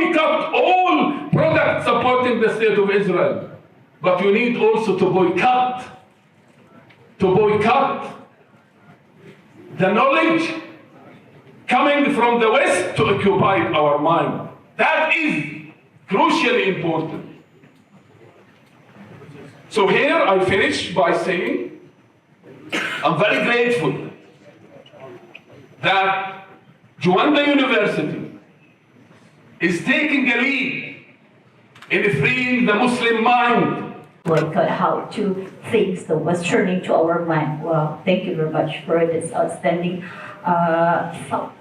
boycott all products supporting the state of Israel, but you need also to boycott the knowledge coming from the West to occupy our mind. That is crucially important. So here I finish by saying I'm very grateful that Djuanda University is taking a lead in freeing the Muslim mind. How to fix the Western into our mind. Well, thank you very much for this outstanding thought.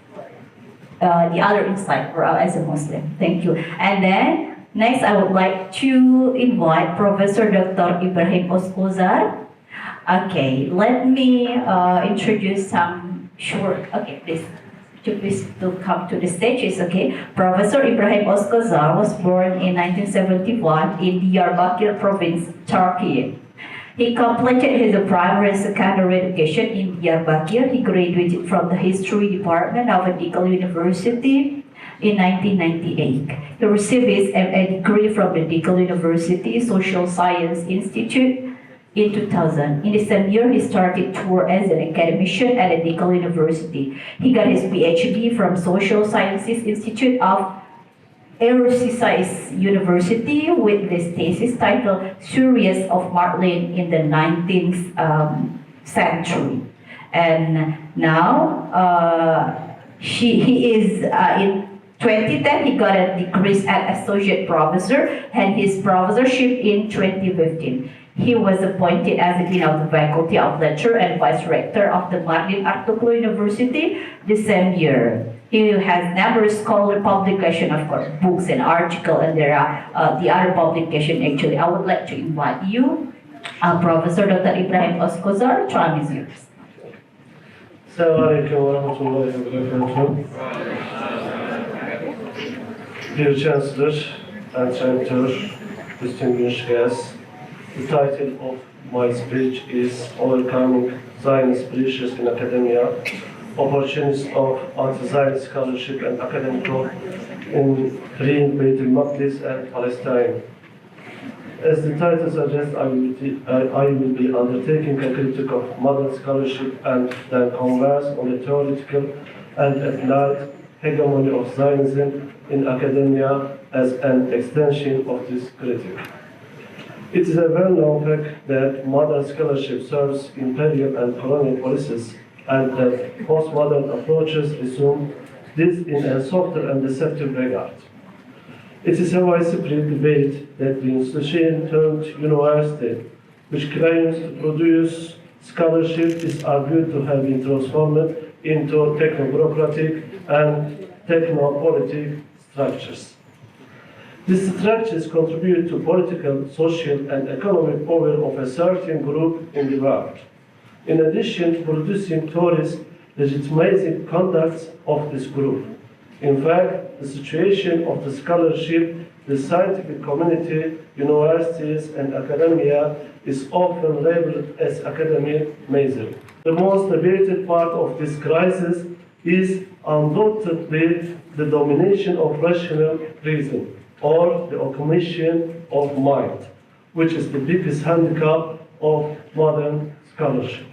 The other insight for us as a Muslim. Thank you. And then next, I would like to invite Professor Dr. Ibrahim Oskozar. Okay, let me introduce some short. Okay, please to come to the stages. Okay, Professor Ibrahim Oskozar was born in 1971 in Diyarbakir province, Turkey. He completed his primary and secondary education in Diyarbakir. He graduated from the History Department of Medical University in 1998. He received his MA degree from the Deakin University Social Science Institute in 2000. In the same year, he started to work as an academician at the Deakin University. He got his PhD from Social Sciences Institute of Universitas University with this thesis titled Series of Mardin in the 19th century. And now he is in 2010, he got a degree as associate professor and his professorship in 2015. He was appointed as the Dean of the Faculty of Literature and Vice Rector of the Mardin Artuklu University the same year. He has numerous scholarly publications, of course, books and articles, and there are the other publications actually. I would like to invite you, Professor Dr. Ibrahim Oskozar, time is yours. Assalamualaikum warahmatullahi wabarakatuh. Dear Chancellor and Senator, distinguished guests, the title of my speech is Overcoming Zionist Pressures in Academia, Opportunities of Anti-Zionist Scholarship and Academic Growth in Freeing Bayt-Almaqdis and Palestine. As the title suggests, I will be undertaking a critique of modern scholarship and then converse on the theoretical and applied hegemony of Zionism in academia as an extension of this critique. It is a well-known fact that modern scholarship serves imperial and colonial policies, and that postmodern approaches assume this in a softer and deceptive regard. It is a widespread debate that the institution termed university, which claims to produce scholarship, is argued to have been transformed into techno-bureaucratic and techno-politic structures. These structures contribute to political, social, and economic power of a certain group in the world, in addition to producing theories legitimizing conduct of this group. In fact, the situation of the scholarship, the scientific community, universities, and academia is often labeled as academic misery. The most debated part of this crisis is undoubtedly the domination of rational reason, or the accumulation of mind, which is the biggest handicap of modern scholarship.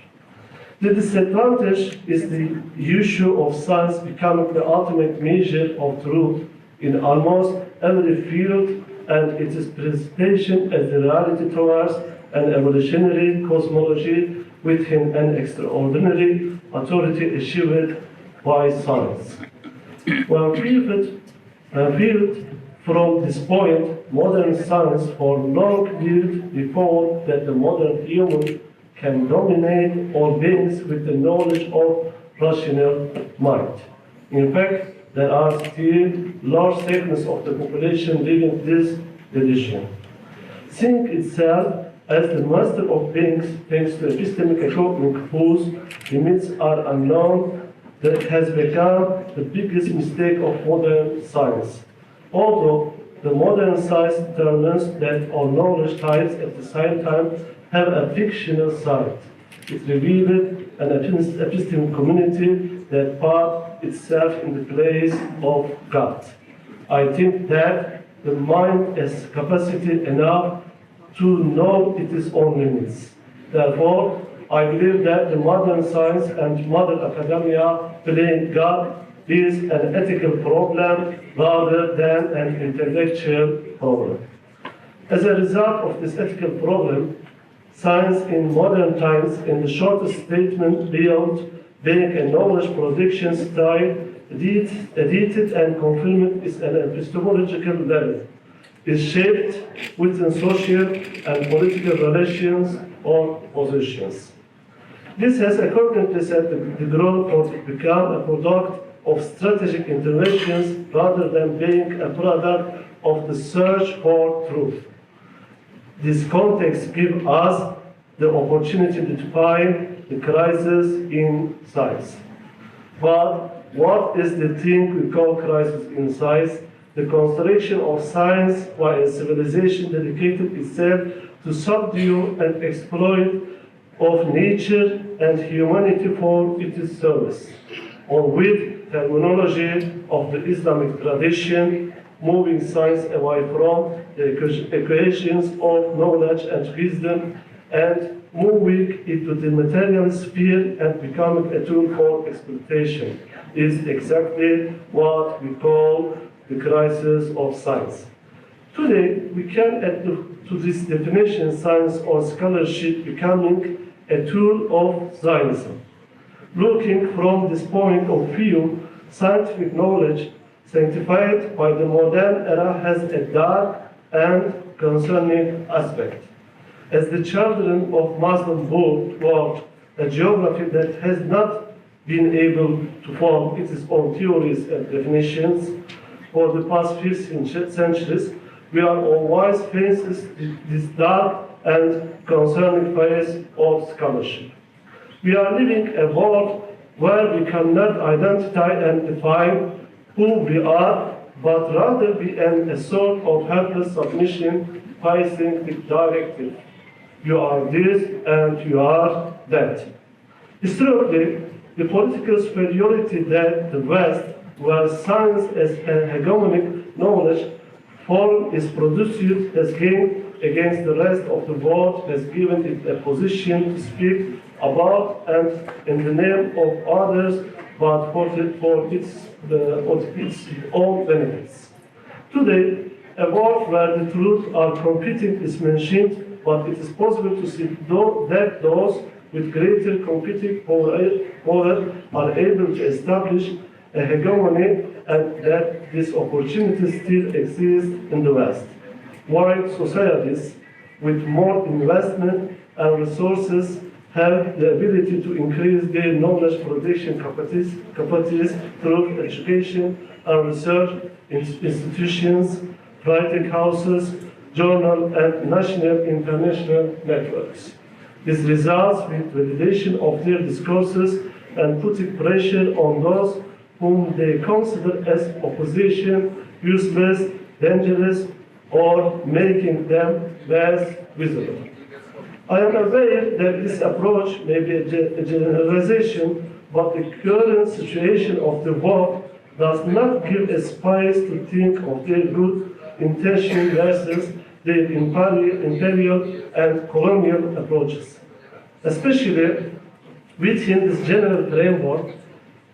The disadvantage is the issue of science becoming the ultimate measure of truth in almost every field, and its presentation as the reality towards an evolutionary cosmology within an extraordinary authority achieved by science. When viewed from this point, modern science for long viewed before that the modern human can dominate all beings with the knowledge of rational mind. In fact, there are still large segments of the population living this delusion. Seeing itself as the master of beings, thanks to epistemic equipment whose limits are unknown, that has become the biggest mistake of modern science. Although the modern science determines that all knowledge types at the same time have a fictional side. It revealed an epistemic community that put itself in the place of God. I think that the mind has capacity enough to know its own limits. Therefore, I believe that the modern science and modern academia playing God is an ethical problem rather than an intellectual problem. As a result of this ethical problem, science in modern times, in the shortest statement beyond being a knowledge production style, edited and confirmed is an epistemological level, is shaped within social and political relations or positions. This has accordingly set the ground for to become a product of strategic interventions rather than being a product of the search for truth. This context gives us the opportunity to define the crisis in science. But what is the thing we call crisis in science? The construction of science by a civilization dedicated itself to subdue and exploit of nature and humanity for its service, or with terminology of the Islamic tradition, moving science away from the equations of knowledge and wisdom and moving into the material sphere and becoming a tool for exploitation is exactly what we call the crisis of science. Today, we can add to this definition science or scholarship becoming a tool of Zionism. Looking from this point of view, scientific knowledge, sanctified by the modern era, has a dark and concerning aspect. As the children of Muslim world, a geography that has not been able to form its own theories and definitions for the past few centuries, we are always faces this dark and concerning phase of scholarship. We are living a world where we cannot identify and define who we are, but rather be a sort of helpless submission facing the directive. You are this and you are that. Historically, the political superiority that the West, where science as a hegemonic knowledge form is produced, has gained against the rest of the world, has given it a position to speak about and in the name of others, but for its own benefits. Today, a world where the truths are competing is mentioned, but it is possible to see that those with greater competing power are able to establish a hegemony, and that this opportunity still exists in the West. While societies with more investment and resources have the ability to increase their knowledge production capacities through education and research institutions, writing houses, journals, and national international networks. This results with validation of their discourses and putting pressure on those whom they consider as opposition, useless, dangerous, or making them less visible. I am aware that this approach may be a generalization, but the current situation of the world does not give a space to think of their good intention versus their imperial and colonial approaches. Especially within this general framework,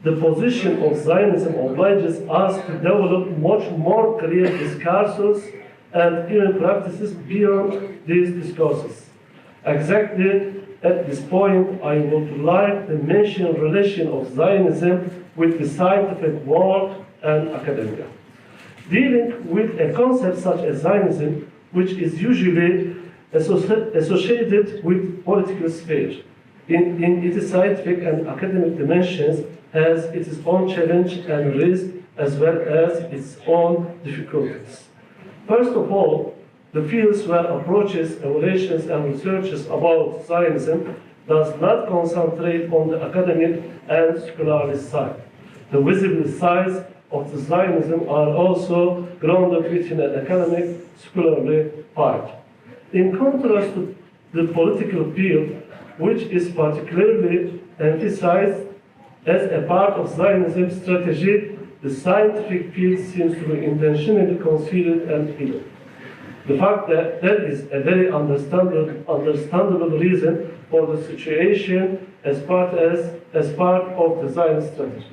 the position of Zionism obliges us to develop much more clear discourses and even practices beyond these discourses. Exactly at this point, I would like to mention the relation of Zionism with the scientific world and academia. Dealing with a concept such as Zionism, which is usually associated with political sphere, in its scientific and academic dimensions, has its own challenge and risk as well as its own difficulties. First of all, the fields where approaches, evaluations, and researches about Zionism does not concentrate on the academic and secularist side. The visible sides of the Zionism are also grounded within an academic, scholarly part. In contrast to the political field, which is particularly emphasized as a part of Zionism strategy, the scientific field seems to be intentionally concealed and hidden. The fact that there is a very understandable reason for the situation as part of the science strategy.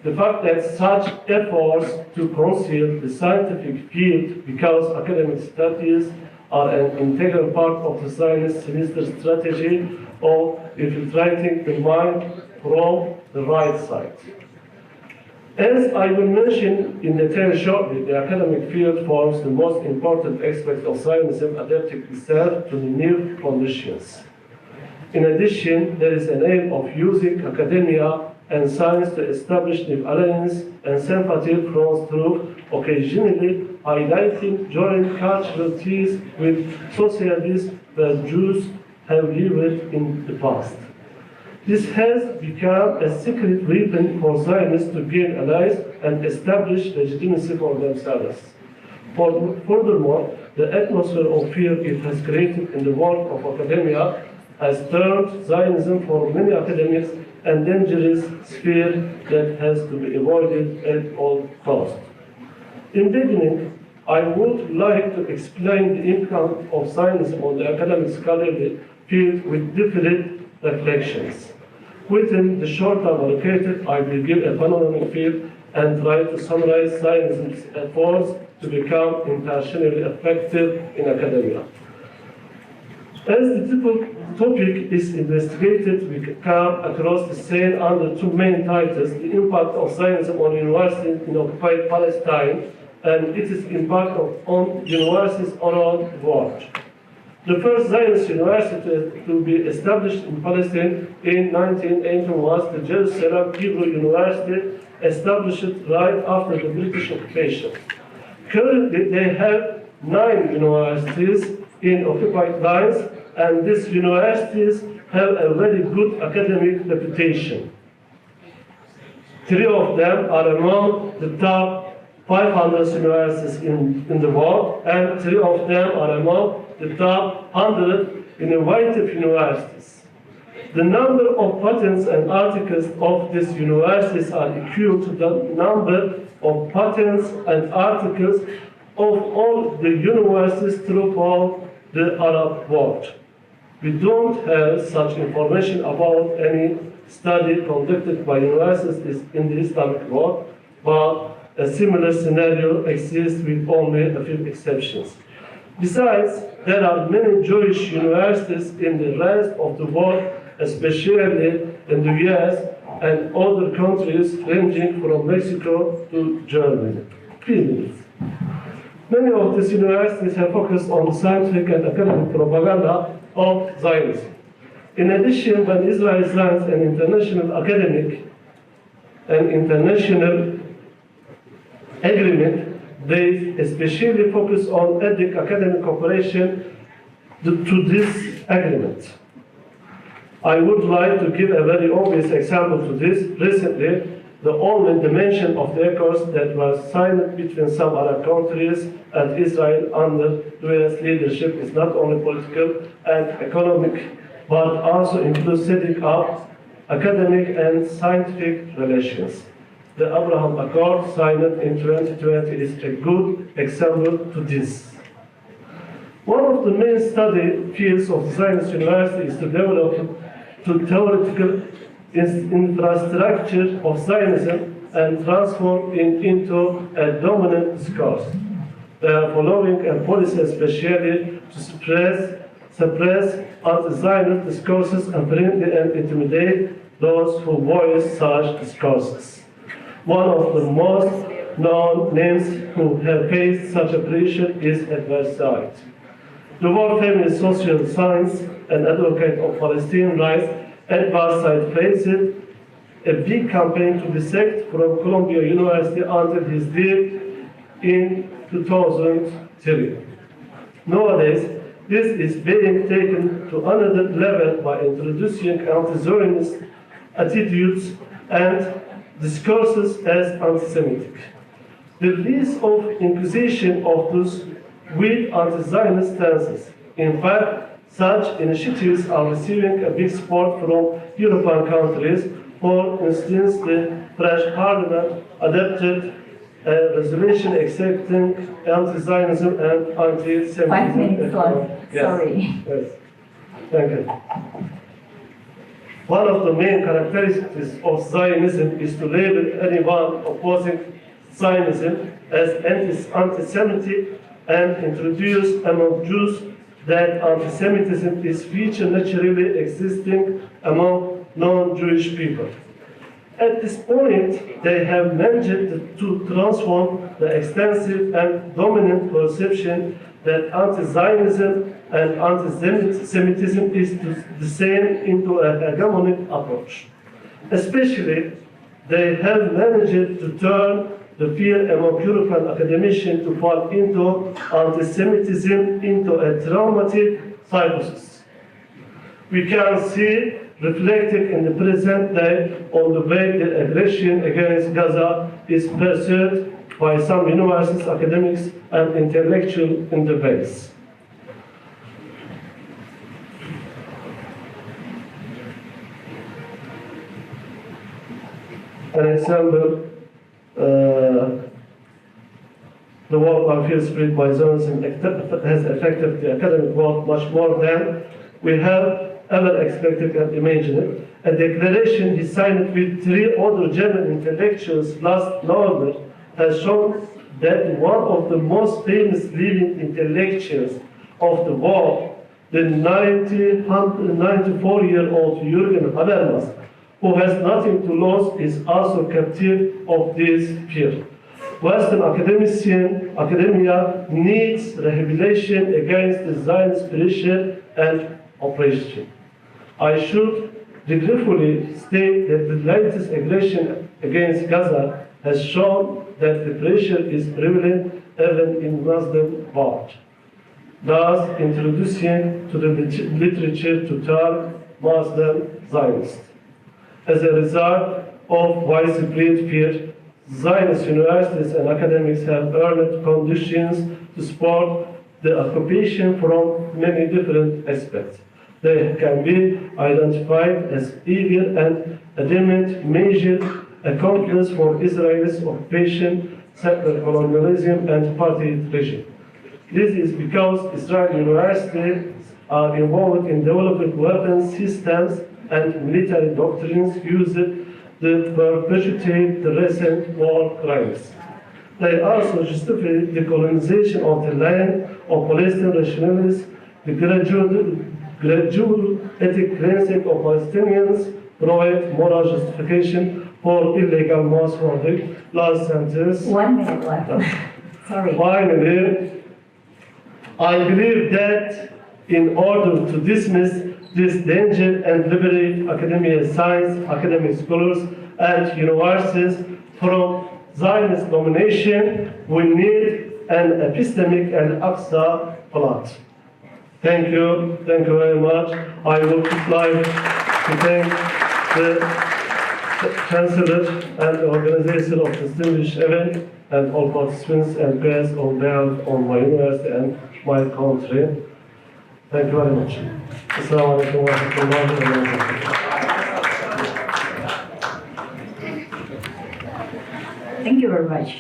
The fact that such efforts to conceal the scientific field because academic studies are an integral part of the science semester strategy of infiltrating the mind from the right side. As I will mention in detail shortly, the academic field forms the most important aspect of Zionism adapting itself to the new conditions. In addition, there is an aim of using academia and science to establish new alliance and sympathy fronts through occasionally highlighting joint cultural ties with societies where Jews have lived in the past. This has become a secret weapon for Zionists to gain allies and establish legitimacy for themselves. Furthermore, the atmosphere of fear it has created in the world of academia has turned Zionism for many academics a dangerous sphere that has to be avoided at all costs. In beginning, I would like to explain the impact of Zionism on the academic scholarly field with different reflections. Within the short time allocated, I will give a panoramic view and try to summarize Zionism's efforts to become internationally effective in academia. As the topic is investigated, we come across the same under two main titles: the impact of Zionism on universities in occupied Palestine and its impact on universities around the world. The first Zionist university to be established in Palestine in 1918 was the Jerusalem Hebrew University, established right after the British occupation. Currently, they have 9 universities in occupied lands, and these universities have a very good academic reputation. 3 of them are among the top 500 universities in the world, and 3 of them are among the top 100 innovative universities. The number of patents and articles of these universities are equal to the number of patents and articles of all the universities throughout the Arab world. We don't have such information about any study conducted by universities in the Islamic world, but a similar scenario exists with only a few exceptions. Besides, there are many Jewish universities in the rest of the world, especially in the US and other countries ranging from Mexico to Germany. 3 minutes. Many of these universities have focused on the scientific and academic propaganda of Zionism. In addition, when Israel signs an international agreement, they especially focus on adding academic cooperation to this agreement. I would like to give a very obvious example to this. Recently, the only dimension of the accords that was signed between some Arab countries and Israel under US leadership is not only political and economic, but also includes setting up academic and scientific relations. The Abraham Accord signed in 2020 is a good example to this. One of the main study fields of the Science University is to develop theoretical infrastructure of Zionism and transform it into a dominant discourse. They are following a policy especially to suppress anti-Zionist discourses and threaten and intimidate those who voice such discourses. One of the most known names who have faced such a pressure is Edward Said. The world-famous social science and advocate of Palestinian rights, Edward Said faced a big campaign to be sacked from Columbia University until his death in 2003. Nowadays, this is being taken to another level by introducing anti-Zionist attitudes and discourses as anti-Semitic. The list of inquisition of those with anti-Zionist stances. In fact, such initiatives are receiving a big support from European countries, For instance, the French Parliament adopted a resolution accepting anti-Zionism and anti-Semitism. 5 minutes left. Yes. Sorry. Yes. Thank you. One of the main characteristics of Zionism is to label anyone opposing Zionism as anti-Semitic and introduce among Jews that anti-Semitism is feature naturally existing among non-Jewish people. At this point, they have managed to transform the extensive and dominant perception that anti-Zionism and anti-Semitism is the same into a hegemonic approach. Especially, they have managed to turn the fear among European academicians to fall into anti-Semitism into a traumatic psychosis. We can see reflected in the present day on the way the aggression against Gaza is pursued by some universities, academics, and intellectuals in the base. An example, the work I feel spread by Zionism has affected the academic world much more than we have ever expected and imagined. A declaration he signed with 3 other German intellectuals last November has shown that one of the most famous living intellectuals of the world, the 94-year-old Jürgen Habermas, who has nothing to lose, is also captive of this fear. Western academia needs rehabilitation against the Zionist pressure and oppression. I should regretfully state that the latest aggression against Gaza has shown that the pressure is prevalent even in Muslim world, thus introducing to the literature to term Muslim Zionist. As a result of widespread fear, Zionist universities and academics have earned conditions to support the occupation from many different aspects. They can be identified as eager and adamant measure accomplices for Israel's occupation, settler colonialism, and apartheid regime. This is because Israeli universities are involved in developing weapons systems and military doctrines used to perpetuate the recent war crimes. They also justify the colonization of the land of Palestinian nationalists, the gradual ethnic cleansing of Palestinians, provide moral justification for illegal mass murder. Last sentence. 1 minute left. Sorry. Finally, I believe that in order to dismiss this danger and liberate academia, science, academic scholars, and universities from Zionist domination, we need an epistemic and Aqsa plot. Thank you very much. I would like to thank the Chancellor and the organizer of this distinguished event and all participants and guests on behalf of my university and my country. Thank you very much. Assalamu alaikum wa rahmatullahi wa barakatuh. Thank you very much.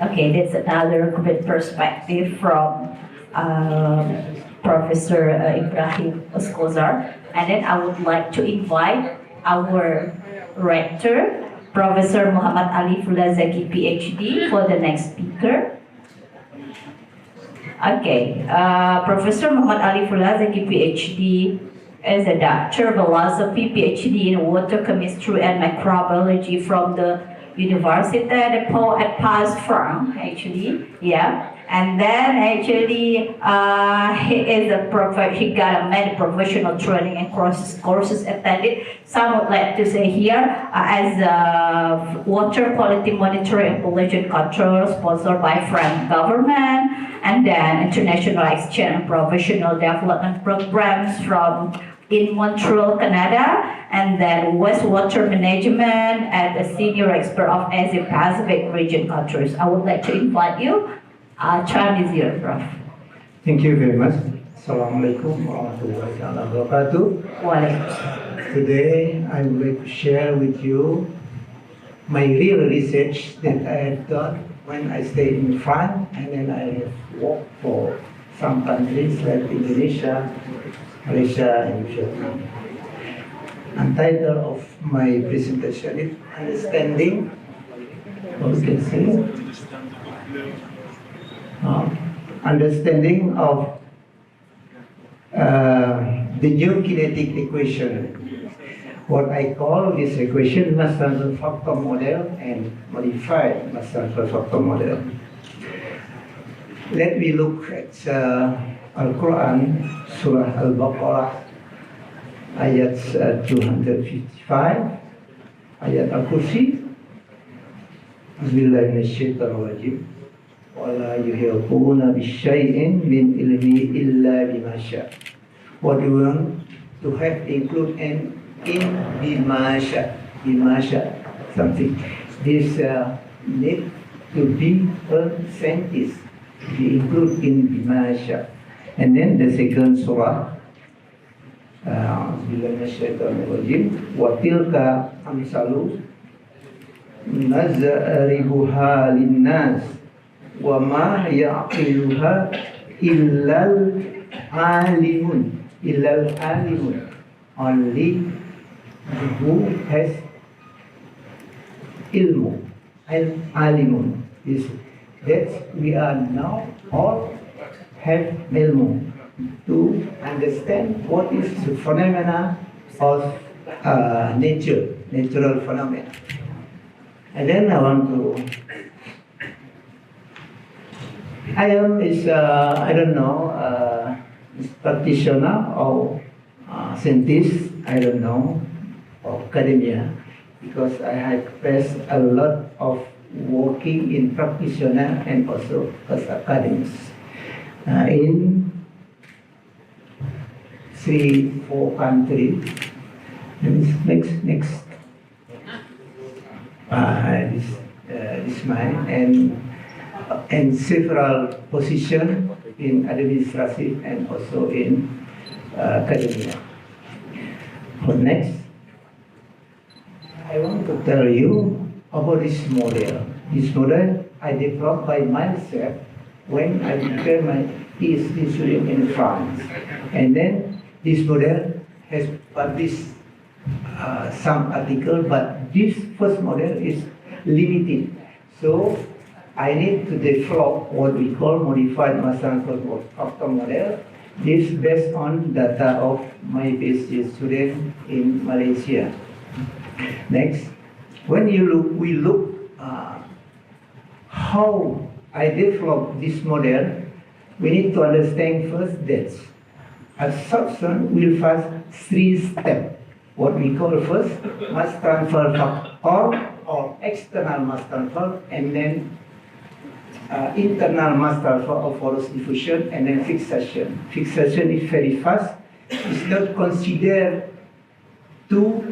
Okay, that's another good perspective from Professor Ibrahim Uskozar. And then I would like to invite our rector, Professor Muhammad Ali Fulazaki, PhD, for the next speaker. Okay, Professor Muhammad Ali Fulazaki, PhD, is a doctor of philosophy, PhD in water chemistry and microbiology from the University at Paris, France, actually, yeah. And then actually, he got many professional training and courses attended. Some would like to say here as water quality monitoring and pollution control sponsored by French government, and then international exchange and professional development programs from in Montreal, Canada, and then wastewater management and a senior expert of Asia Pacific region countries. I would like to invite you. Time is yours, Prof. Thank you very much. Assalamualaikum warahmatullahi wabarakatuh. Waalaikumsalam. Today I would like to share with you my real research that I have done when I stayed in France, and then I have worked for some countries like Indonesia, Malaysia, and Vietnam. And title of my presentation is Understanding, what we can say, Understanding of the new kinetic equation. What I call this equation mass transfer factor model and modified mass transfer factor model. Let me look at Al-Quran, Surah Al-Baqarah, ayat 255, ayat Al-Kursi. Bismillahirrahmanirrahim. وَلَا يُحِيطُونَ بِشَيْءٍ مِّنْ عِلْمِهِ إِلَّا بِمَا شَاءَ. What you want to have include in bima sha, something. This need to be a scientist. We include in bima sha. And then the second surah, وَتِلْكَ أَمْثَالُ نَضْرِبُهَا لِلنَّاسِ وَمَا يَعْقِلُهَا إِلَّا الْعَالِمُونَ. Only who has ilmu, alimun, is that we are now all have ilmu to understand what is the phenomena of natural phenomena. And then I want to, I don't know, practitioner or scientist, I don't know, or academia, because I have faced a lot of working in practitioner and also as academics in 3-4 countries. Next. This mine and several positions in administrative and also in academia. For next, I want to tell you about this model. This model I developed by myself when I became my PhD student in France. And then this model has published some article, but this first model is limited. So I need to develop what we call modified mass transfer factor model. This based on data of my PhD student in Malaysia. Next, when we look how I develop this model, we need to understand first that a substance will pass 3 steps. What we call first mass transfer factor or external mass transfer, and then internal mass transfer of porous diffusion, and then fixation. Fixation is very fast. It's not considered to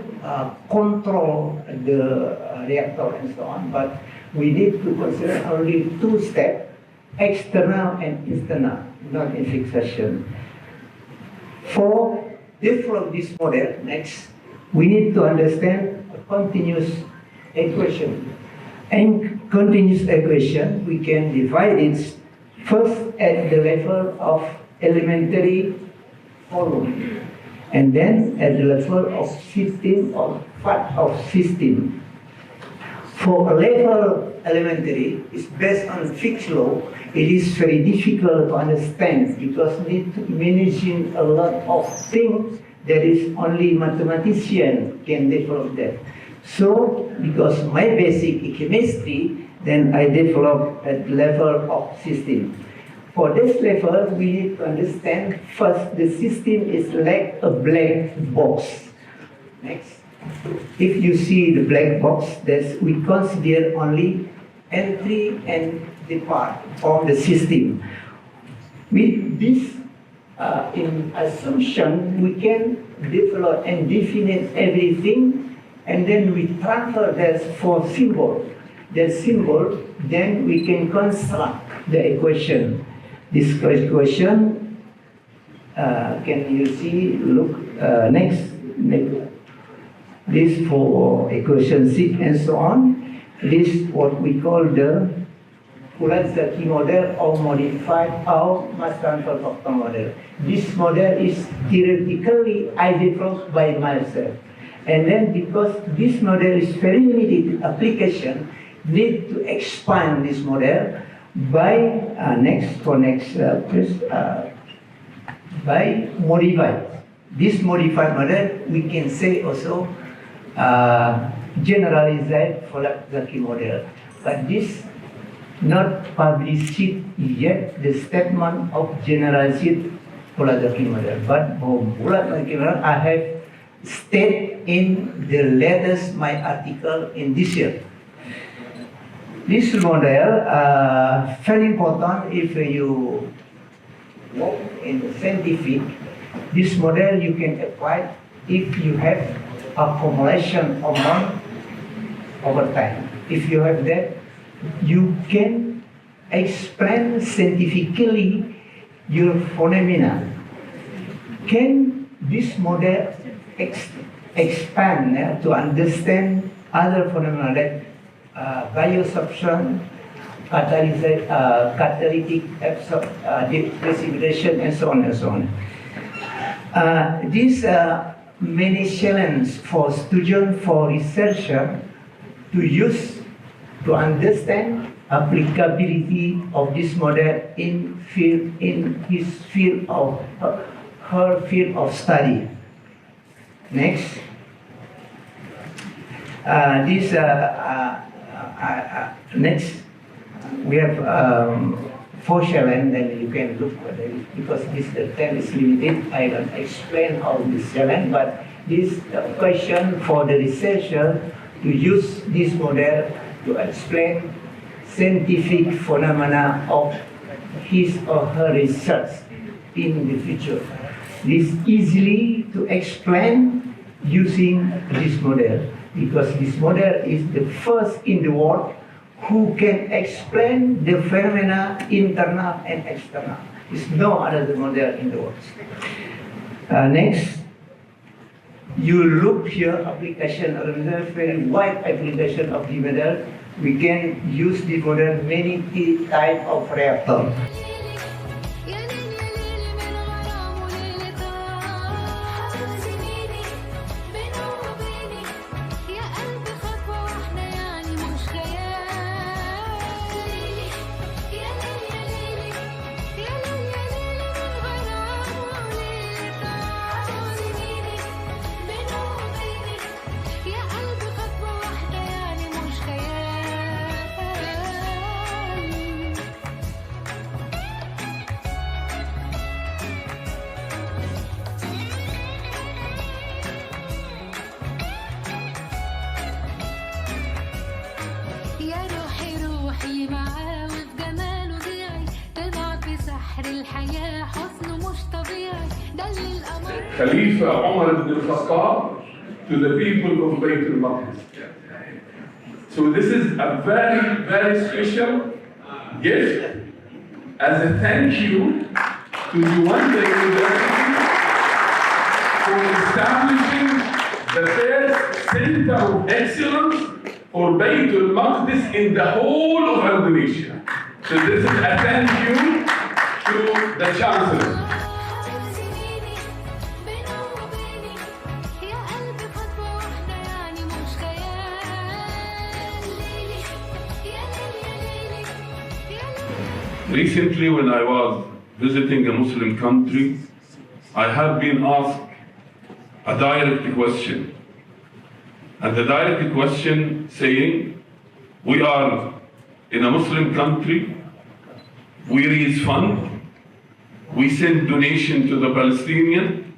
control the reactor and so on, but we need to consider only 2 steps, external and internal, not in fixation. For develop this model, next, we need to understand a continuous equation. And continuous equation, we can divide it first at the level of elementary volume, and then at the level of system or part of system. For a level elementary, it's based on fixed law. It is very difficult to understand because need to imagine a lot of things that is only mathematician can develop that. So, because my basic chemistry, then I develop at level of system. For this level, we need to understand first the system is like a black box. Next, if you see the black box, that we consider only entry and depart from the system. With this in assumption, we can develop and define everything, and then we transfer that for symbol. That symbol, then we can construct the equation. This equation, can you see, look, next. This for equation 6 and so on. This what we call the Zaki model or modified or mass transfer factor model. This model is theoretically I developed by myself. And then because this model is very limited application, need to expand this model by by modified. This modified model we can say also generalized Zaki model, but this not published yet the statement of generalized Zaki model. But for Zaki model, I have stated in the latest my article in this year. This model very important if you work in the scientific. This model you can apply if you have accumulation amount over time. If you have that, you can explain scientifically your phenomena. Can this model expand to understand other phenomena like biosubstance, catalytic precipitation, and so on and so on. These many challenges for students, for researchers to use to understand applicability of this model in his field of her field of study. Next, next we have 4 challenges. Then you can look at it because the time is limited. I don't explain all this challenge, but this question for the researcher to use this model to explain scientific phenomena of his or her research in the future. This easily to explain using this model because this model is the first in the world who can explain the phenomena internal and external. There's no other model in the world. Next, you look here application, a very wide application of the model. We can use the model many type of reactor. Khalifa Umar ibn al-Khattab to the people of Bayt-Almaqdis. So this is a very, very special gift as a thank you to Djuanda University for establishing the first center of excellence for Bayt-Almaqdis in the whole of Indonesia. So this is a thank you to the Chancellor. Recently, when I was visiting a Muslim country, I have been asked a direct question. And the direct question saying, we are in a Muslim country, we raise funds, we send donation to the Palestinian,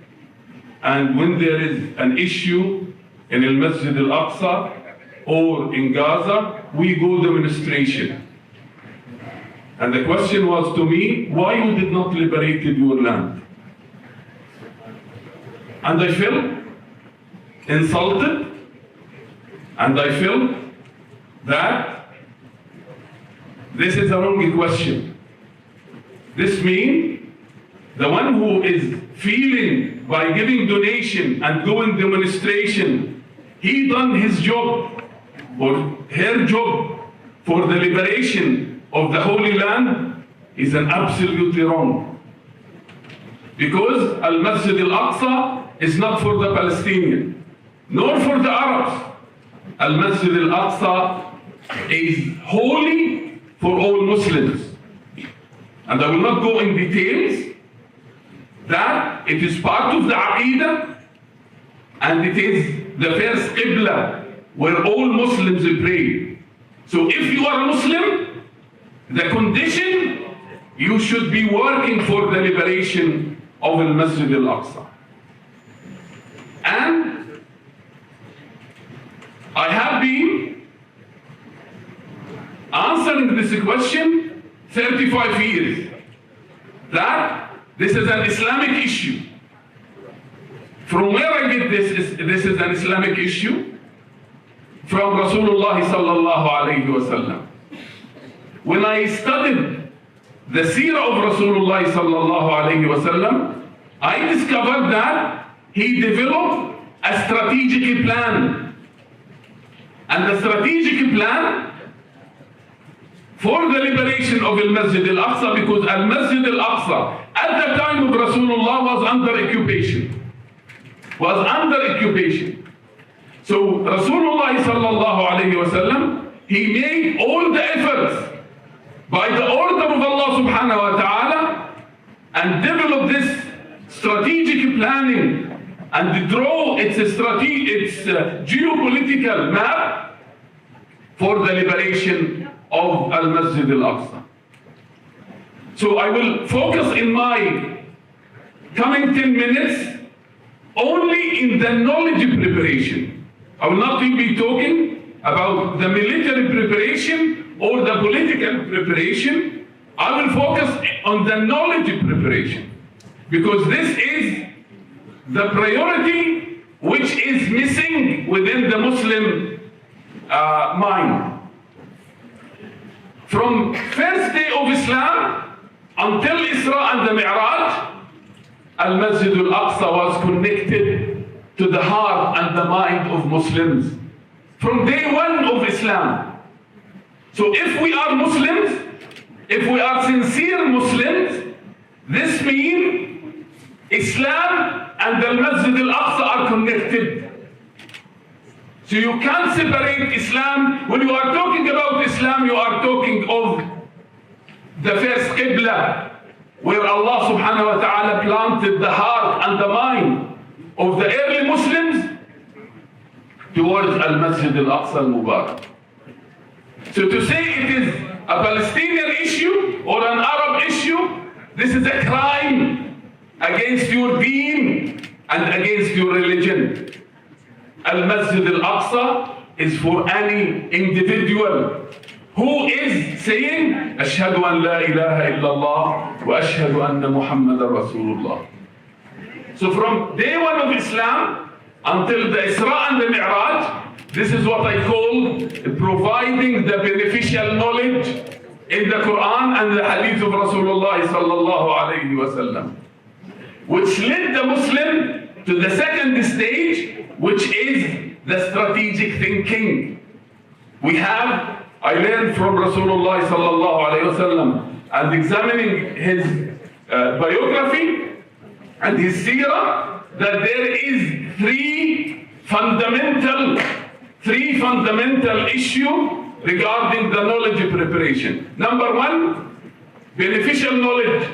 and when there is an issue in al-Masjid al-Aqsa or in Gaza, we go demonstration. And the question was to me, why you did not liberate your land? And I felt insulted, and I felt that this is a wrong question. This means the one who is feeling by giving donation and doing demonstration, he done his job or her job for the liberation of the Holy Land is an absolutely wrong. Because al-Masjid al-Aqsa is not for the Palestinian, nor for the Arabs. Al-Masjid al-Aqsa is holy for all Muslims. And I will not go in details, that it is part of the Aqidah, and it is the first Qibla where all Muslims pray. So if you are a Muslim, the condition, you should be working for the liberation of al-Masjid al-Aqsa. And I have been answering this question 35 years, that this is an Islamic issue. From where I get this is an Islamic issue? From Rasulullah sallallahu alayhi wasallam. When I studied the seerah of Rasulullah sallallahu alayhi wasallam, I discovered that he developed a strategic plan. And the strategic plan for the liberation of al-Masjid al-Aqsa, because al-Masjid al-Aqsa at the time of Rasulullah was under occupation. So Rasulullah sallallahu alayhi wasallam, he made all the efforts by the order of Allah subhanahu wa ta'ala and developed this strategic planning and draw its geopolitical map for the liberation of al-Masjid al-Aqsa. So I will focus in my coming 10 minutes only in the knowledge preparation. I will not be talking about the military preparation or the political preparation. I will focus on the knowledge preparation, because this is the priority which is missing within the Muslim mind. From first day of Islam until Isra and the Mi'raj, al-Masjid al-Aqsa was connected to the heart and the mind of Muslims from day one of Islam. So if we are Muslims, if we are sincere Muslims, this means Islam and the Masjid al-Aqsa are connected. So you can't separate Islam. When you are talking about Islam, you are talking of the first Qibla, where Allah subhanahu wa ta'ala planted the heart and the mind of the early Muslims towards al-Masjid al-Aqsa al-Mubarak. So to say it is a Palestinian issue or an Arab issue, this is a crime against your deen and against your religion. Al-Masjid al-Aqsa is for any individual who is saying, Ashhadu an la ilaha illallah wa ashhadu anna Muhammadan Rasulullah. So from day one of Islam until the Isra and the Mi'raj, this is what I call providing the beneficial knowledge in the Quran and the Hadith of Rasulullah sallallahu alayhi wa sallam, which led the Muslim to the second stage, which is the strategic thinking. I learned from Rasulullah sallallahu alayhi wa sallam, and examining his biography and his seerah, that there is three fundamental issues regarding the knowledge preparation. Number one, beneficial knowledge.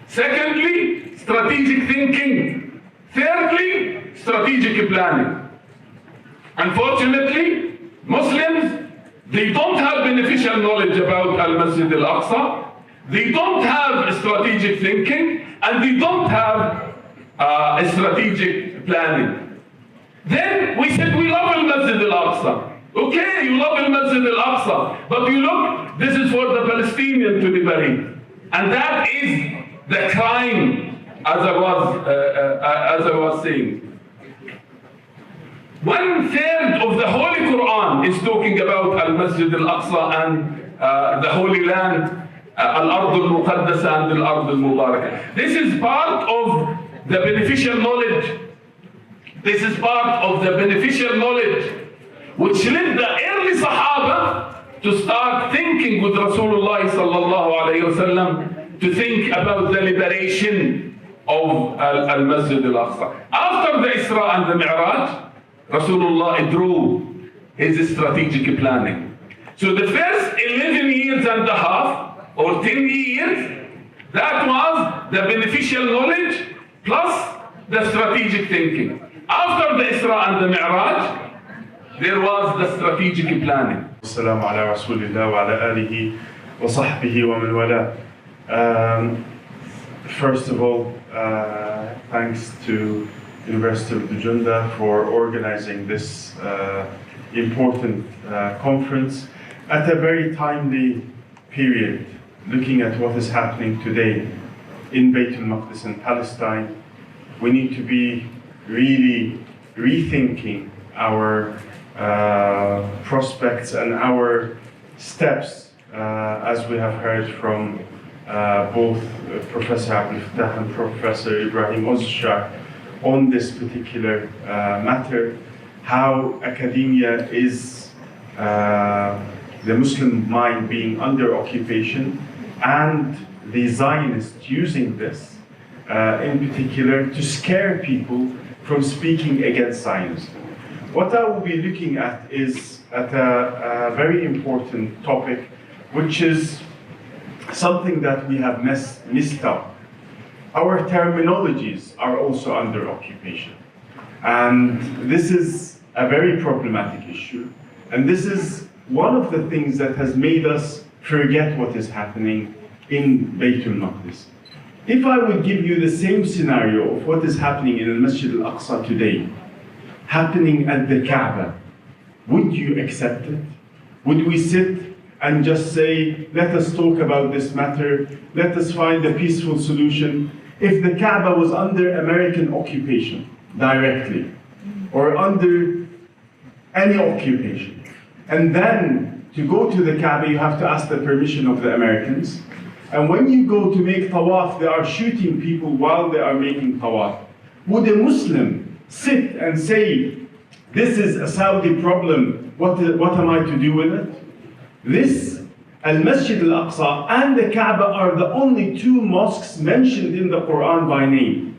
Secondly, strategic thinking. Thirdly, strategic planning. Unfortunately, Muslims, they don't have beneficial knowledge about al-Masjid al-Aqsa, they don't have strategic thinking, and they don't have a strategic planning. Then we said we love al-Masjid al-Aqsa. Okay, you love al-Masjid al-Aqsa, but you look, this is for the Palestinian to liberate. And that is the crime as I was saying, 1/3 of the Holy Quran is talking about Al-Masjid Al-Aqsa and the Holy Land, Al-Ard Al-Muqaddasa and Al-Ard Al-Mubarakah. This is part of the beneficial knowledge. This is part of the beneficial knowledge which led the early Sahaba to start thinking with Rasulullah sallallahu alayhi wa sallam, to think about the liberation of Al-Masjid Al-Aqsa. After the Isra and the Mi'raj, Rasulullah drew his strategic planning. So the first 11 years and a half or 10 years, that was the beneficial knowledge plus the strategic thinking. After the Isra and the Mi'raj, there was the strategic planning. Assalamu ala Rasulillah wa ala alihi wa sahbihi wa man wala. First of all, thanks to University of Djuanda for organizing this important conference at a very timely period, looking at what is happening today in Bayt-Almaqdis in Palestine. We need to be really rethinking our prospects and our steps, as we have heard from both Professor Abdul Fattah and Professor Ibrahim Ozshar on this particular matter, how academia is the Muslim mind being under occupation and the Zionists using this in particular to scare people from speaking against Zionism. What I will be looking at is at a very important topic, which is something that we have missed out. Our terminologies are also under occupation. And this is a very problematic issue. And this is one of the things that has made us forget what is happening in Bayt-Almaqdis. If I would give you the same scenario of what is happening in Al-Masjid Al-Aqsa today, happening at the Kaaba, would you accept it? Would we sit and just say, let us talk about this matter, let us find a peaceful solution? If the Kaaba was under American occupation directly, or under any occupation, and then to go to the Kaaba you have to ask the permission of the Americans, and when you go to make tawaf they are shooting people while they are making tawaf, would a Muslim sit and say, this is a Saudi problem, what am I to do with it? This Al-Masjid Al-Aqsa and the Kaaba are the only two mosques mentioned in the Quran by name.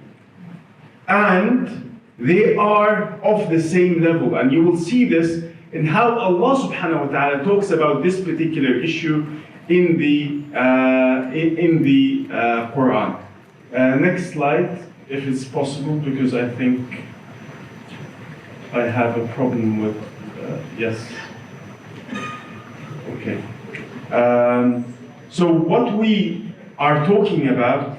And they are of the same level. And you will see this in how Allah subhanahu wa ta'ala talks about this particular issue in the Quran. Next slide, if it's possible, because I think I have a problem with, yes. Okay. So what we are talking about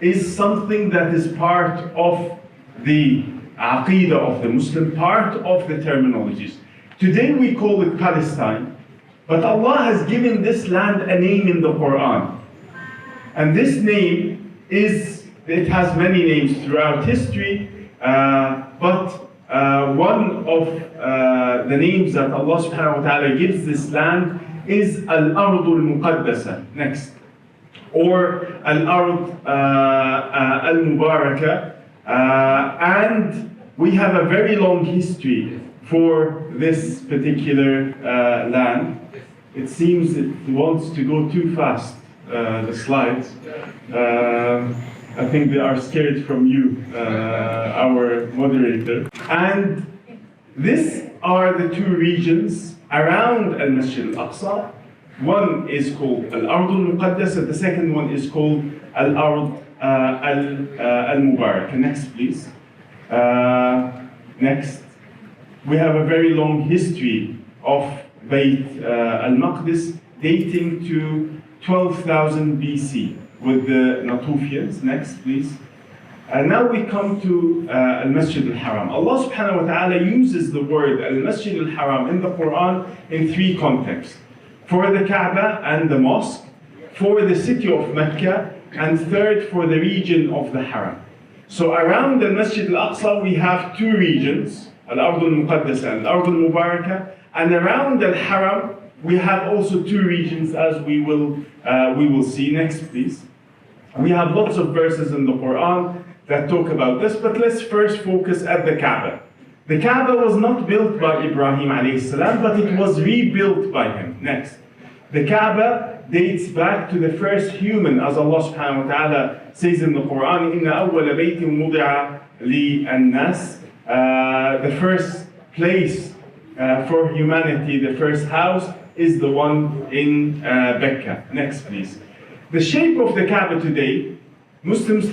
is something that is part of the aqidah of the Muslim, part of the terminologies. Today we call it Palestine, but Allah has given this land a name in the Quran. And this name it has many names throughout history, but one of the names that Allah subhanahu wa ta'ala gives this land is al-Ard al-Muqaddasa, next, or al-Ard al-Mubarakah, and we have a very long history for this particular land. It seems it wants to go too fast, the slides. I think they are scared from you, our moderator. And these are the two regions around Al-Masjid Al-Aqsa. One is called Al-Ard al-Muqaddasa, the second one is called Al-Ard al-Mubarak. Next, please. Next. We have a very long history of Bayt-Almaqdis dating to 12,000 BC with the Natufians. Next, please. And now we come to Al-Masjid Al-Haram. Allah subhanahu wa ta'ala uses the word Al-Masjid Al-Haram in the Quran in three contexts. For the Kaaba and the mosque, for the city of Mecca, and third, for the region of the Haram. So around the Masjid al-Aqsa, we have two regions, al-Ard al-Muqaddas and al-Ard al-Mubarakah, and around al-Haram, we have also two regions, as we will see. Next, please. We have lots of verses in the Quran that talk about this, but let's first focus at the Kaaba. The Kaaba was not built by Ibrahim alayhi salam, but it was rebuilt by him. Next. The Kaaba dates back to the first human, as Allah subhanahu wa ta'ala says in the Quran, إِنَّ أَوَّلَ بَيْتٍ وُضِعَ لِلنَّاسِ. The first place for humanity, the first house, is the one in Mecca. Next, please. The shape of the Kaaba today, Muslims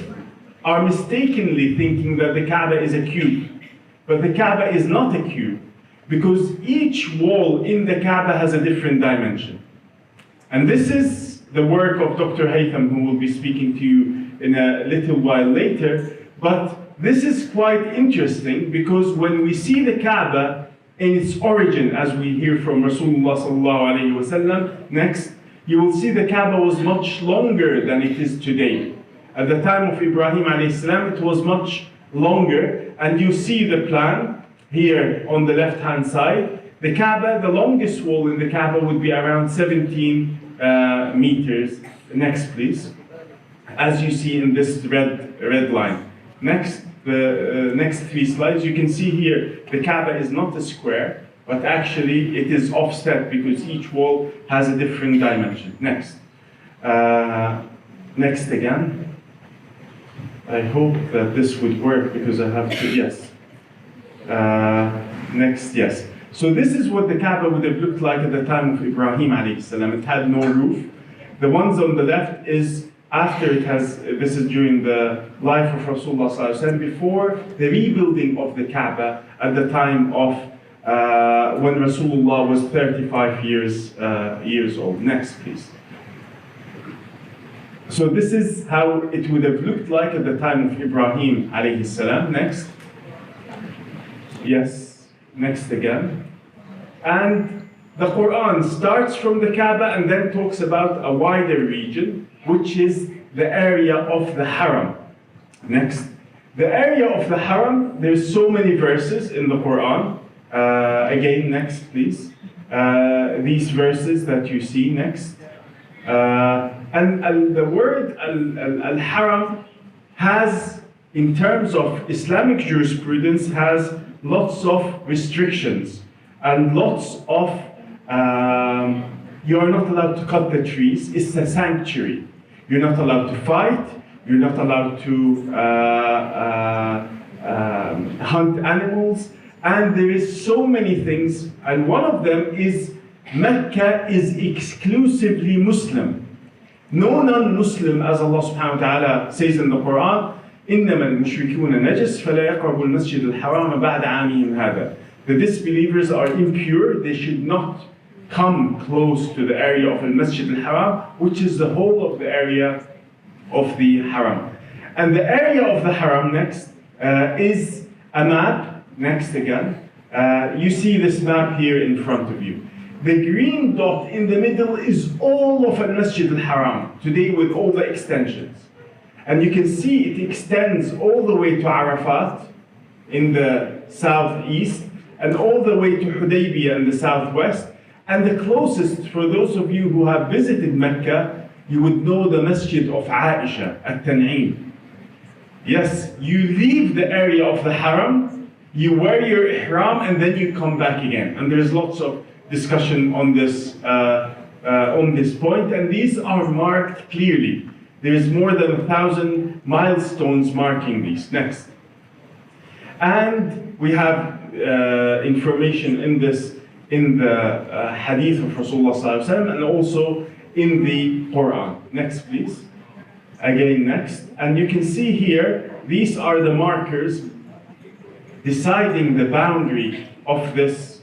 are mistakenly thinking that the Kaaba is a cube. But the Kaaba is not a cube, because each wall in the Kaaba has a different dimension. And this is the work of Dr. Haytham, who will be speaking to you in a little while later. But this is quite interesting, because when we see the Kaaba in its origin, as we hear from Rasulullah sallallahu alayhi wa sallam, next, you will see the Kaaba was much longer than it is today. At the time of Ibrahim alayhi salam, it was much longer, and you see the plan here on the left-hand side. The Kaaba, the longest wall in the Kaaba would be around 17 meters. Next, please. As you see in this red line. Next, the next three slides, you can see here the Kaaba is not a square, but actually it is offset because each wall has a different dimension. Next. Next again. I hope that this would work, because I have to, yes. Next, yes. So this is what the Kaaba would have looked like at the time of Ibrahim alayhi salam. It had no roof. The ones on the left is after it has, this is during the life of Rasulullah sallallahu alaihi wasallam, before the rebuilding of the Kaaba at the time of when Rasulullah was 35 years old. Next, please. So this is how it would have looked like at the time of Ibrahim alayhi salam. Next. Yes, next again. And the Quran starts from the Kaaba and then talks about a wider region, which is the area of the Haram. Next. The area of the Haram, there's so many verses in the Quran. Again, next, please. These verses that you see, next. And the word al-Haram has, in terms of Islamic jurisprudence, has lots of restrictions and lots of, you are not allowed to cut the trees. It's a sanctuary. You're not allowed to fight. You're not allowed to hunt animals. And there is so many things. And one of them is Mecca is exclusively Muslim. No non-Muslim, as Allah subhanahu wa ta'ala says in the Quran, إِنَّمَا الْمُشْرِكُونَ نَجَسٌ فَلَا يَقْرَبُوا الْمَسْجِدَ الْحَرَامَ بَعْدَ عَامِهِمْ هَذَا. The disbelievers are impure. They should not come close to the area of al-Masjid al-Haram, which is the whole of the area of the Haram. And the area of the Haram, next, is a map. Next again. You see this map here in front of you. The green dot in the middle is all of al-Masjid al-Haram, today with all the extensions. And you can see it extends all the way to Arafat in the southeast, and all the way to Hudaybiyah in the southwest. And the closest, for those of you who have visited Mecca, you would know the Masjid of Aisha at Tan'im. Yes, you leave the area of the Haram, you wear your ihram, and then you come back again. And there's lots of discussion on this point, and these are marked clearly. There is more than 1,000 milestones marking these. Next. And we have information in this, in the hadith of Rasulullah sallallahu alaihi wasallam, and also in the Quran. Next, please. Again, next. And you can see here, these are the markers deciding the boundary of this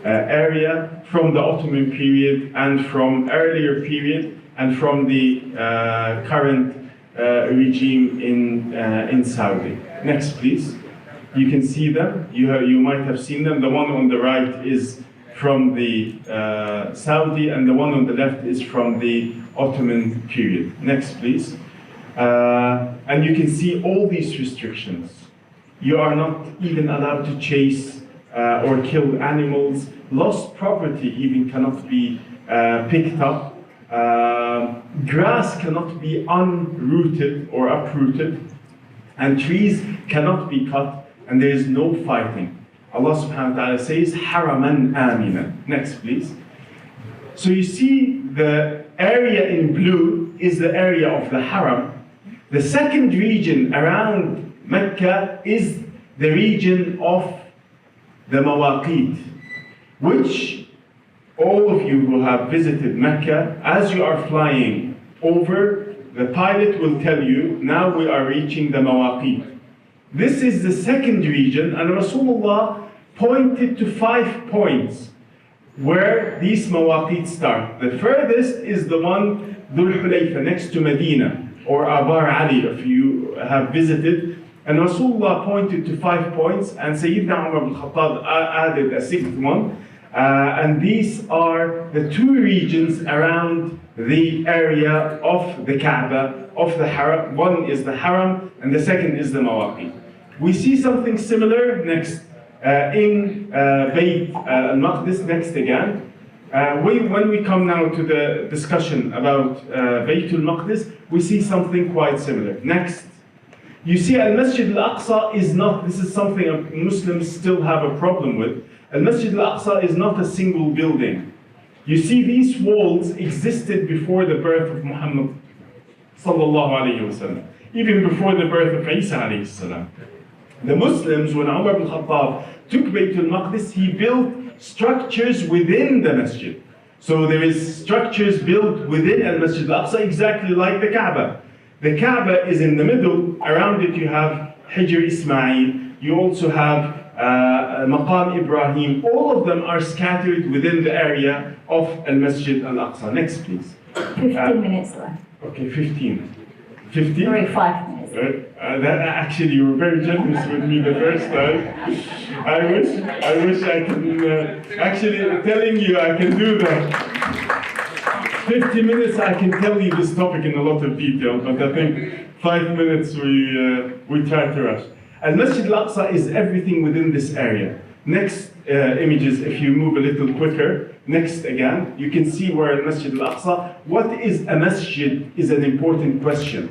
area from the Ottoman period and from earlier period and from the current regime in Saudi. Next, please. You can see them. You might have seen them. The one on the right is from the Saudi, and the one on the left is from the Ottoman period. Next, please. And you can see all these restrictions. You are not even allowed to chase or kill animals. Lost property even cannot be picked up. Grass cannot be unrooted or uprooted. And trees cannot be cut. And there is no fighting. Allah subhanahu wa ta'ala says, Haraman Amina. Next, please. So you see the area in blue is the area of the Haram. The second region around Mecca is the region of the Mawaqit, which all of you who have visited Mecca, as you are flying over, the pilot will tell you, now we are reaching the Mawaqit. This is the second region, and Rasulullah pointed to 5 points where these Mawaqit start. The furthest is the one Dhul Hulayfa, next to Medina, or Abar Ali, if you have visited. And Rasulullah pointed to 5 points, and Sayyidina Umar ibn Khattab added a 6th one. And these are the 2 regions around the area of the Kaaba, of the Haram. One is the Haram, and the second is the Mawaqit. We see something similar next in Bayt-Almaqdis, next again. When we come now to the discussion about Bayt-Almaqdis, we see something quite similar. Next. You see, Al-Masjid al-Aqsa is not, this is something Muslims still have a problem with. Al-Masjid al-Aqsa is not a single building. You see, these walls existed before the birth of Muhammad sallallahu alayhi wasallam, even before the birth of Isa alayhi salam. The Muslims, when Umar ibn Khattab took Bayt al-Maqdis, he built structures within the masjid. So there is structures built within al-Masjid al-Aqsa exactly like the Kaaba. The Kaaba is in the middle. Around it you have Hijr Ismail. You also have Maqam Ibrahim. All of them are scattered within the area of al-Masjid al-Aqsa. Next, please. 15 minutes left. Okay, 15. 15? Sorry, 5 minutes. Actually, you were very generous with me the first time. I wish I can, actually telling you I can do that. 50 minutes I can tell you this topic in a lot of detail, but I think 5 minutes we try to rush. Al-Masjid al-Aqsa is everything within this area. Next images, if you move a little quicker, next again, you can see where Al-Masjid al-Aqsa, what is a masjid is an important question.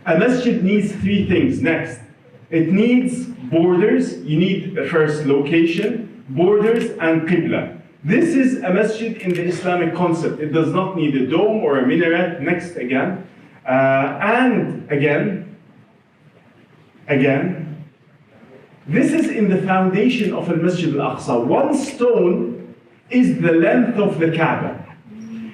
A masjid needs 3 things. Next, it needs borders. You need first location, borders, and qibla. This is a masjid in the Islamic concept. It does not need a dome or a minaret. Next again, and again. This is in the foundation of Al-Masjid al-Aqsa. 1 stone is the length of the Kaaba.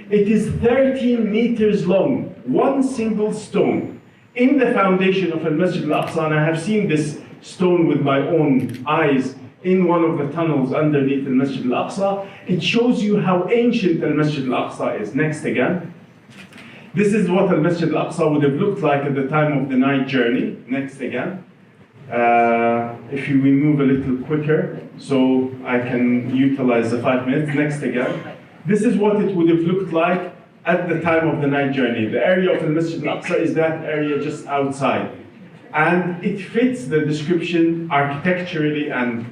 It is 13 meters long. 1 single stone. In the foundation of Al-Masjid al-Aqsa, and I have seen this stone with my own eyes in one of the tunnels underneath Al-Masjid al-Aqsa, it shows you how ancient Al-Masjid al-Aqsa is. Next again. This is what Al-Masjid al-Aqsa would have looked like at the time of the night journey. Next again. If we move a little quicker, so I can utilize the 5 minutes. Next again. This is what it would have looked like at the time of the night journey. The area of Al-Masjid al-Aqsa is that area just outside. And it fits the description architecturally and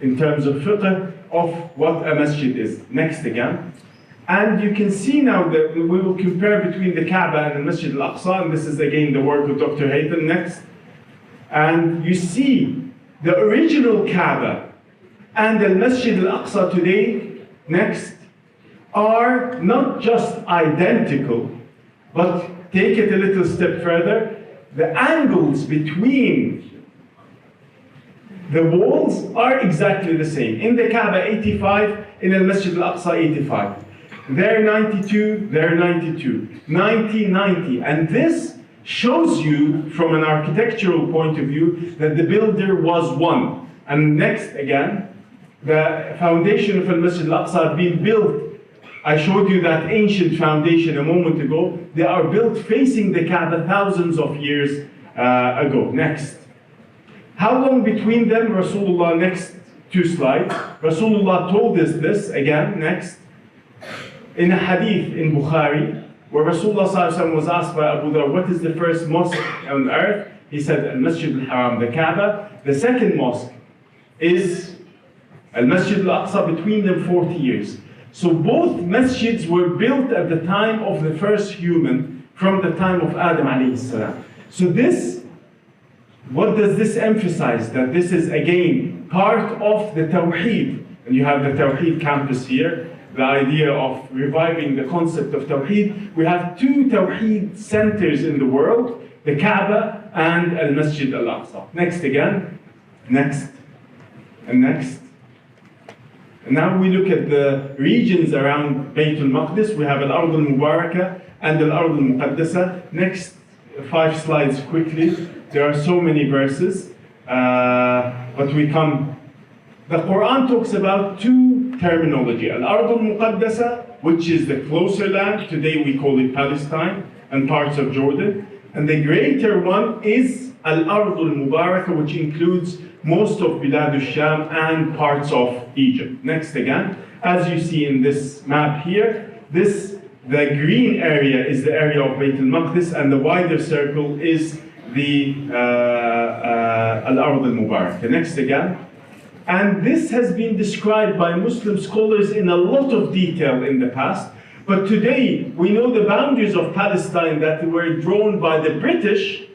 in terms of fiqh of what a masjid is. Next again. And you can see now that we will compare between the Kaaba and the Masjid al-Aqsa, and this is again the work of Dr. Haytham. Next. And you see the original Kaaba and the Masjid al-Aqsa today, next, are not just identical, but take it a little step further, the angles between the walls are exactly the same. In the Kaaba 85, in the Masjid al-Aqsa 85. They're 92, they're 92. 90, 90. And this shows you from an architectural point of view that the builder was one. And next again, the foundation of Al-Masjid al-Aqsa have been built. I showed you that ancient foundation a moment ago. They are built facing the Kaaba thousands of years ago. Next. How long between them? Rasulullah, next 2 slides. Rasulullah told us this again. Next. In a hadith in Bukhari, where Rasulullah ﷺ was asked by Abu Dhar, what is the first mosque on earth? He said, Al-Masjid al-Haram, the Kaaba. The second mosque is Al-Masjid al-Aqsa, between them 40 years. So both masjids were built at the time of the first human, from the time of Adam alayhi salam. So this, what does this emphasize? That this is again part of the Tawheed. And you have the Tawheed campus here, the idea of reviving the concept of Tawheed. We have two Tawheed centers in the world, the Kaaba and Al-Masjid al-Aqsa. Next again, next, and next. And now we look at the regions around Bayt-Almaqdis. We have Al-Ard al-Mubarakah and Al-Ard al-Muqaddasa. Next 5 slides quickly. There are so many verses, but we come. The Quran talks about two terminology. Al-Ard al-Muqaddasa, which is the closer land. Today we call it Palestine and parts of Jordan. And the greater one is Al-Ard al-Mubarakah, which includes most of Bilad al-Sham and parts of Egypt. Next again, as you see in this map here, the green area is the area of Bayt al-Maqdis, and the wider circle is the Al-Ard al-Mubarakah. Next again. And this has been described by Muslim scholars in a lot of detail in the past. But today, we know the boundaries of Palestine that were drawn by the British,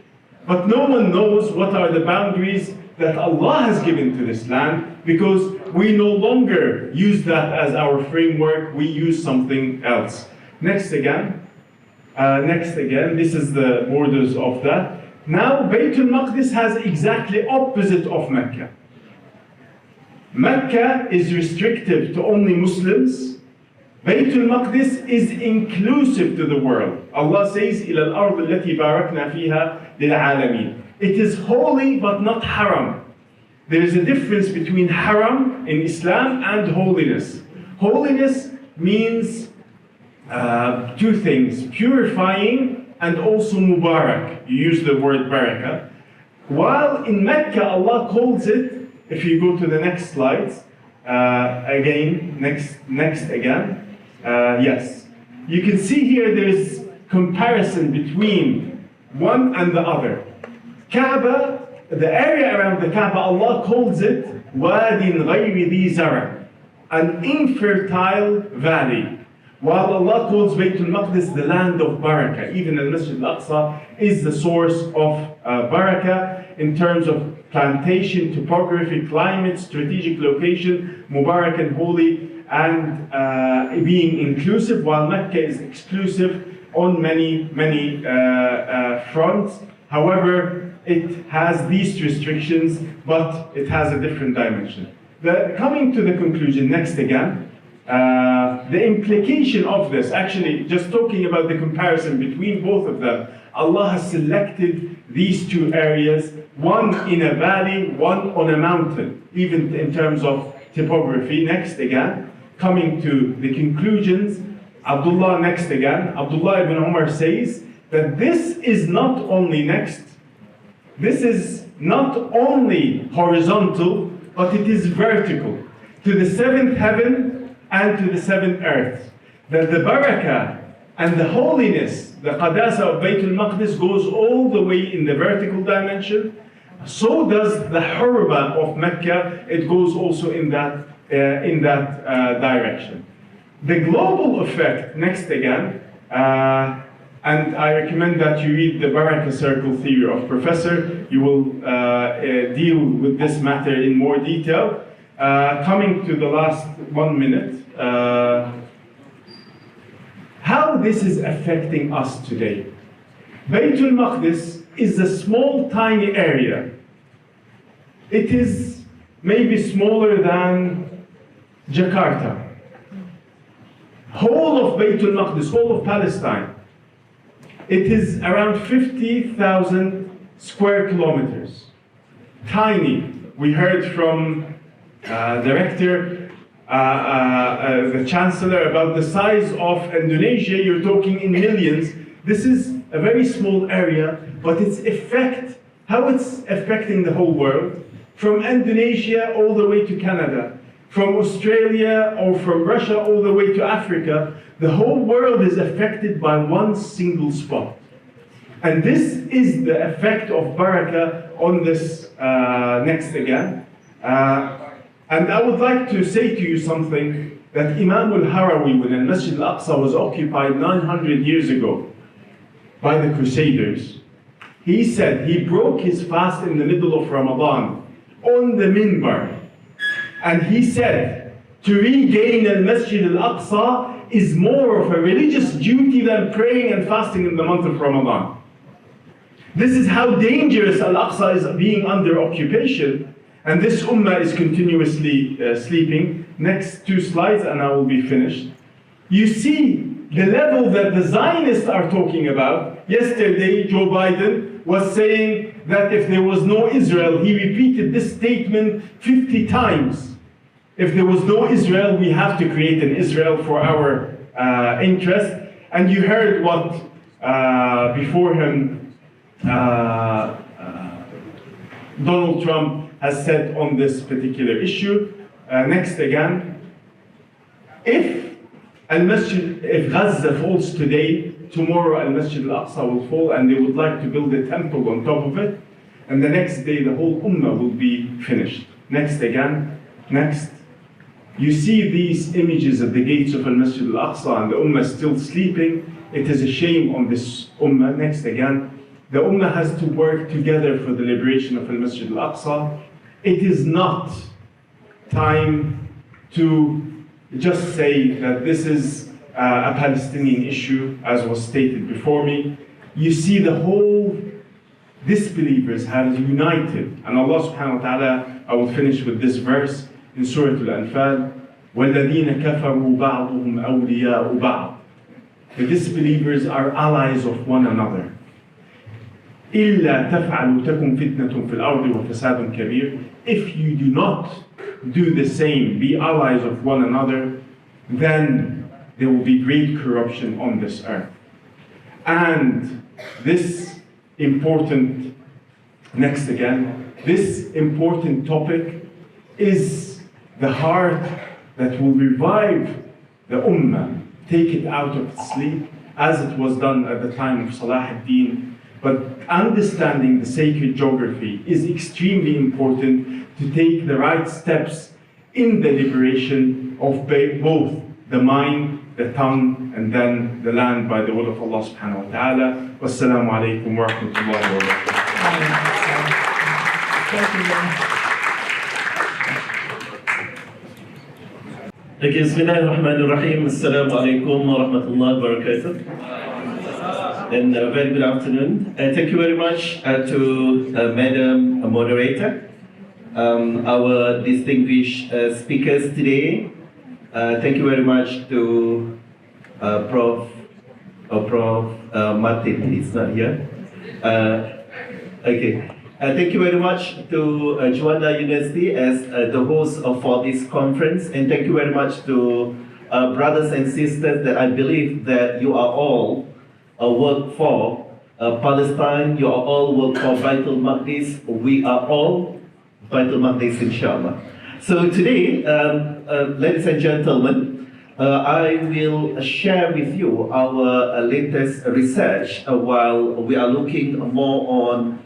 but no one knows what are the boundaries that Allah has given to this land, because we no longer use that as our framework, we use something else. Next again. This is the borders of that. Now, Bayt al-Maqdis has exactly opposite of Mecca. Mecca is restrictive to only Muslims. Bayt al-Maqdis is inclusive to the world. Allah says, إِلَى الْأَرْضِ الَّتِي بَارَكْنَا فِيهَا لِلْعَالَمِينَ. It is holy but not haram. There is a difference between haram in Islam and holiness. Holiness means two things, purifying and also mubarak. You use the word barakah. While in Mecca, Allah calls it, if you go to the next slides, again, next again, yes. You can see here there's comparison between one and the other. Kaaba, the area around the Kaaba, Allah calls it Wadin Ghayri Dhi Zara, an infertile valley. While Allah calls Bayt al-Maqdis the land of barakah. Even al-Masjid al-Aqsa is the source of barakah in terms of plantation, topography, climate, strategic location, Mubarak and holy, and being inclusive, while Mecca is exclusive on many fronts. However, it has these restrictions, but it has a different dimension. Coming to the conclusion, next again, the implication of this, actually, just talking about the comparison between both of them, Allah has selected these two areas, one in a valley, one on a mountain, even in terms of topography. Next again, coming to the conclusions, Abdullah, next again, Abdullah ibn Umar says that this is not only this is not only horizontal, but it is vertical, to the seventh heaven and to the seventh earth. That the barakah and the holiness, the qadasa of Bayt al-Maqdis goes all the way in the vertical dimension. So does the hurma of Mecca, it goes also in that direction. The global effect, next again, and I recommend that you read the Barakah Circle theory of Professor. You will deal with this matter in more detail. Coming to the last 1 minute, how this is affecting us today. Bayt al-Maqdis is a small, tiny area. It is maybe smaller than Jakarta. Whole of Bayt al-Maqdis, whole of Palestine, it is around 50,000 square kilometers. Tiny. We heard from director, the chancellor, about the size of Indonesia. You're talking in millions. This is a very small area, but its effect, how it's affecting the whole world, from Indonesia all the way to Canada. from Australia or from Russia all the way to Africa, the whole world is affected by one single spot. And this is the effect of barakah on this next again. And I would like to say to you something, that Imam al-Harawi, when al-Masjid al-Aqsa was occupied 900 years ago by the Crusaders, he said he broke his fast in the middle of Ramadan on the minbar. And he said, to regain al-Masjid al-Aqsa is more of a religious duty than praying and fasting in the month of Ramadan. This is how dangerous Al-Aqsa is being under occupation, and this ummah is continuously sleeping. Next 2 slides and I will be finished. You see the level that the Zionists are talking about. Yesterday, Joe Biden was saying that if there was no Israel, he repeated this statement 50 times. If there was no Israel, we have to create an Israel for our interest. And you heard what before him Donald Trump has said on this particular issue. Next again. If Gaza falls today, tomorrow al-Masjid al-Aqsa will fall, and they would like to build a temple on top of it, and the next day the whole ummah will be finished. Next again. Next. You see these images at the gates of al-Masjid al-Aqsa and the ummah still sleeping. It is a shame on this ummah. Next again. The ummah has to work together for the liberation of al-Masjid al-Aqsa. It is not time to just say that this is a Palestinian issue, as was stated before me. You see the whole disbelievers have united. And Allah subhanahu wa ta'ala, I will finish with this verse in Surah Al-Anfal, وَالَّذِينَ كَفَرُوا بَعْضُهُمْ أَوْلِيَاءُ بَعْضٍ. The disbelievers are allies of one another. إِلَّا تَفْعَلُوا تَكُنْ فِتْنَةٌ فِي الْأَرْضِ وَفَسَادٌ كَبِيرٌ. If you do not do the same, be allies of one another, then there will be great corruption on this earth. And this important, next again, this important topic is the heart that will revive the ummah, take it out of its sleep, as it was done at the time of Salah ad-Din. But understanding the sacred geography is extremely important to take the right steps in the liberation of both the mind, the tongue, and then the land by the will of Allah subhanahu wa ta'ala. Wassalamu alaikum wa rahmatullahi wa barakatuh. Bismillahirrahmanirrahim. Assalamu alaikum wa rahmatullahi wa barakatuh. And a very good afternoon. Thank you very much to Madam Moderator, our distinguished speakers today. Thank you very much to Prof. Martin, he's not here. Okay. Thank you very much to Djuanda University as the host for this conference, and thank you very much to brothers and sisters that I believe that you are all work for Palestine, you are all work for Bayt-Almaqdis, we are all Bayt-Almaqdis inshallah. So today, ladies and gentlemen, I will share with you our latest research while we are looking more on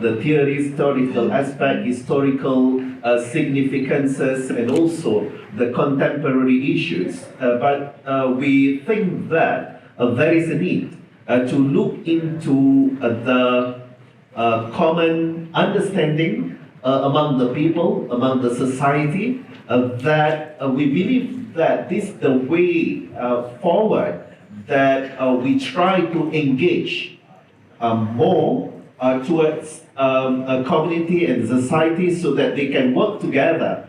the theory, historical aspect, historical significances, and also the contemporary issues. But we think that there is a need to look into the common understanding among the people, among the society, that we believe that this is the way forward, that we try to engage more towards a community and society so that they can work together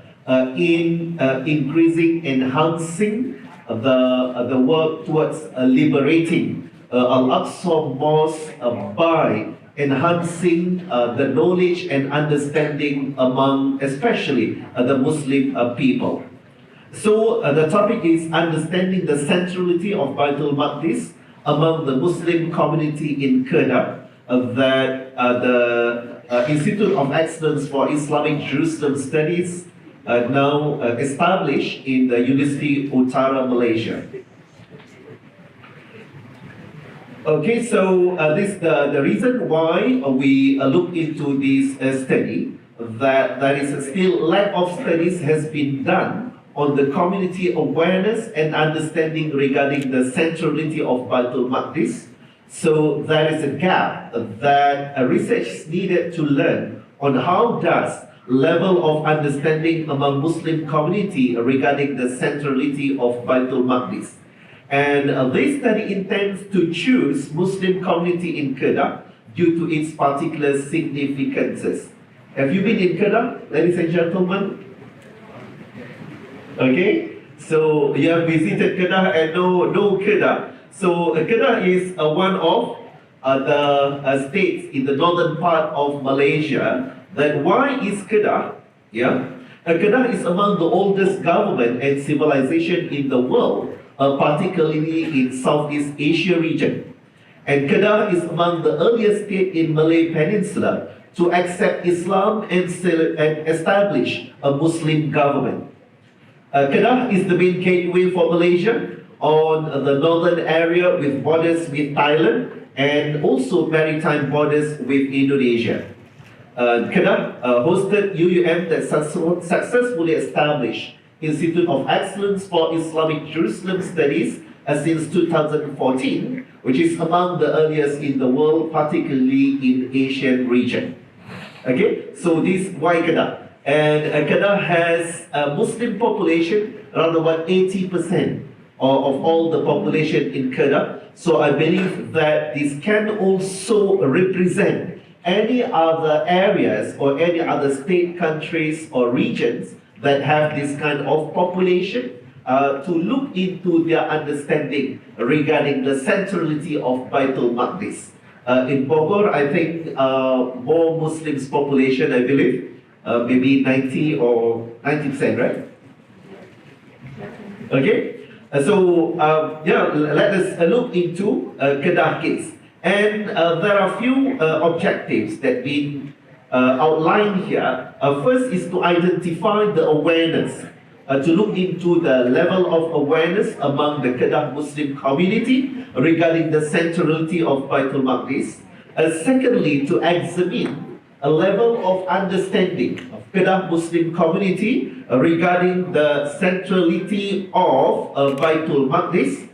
in increasing, enhancing the work towards liberating Al-Aqsa Mosque by enhancing the knowledge and understanding among especially the Muslim people. So the topic is understanding the centrality of Bayt-Almaqdis among the Muslim community in Kedah, that the Institute of Excellence for Islamic Jerusalem Studies now established in the Universiti Utara Malaysia. Okay, so this the reason why we look into this study, that there is still lack of studies has been done on the community awareness and understanding regarding the centrality of Bayt-Almaqdis. So there is a gap that research is needed to learn on how does level of understanding among Muslim community regarding the centrality of Bayt-Almaqdis. And this study intends to choose Muslim community in Kedah due to its particular significances. Have you been in Kedah, ladies and gentlemen? Okay, so you have visited Kedah and know Kedah. So Kedah is one of the states in the northern part of Malaysia. Then why is Kedah? Kedah is among the oldest government and civilization in the world, particularly in Southeast Asia region. And Kedah is among the earliest states in Malay Peninsula to accept Islam and establish a Muslim government. Kedah is the main gateway for Malaysia on the northern area with borders with Thailand and also maritime borders with Indonesia. Kedah hosted UUM that successfully established Institute of Excellence for Islamic Jerusalem Studies since 2014, which is among the earliest in the world, particularly in Asian region. Okay, so this why Kedah. And Kedah has a Muslim population around about 80% of all the population in Kedah. So I believe that this can also represent any other areas or any other state, countries or regions that have this kind of population to look into their understanding regarding the centrality of Bayt-Almaqdis. In Bogor, I think more Muslims population, I believe, maybe 90 or 90%, right? Okay, so let us look into Kedah case. And there are a few objectives that we outlined here. First is to identify the awareness, to look into the level of awareness among the Kedah Muslim community regarding the centrality of Bayt-Almaqdis. Secondly, to examine a level of understanding of Kedah Muslim community regarding the centrality of Bayt-Almaqdis,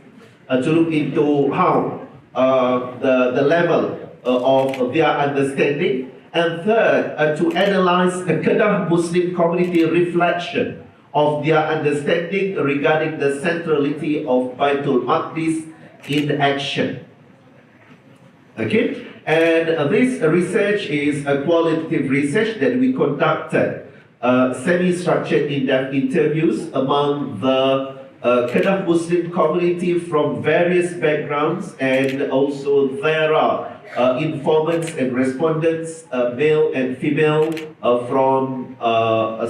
to look into how the level of their understanding. And third, to analyze the Kedah Muslim community reflection of their understanding regarding the centrality of Bayt-Almaqdis in action. Okay, and this research is a qualitative research that we conducted, semi-structured in-depth interviews among the Kedah Muslim community from various backgrounds, and also there are informants and respondents, male and female, from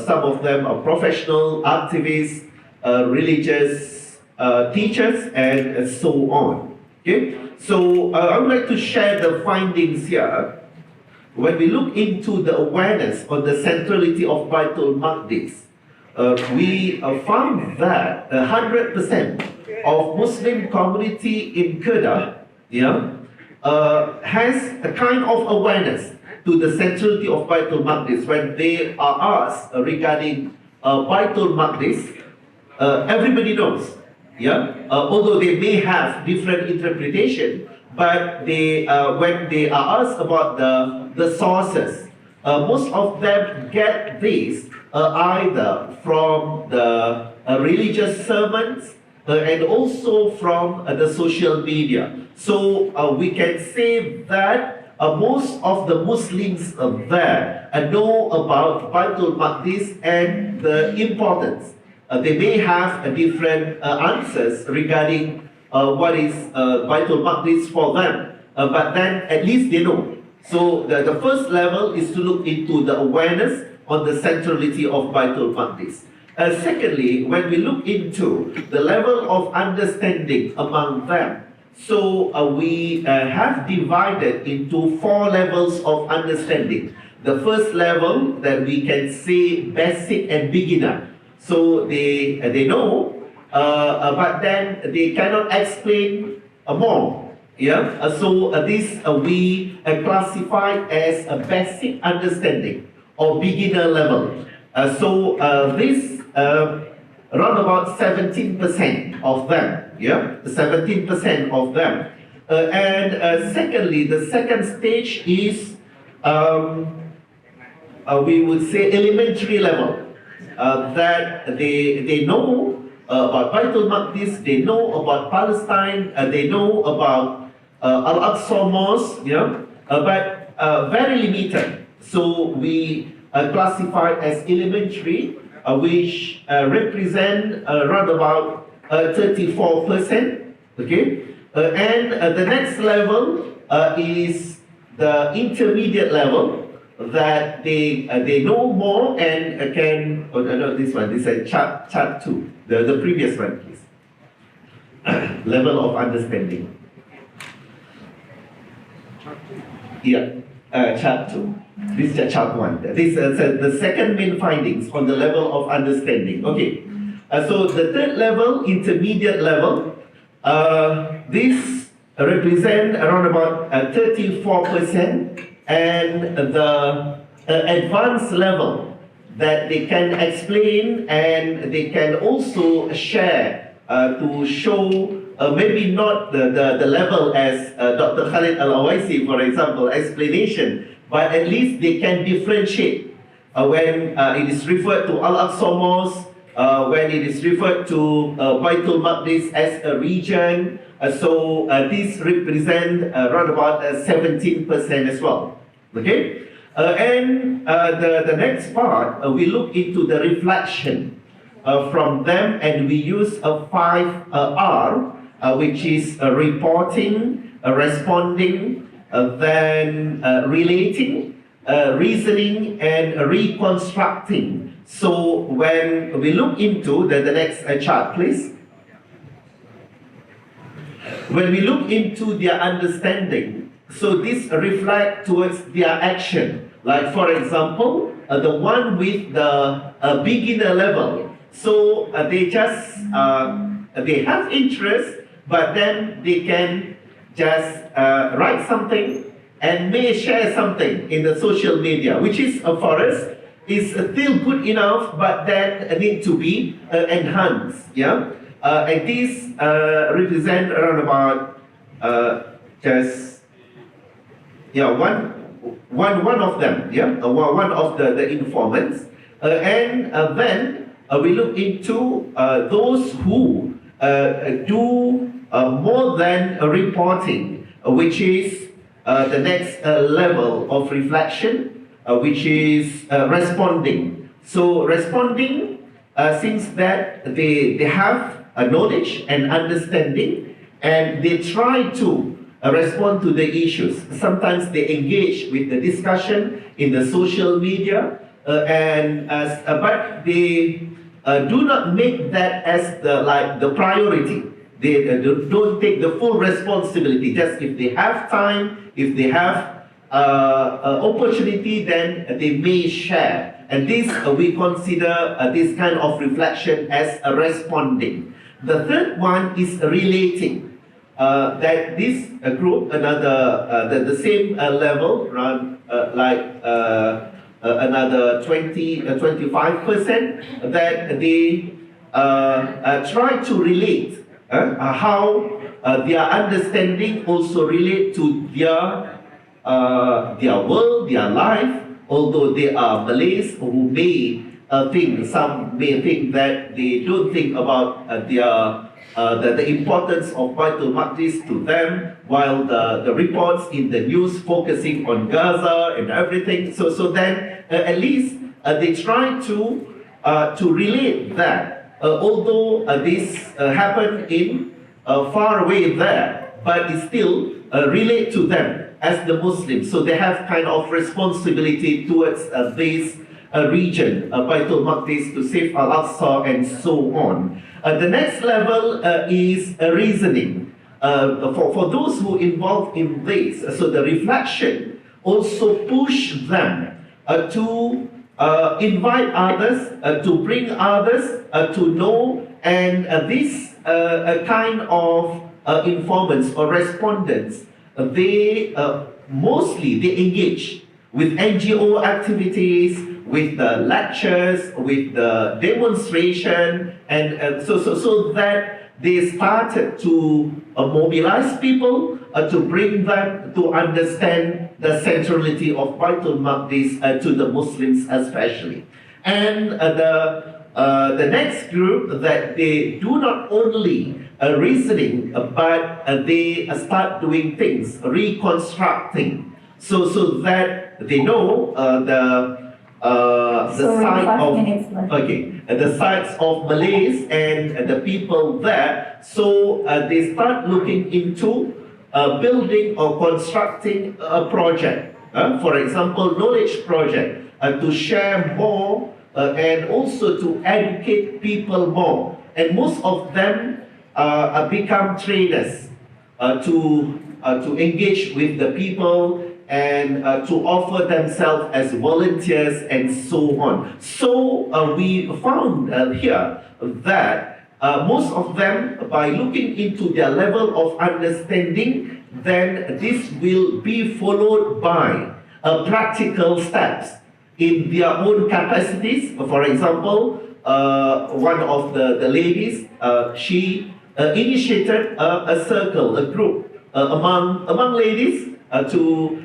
some of them are professional, activists, religious teachers, and so on. Okay, so I would like to share the findings here. When we look into the awareness on the centrality of Bayt-Almaqdis, we found that 100% of Muslim community in Kedah has a kind of awareness to the centrality of Bayt-Almaqdis. When they are asked regarding Bayt-Almaqdis, everybody knows. Although they may have different interpretation, but they when they are asked about the sources, most of them get this either from the religious sermons and also from the social media. So we can say that most of the Muslims there know about Bayt-Almaqdis and the importance. They may have different answers regarding what is Bayt-Almaqdis for them, but then at least they know. So the first level is to look into the awareness on the centrality of Bayt-Almaqdis. Secondly, when we look into the level of understanding among them, so we have divided into 4 levels of understanding. the first level that we can say basic and beginner. So they know, but then they cannot explain more. Yeah. So this we classify as a basic understanding or beginner level. This around about 17% of them. Yeah, 17% of them. Secondly, the second stage is we would say elementary level, that they know about Bayt-Almaqdis, they know about Palestine, they know about Al-Aqsa Mosque, yeah, but very limited. So we classify as elementary, which represent around about 34%. Okay, the next level is the intermediate level, that they know more and can. Oh no, this one. This is chart 2. The previous one, please. Level of understanding. Yeah, chart 2. This is chart 1. This the second main findings on the level of understanding. Okay, so the third level, intermediate level, this represent around about 34%, and the advanced level, that they can explain and they can also share to show maybe not the level as Dr. Khalid Al-Awaisi, for example, explanation, but at least they can differentiate when it is referred to Al-Aqsa Mosque, when it is referred to Bayt-Almaqdis as a region. This represent around about 17% as well. Okay, the next part, we look into the reflection from them, and we use a 5R, which is reporting, responding, then relating, reasoning, and reconstructing. So when we look into the next chart, please. When we look into their understanding, so this reflect towards their action. Like for example, the one with the beginner level. So they just they have interest, but then they can just write something and may share something in the social media, which is for us is still good enough, but that need to be enhanced. Yeah, and these represent around about just one of them. Yeah, one of the informants, and then we look into those who do more than reporting, which is the next level of reflection, which is responding. So responding seems that they have a knowledge and understanding, and they try to respond to the issues. Sometimes they engage with the discussion in the social media, but they do not make that as the priority. They don't take the full responsibility. Just if they have time, if they have opportunity, then they may share. And this we consider this kind of reflection as a responding. The third one is relating. That this group, another the same level, around another 25%, that they try to relate how their understanding also relate to their world, their life. Although they are Malays who may think, some may think that they don't think about the importance of Bayt-Almaqdis to them, while the reports in the news focusing on Gaza and everything. So then at least they try to relate that, although this happened in far away there, but it still relate to them as the Muslims. So they have kind of responsibility towards this region, Bayt-Almaqdis, to save Al-Aqsa and so on. The next level is reasoning. For those who involved in this, so the reflection also push them to invite others, to bring others to know, and this kind of informants or respondents, they mostly they engage with NGO activities, with the lectures, with the demonstration, and so that they started to mobilize people to bring them to understand the centrality of Bayt-Almaqdis to the Muslims especially. And the next group, that they do not only reasoning, but they start doing things, reconstructing, so that they know the side of the sides of Malays and the people there. So they start looking into building or constructing a project, for example, knowledge project, to share more and also to educate people more. And most of them become trainers to engage with the people and to offer themselves as volunteers and so on. So we found here that most of them, by looking into their level of understanding, then this will be followed by practical steps in their own capacities. For example, one of the ladies, she initiated a circle, a group among ladies to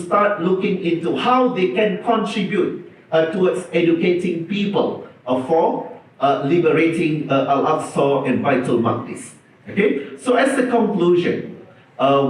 start looking into how they can contribute towards educating people for liberating Al-Aqsa and Bayt-Almaqdis. Okay, so as a conclusion,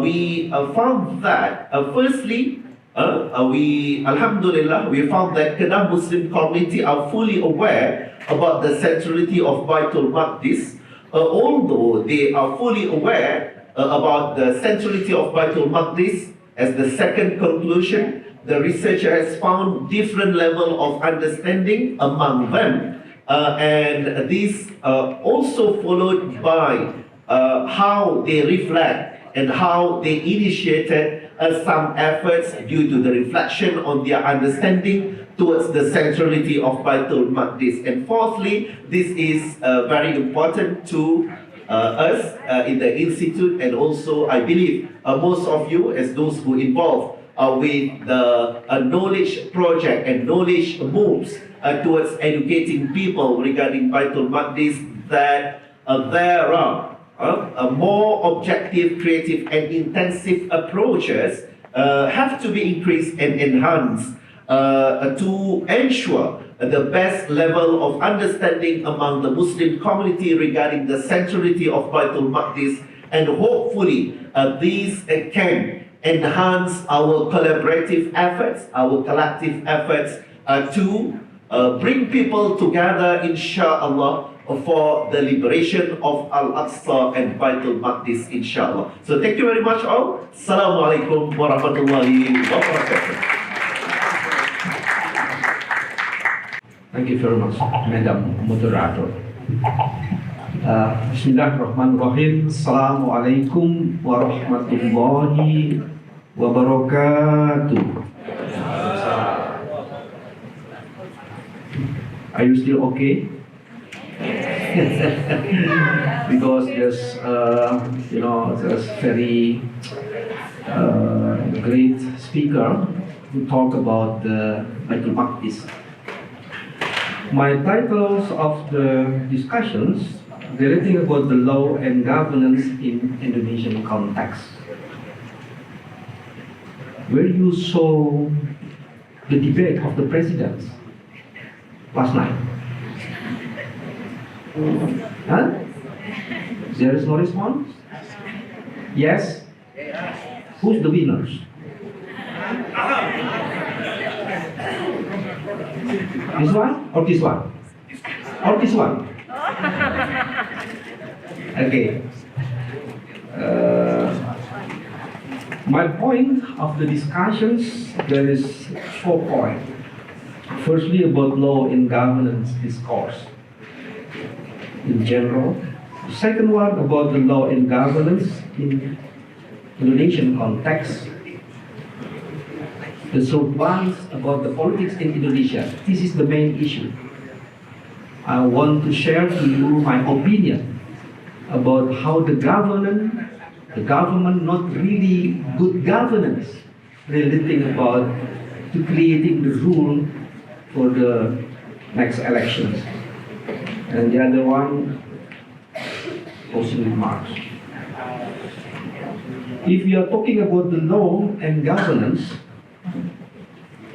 we found that firstly, Alhamdulillah, we found that Kedah Muslim community are fully aware about the centrality of Bayt-Almaqdis, although they are fully aware about the centrality of Bayt-Almaqdis. As the second conclusion, the researcher has found different level of understanding among them, and this also followed by how they reflect and how they initiated some efforts due to the reflection on their understanding towards the centrality of Bayt-Almaqdis. And fourthly, this is very important to us in the institute, and also I believe most of you as those who involved with the knowledge project and knowledge moves towards educating people regarding Bayt-Almaqdis, that there are more objective, creative and intensive approaches have to be increased and enhanced to ensure the best level of understanding among the Muslim community regarding the centrality of Bayt-Almaqdis, and hopefully these can enhance our collaborative efforts, our collective efforts to bring people together, inshallah, for the liberation of Al-Aqsa and Bayt-Almaqdis, inshallah. So thank you very much all. Assalamu alaikum warahmatullahi wabarakatuh. Thank you very much, Madam Moderator. Bismillahirrahmanirrahim. Assalamualaikum warahmatullahi wabarakatuh. Are you still okay? Because there's, there's very great speaker who talk about the Bayt-Almaqdis. My titles of the discussions relating about the law and governance in Indonesian context. Where you saw the debate of the presidents last night. Huh? There is no response? Yes? Who's the winners? This one or this one? Or this one? Okay. My point of the discussions, there is 4 points. Firstly, about law and governance discourse in general. The second one, about the law and governance in Indonesian context. The third one is about the politics in Indonesia. This is the main issue. I want to share to you my opinion about how the government not really good governance, relating about to creating the rule for the next elections. And the other one, closing remarks. If we are talking about the law and governance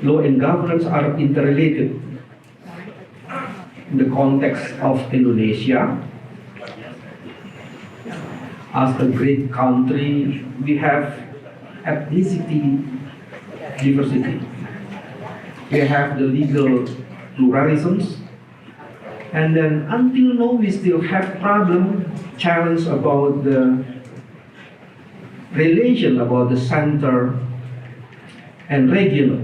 are interrelated. In the context of Indonesia, as a great country, we have ethnicity diversity. We have the legal pluralisms, and then until now we still have challenge about the relation about the center and regional.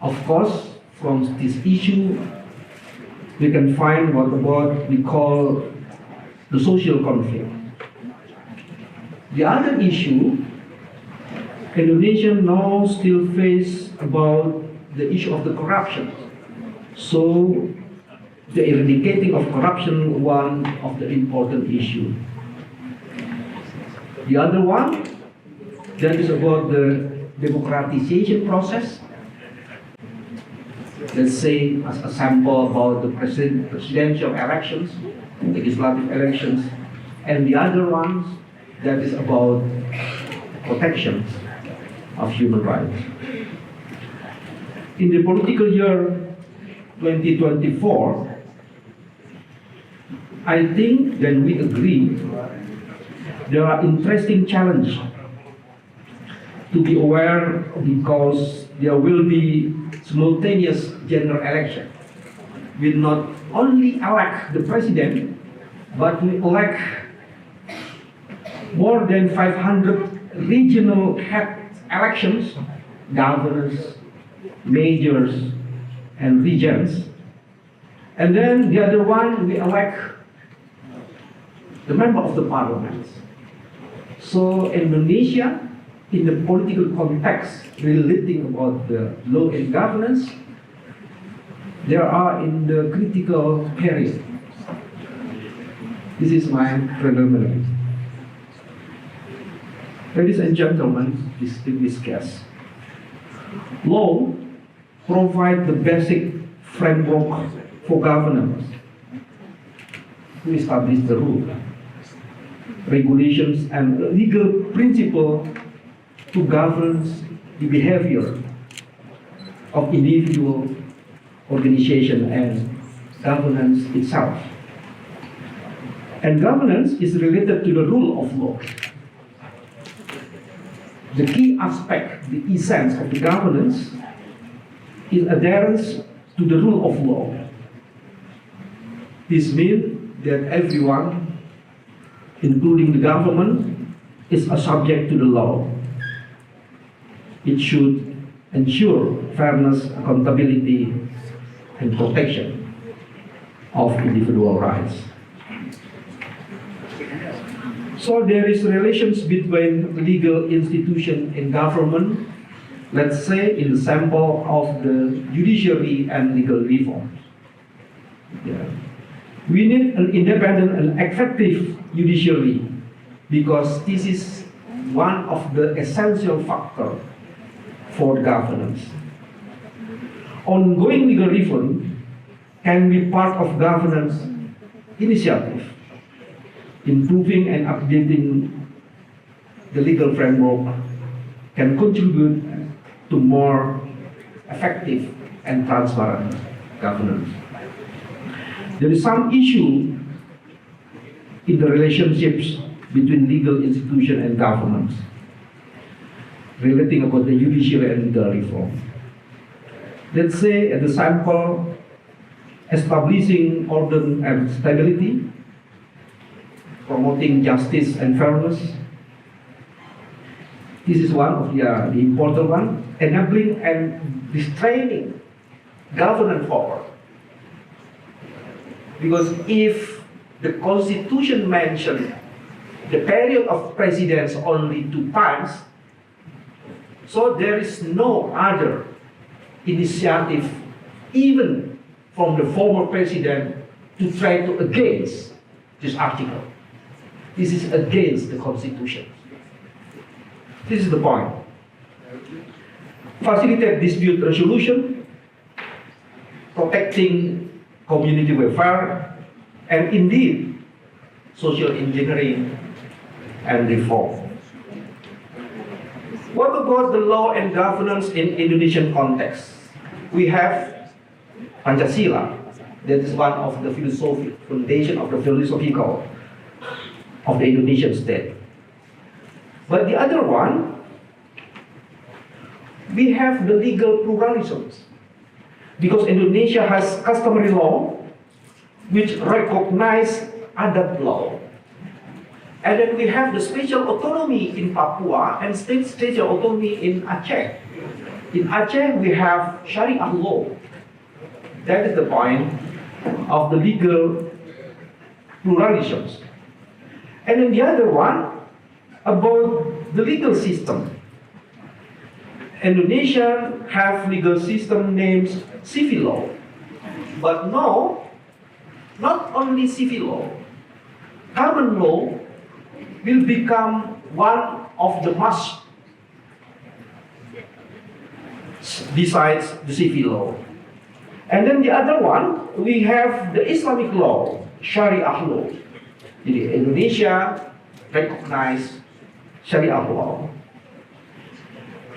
Of course, from this issue, we can find what we call the social conflict. The other issue, Indonesia now still face about the issue of the corruption. So, the eradicating of corruption, one of the important issue. The other one, that is about the democratization process. Let's say, as a sample about the presidential elections, legislative elections, and the other ones, that is about protection of human rights. In the political year 2024, I think that we agree there are interesting challenges to be aware, because there will be simultaneous general election. We not only elect the president, but we elect more than 500 regional head elections, governors, mayors, and regions. And then the other one, we elect the member of the parliament. So Indonesia, in the political context relating about the law and governance, there are in the critical period. This is my preliminary. Ladies and gentlemen, distinguished guests, law provides the basic framework for governance to establish the rule, regulations, and legal principle to govern the behavior of individual, organization, and governance itself. And governance is related to the rule of law. The key aspect, the essence of the governance is adherence to the rule of law. This means that everyone, including the government, is a subject to the law. It should ensure fairness, accountability, and protection of individual rights. So there is relations between legal institution and government, let's say in the sample of the judiciary and legal reforms. Yeah. We need an independent and effective judiciary, because this is one of the essential factors for governance. Ongoing legal reform can be part of governance initiative, improving and updating the legal framework can contribute to more effective and transparent governance. There is some issue in the relationships between legal institution and governments relating about the judiciary and legal reform. Let's say at the sample, establishing order and stability, promoting justice and fairness. This is one of the important one. Enabling and restraining governance power. Because if the Constitution mentioned the period of presidents only 2 times, So there is no other initiative, even from the former president, to try to against this article. This is against the Constitution. This is the point. Facilitate dispute resolution, protecting community welfare, and indeed, social engineering and reform. What about the law and governance in Indonesian context? We have Pancasila, that is one of the foundation of the philosophical of the Indonesian state. But the other one, we have the legal pluralisms. Because Indonesia has customary law, which recognize adat law. And then we have the special autonomy in Papua and special autonomy in Aceh. In Aceh, we have Sharia law. That is the point of the legal pluralisms. And then the other one, about the legal system. Indonesia have legal system named civil law. But no, not only civil law, common law will become one of the must besides the civil law. And then the other one, we have the Islamic law, Sharia law. Jadi Indonesia recognize Sharia law.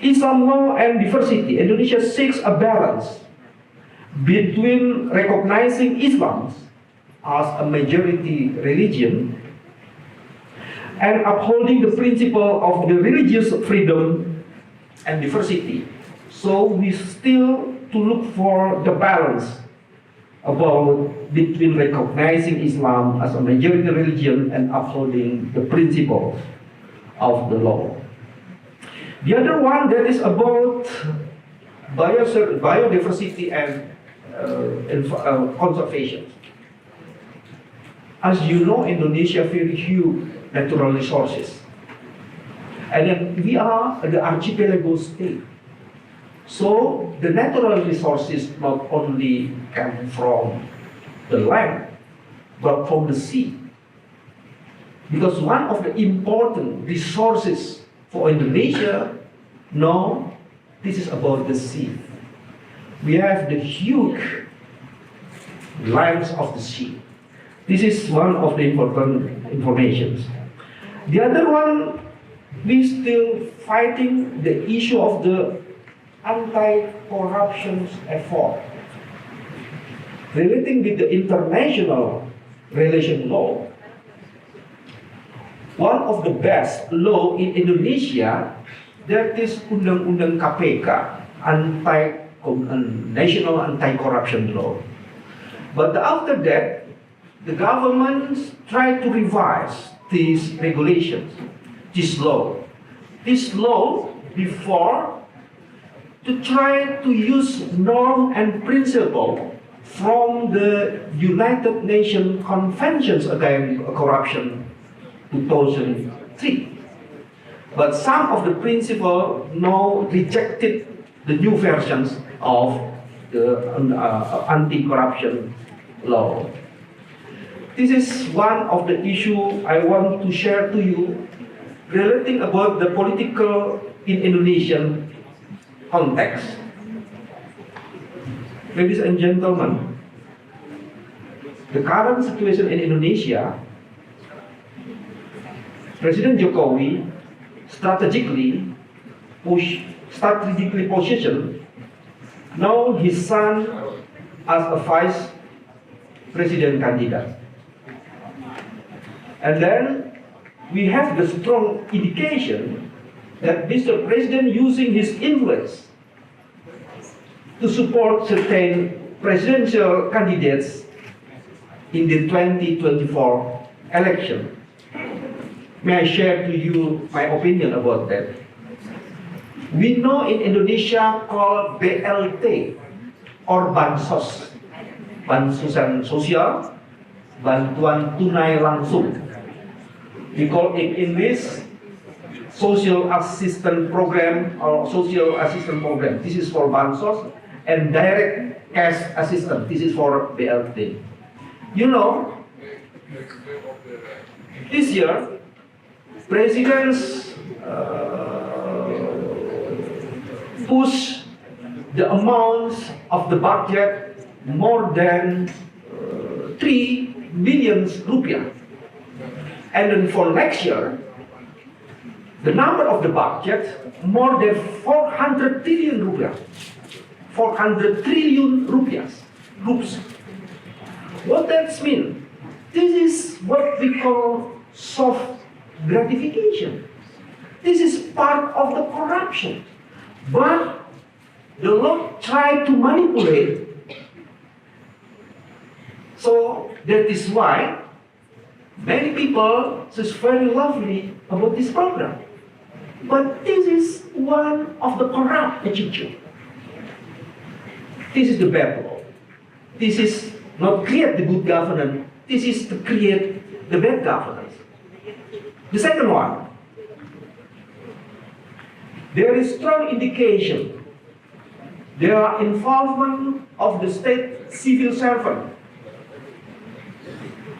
Islam law and diversity. Indonesia seeks a balance between recognizing Islam as a majority religion and upholding the principle of the religious freedom and diversity. So we still to look for the balance about between recognizing Islam as a majority religion and upholding the principles of the law. The other one that is about biodiversity and conservation. As you know, Indonesia very huge natural resources. And then we are the archipelago state. So the natural resources not only come from the land, but from the sea. Because one of the important resources for Indonesia, no, this is about the sea. We have the huge lands of the sea. This is one of the important informations. The other one, we still fighting the issue of the anti-corruption effort relating with the international relation law. One of the best law in Indonesia, that is Undang-Undang KPK, National Anti-Corruption Law. But after that, the government tried to revise these regulations, this law before to try to use norm and principle from the United Nations Conventions Against Corruption 2003. But some of the principle now rejected the new versions of the anti-corruption law. This is one of the issue I want to share to you relating about the political in Indonesian context. Ladies and gentlemen, the current situation in Indonesia, President Jokowi strategically positioned now his son as a vice president candidate. And then we have the strong indication that Mr. President using his influence to support certain presidential candidates in the 2024 election. May I share to you my opinion about that? We know in Indonesia called BLT or Bansos, Bansusan Sosial, Bantuan Tunai Langsung. We call it in English social assistance program or social assistance program. This is for bansos, and direct cash assistance. This is for BLT. You know, this year, presidents push the amounts of the budget more than 3 billion rupiah. And then for next year, the number of the budget more than 400 trillion rupiah. 400 trillion rupiahs. What that means? This is what we call soft gratification. This is part of the corruption. But the law tried to manipulate. So that is why many people say very lovely about this program. But this is one of the corrupt attitude. This is the bad law. This is not create the good governance. This is to create the bad governance. The second one, there is strong indication there are involvement of the state civil servant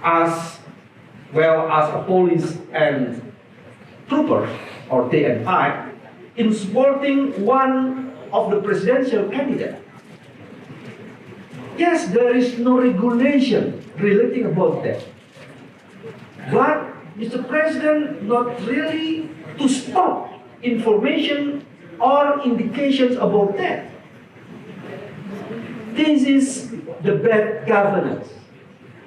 as well as a police and troopers or TNI in supporting one of the presidential candidates. Yes, there is no regulation relating about that. But Mr. President not really to stop information or indications about that. This is the bad governance.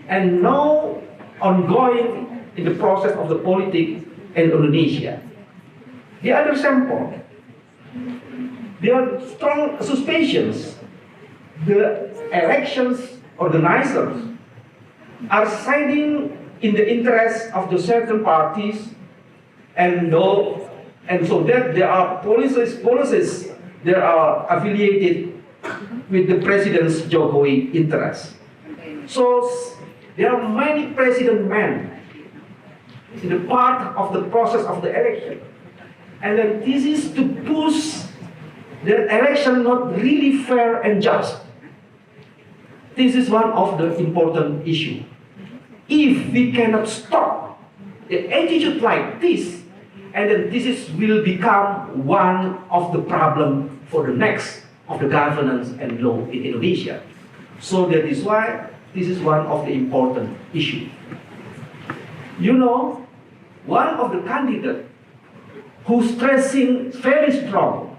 And now ongoing in the process of the politics in Indonesia. The other sample, there are strong suspicions the elections organizers are siding in the interest of the certain parties and so that there are policies that are affiliated with the President's Jokowi interests. So there are many president men in the part of the process of the election. And then this is to push the election not really fair and just. This is one of the important issues. If we cannot stop the attitude like this, and then will become one of the problem for the next of the governance and law in Indonesia. So that is why this is one of the important issues. You know, one of the candidates who's stressing very strong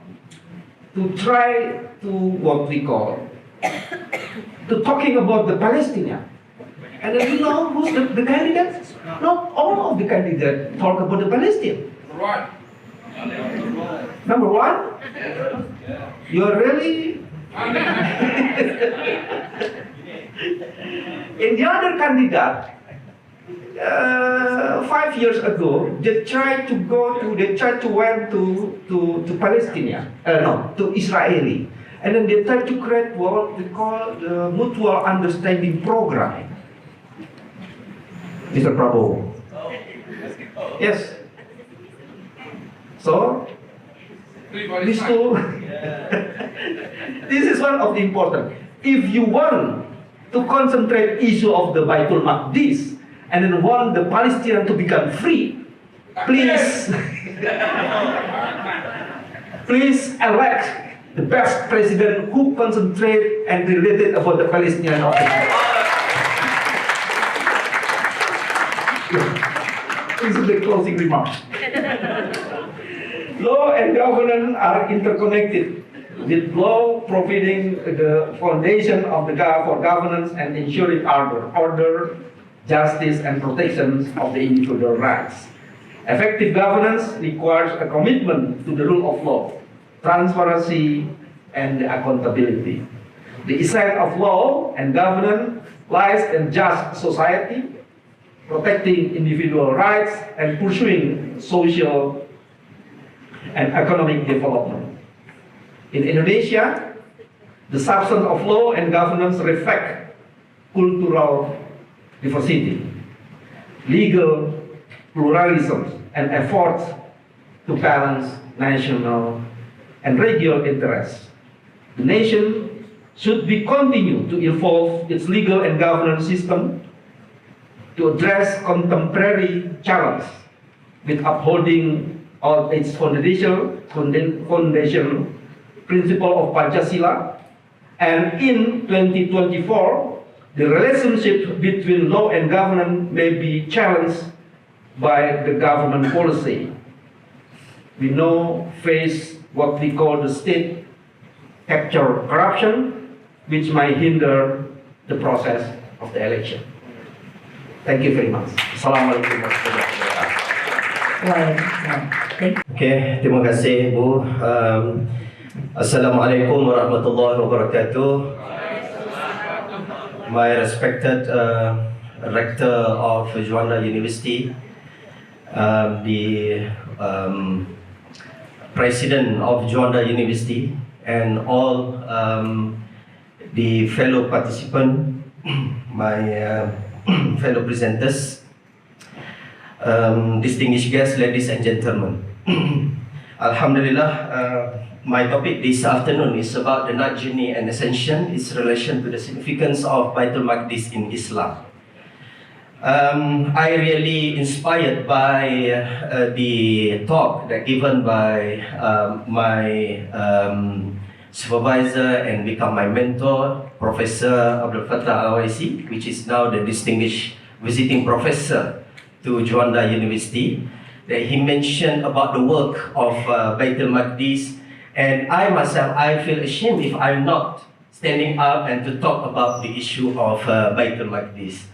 to try to what we call to talking about the Palestinian. And then you know who's the candidate? Not all of the candidates talk about the Palestinian. Right. Number one, you are really in the other candidate. 5 years ago, they tried to went to Palestine, to Israeli, and then they tried to create what we call the mutual understanding program. Mr. Prabowo. Yes. So, this is one of the important. If you want to concentrate issue of the Bayt-Almaqdis and then want the Palestinians to become free, please, please elect the best president who concentrate and related about the Palestinian occupation. This is the closing remark. Law and governance are interconnected, with law providing the foundation of for governance and ensuring order, justice, and protection of the individual rights. Effective governance requires a commitment to the rule of law, transparency, and accountability. The essence of law and governance lies in just society, protecting individual rights and pursuing social and economic development. In Indonesia, the substance of law and governance reflect cultural diversity, legal pluralism, and efforts to balance national and regional interests. The nation should be continue to evolve its legal and governance system to address contemporary challenges with upholding all its foundational principle of Pancasila. And in 2024, the relationship between law and government may be challenged by the government policy. We now face what we call the state capture corruption, which might hinder the process of the election. Thank you very much. Assalamualaikum warahmatullahi wabarakatuh. Thank you. Okay, terima kasih Bu. Assalamualaikum warahmatullahi wabarakatuh. My respected Rector of Djuanda University, the President of Djuanda University, and all the fellow participants, my fellow presenters, distinguished guests, ladies and gentlemen. Alhamdulillah, my topic this afternoon is about the night journey and ascension, its relation to the significance of Bayt-Almaqdis in Islam. I really inspired by the talk that given by my supervisor and become my mentor, Professor Abdul Fattah al-YC, which is now the distinguished visiting professor to Djuanda University, that he mentioned about the work of Bayt-Almaqdis, and I myself, I feel ashamed if I'm not standing up and to talk about the issue of Bayt-Almaqdis.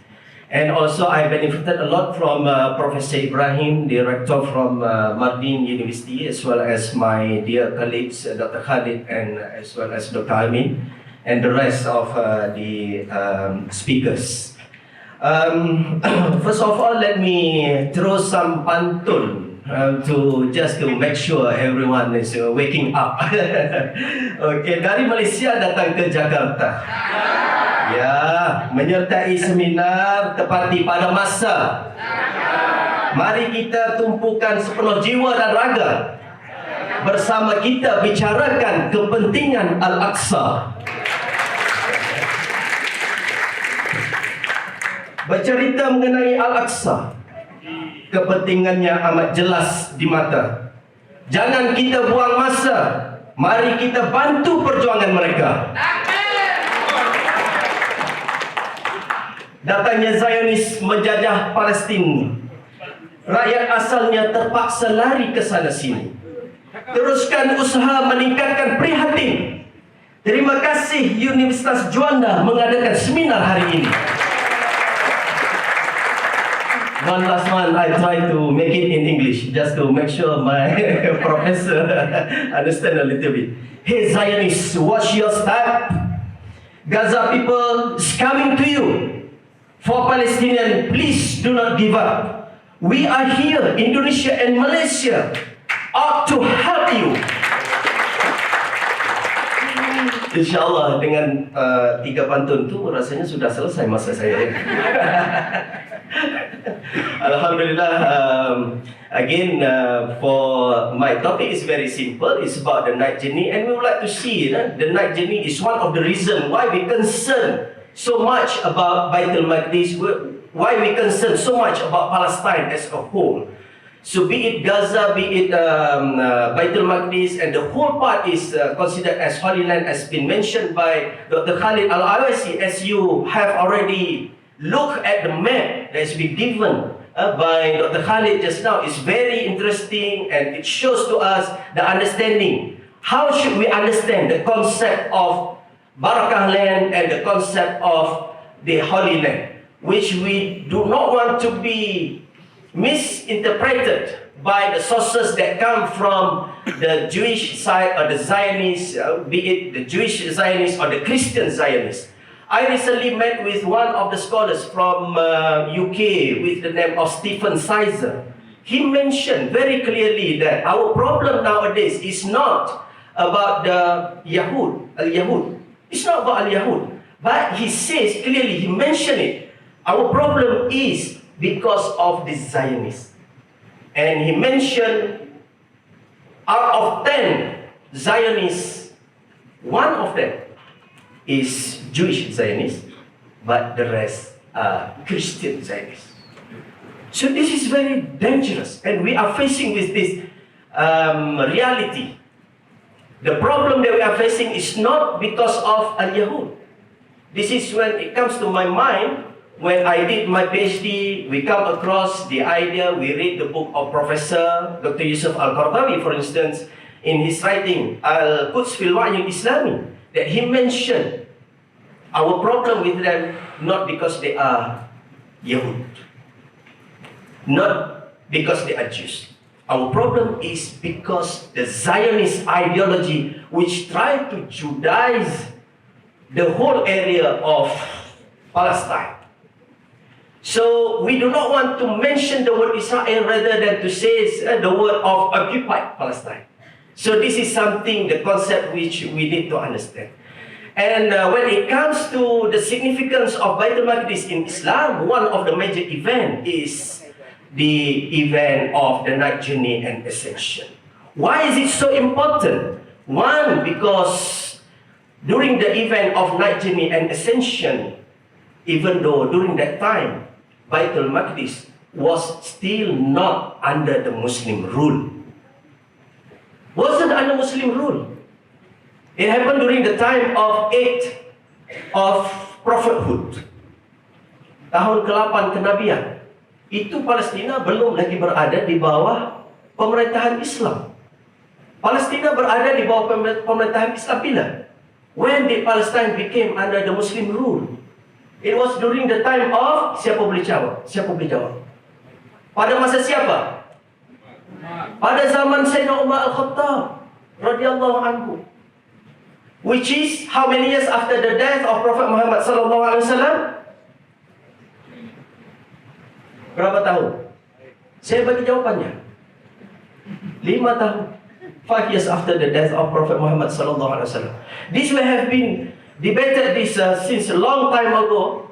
And also I benefited a lot from Professor Ibrahim, the rector from Mardin University, as well as my dear colleagues, Dr. Khalid, and as well as Dr. Amin, and the rest of the speakers. First of all, let me throw some pantun just to make sure everyone is waking up. Okay, dari Malaysia datang ke Jakarta. Ya, menyertai seminar tepati pada masa. Mari kita tumpukan sepenuh jiwa dan raga. Bersama kita bicarakan kepentingan Al-Aqsa. Bercerita mengenai Al-Aqsa, kepentingannya amat jelas di mata. Jangan kita buang masa. Mari kita bantu perjuangan mereka. Datangnya Zionis menjajah Palestin. Rakyat asalnya terpaksa lari ke sana sini. Teruskan usaha meningkatkan prihatin. Terima kasih Universitas Djuanda mengadakan seminar hari ini. One last one, I try to make it in English just to make sure my professor understand a little bit. Hey Zionists, watch your step. Gaza people is coming to you. For Palestinians, please do not give up. We are here, Indonesia and Malaysia, ought to help you. InsyaAllah dengan 3 pantun tu rasanya sudah selesai masa saya. Alhamdulillah. Again, for my topic is very simple. It's about the night journey, and we would like to see the night journey is one of the reasons why we concern so much about Bayt-Almaqdis, why we concern so much about Palestine as a whole. So be it Gaza, be it Bayt-Almaqdis, and the whole part is considered as Holy Land, as been mentioned by Dr. Khalid al-Awasi. As you have already looked at the map that has been given by Dr. Khalid just now, is very interesting, and it shows to us the understanding. How should we understand the concept of Barakah land and the concept of the Holy Land, which we do not want to be misinterpreted by the sources that come from the Jewish side or the Zionists, be it the Jewish Zionists or the Christian Zionists. I recently met with one of the scholars from UK with the name of Stephen Sizer. He mentioned very clearly that our problem nowadays is not about the Yahud. It's not about al-Yahud. But he says clearly, he mentioned it. Our problem is because of the Zionists. And he mentioned out of 10 Zionists, one of them is Jewish Zionists, but the rest are Christian Zionists. So this is very dangerous, and we are facing with this reality. The problem that we are facing is not because of al-Yahud. This is when it comes to my mind. When I did my PhD, we come across the idea, we read the book of Professor Dr. Yusuf Al-Qaradawi, for instance, in his writing, Al-Quds fil Wa'y al-Islami, that he mentioned our problem with them not because they are Yahud, not because they are Jews. Our problem is because the Zionist ideology, which tried to Judaize the whole area of Palestine. So we do not want to mention the word Israel rather than to say the word of occupied Palestine. So this is something, the concept which we need to understand. And when it comes to the significance of Bayt-Almaqdis in Islam, one of the major events is the event of the night journey and ascension. Why is it so important? One, because during the event of night journey and ascension, even though during that time, Bayt-Almaqdis was still not under the Muslim rule. Wasn't under Muslim rule. It happened during the time of 8 of prophethood. Tahun ke-8 kenabian. Itu Palestina belum lagi berada di bawah pemerintahan Islam. Palestina berada di bawah pemerintahan Islam bila? When did Palestine became under the Muslim rule? It was during the time of, siapa boleh jawab? Siapa boleh jawab? Pada masa siapa? Pada zaman Sayyidina Umar Al-Khattab radhiyallahu anhu. Which is how many years after the death of Prophet Muhammad sallallahu alaihi wasallam? Berapa tahun? Saya bagi jawapannya. 5 tahun. 5 years after the death of Prophet Muhammad sallallahu alaihi wasallam. This we have been debated this since a long time ago.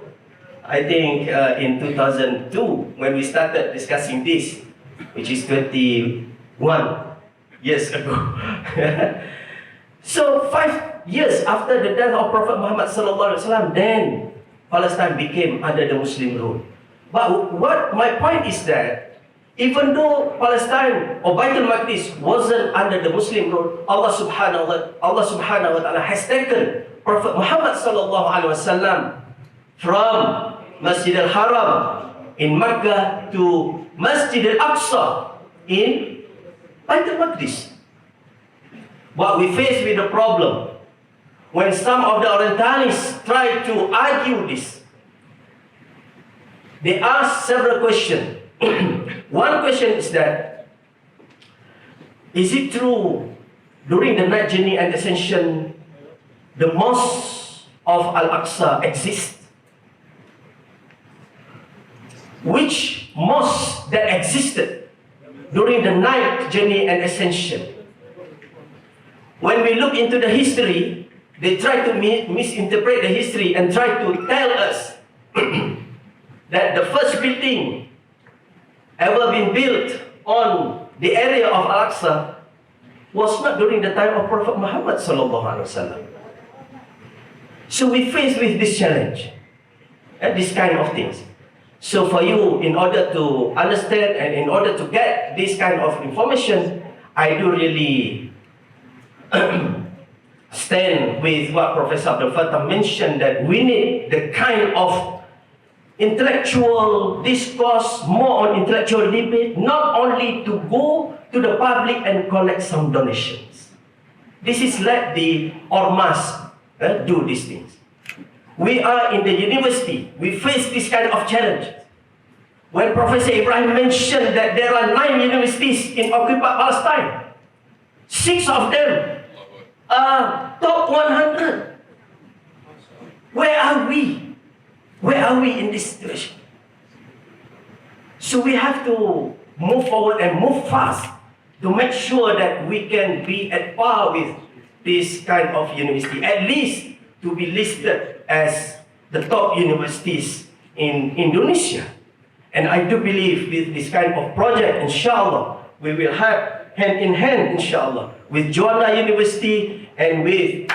I think in 2002 when we started discussing this, which is 21 years ago. So 5 years after the death of Prophet Muhammad sallallahu alaihi wasallam, then Palestine became under the Muslim rule. But what my point is that even though Palestine or Bayt-Almaqdis wasn't under the Muslim rule, Allah subhanahu wa ta'ala has taken Prophet Muhammad sallallahu alaihi wasallam from Masjid al-Haram in Makkah to Masjid al-Aqsa in Bayt-Almaqdis. But we face with the problem when some of the Orientalists try to argue this. They ask several questions. One question is that, is it true during the night journey and ascension, the mosque of Al-Aqsa exists? Which mosque that existed during the night journey and ascension? When we look into the history, they try to misinterpret the history and try to tell us that the first building ever been built on the area of Al-Aqsa was not during the time of Prophet Muhammad sallallahu alaihi wasallam. So we face with this challenge and this kind of things. So for you, in order to understand and in order to get this kind of information, I do really stand with what Professor Abdul Fattah mentioned, that we need the kind of intellectual discourse, more on intellectual debate, not only to go to the public and collect some donations. This is let the Ormas do these things. We are in the university, we face this kind of challenge. When Professor Ibrahim mentioned that there are 9 universities in occupied Palestine, 6 of them are top 100. Where are we? Where are we in this situation? So we have to move forward and move fast to make sure that we can be at par with this kind of university, at least to be listed as the top universities in Indonesia. And I do believe with this kind of project, inshallah, we will have hand in hand, inshallah, with Djuanda University and with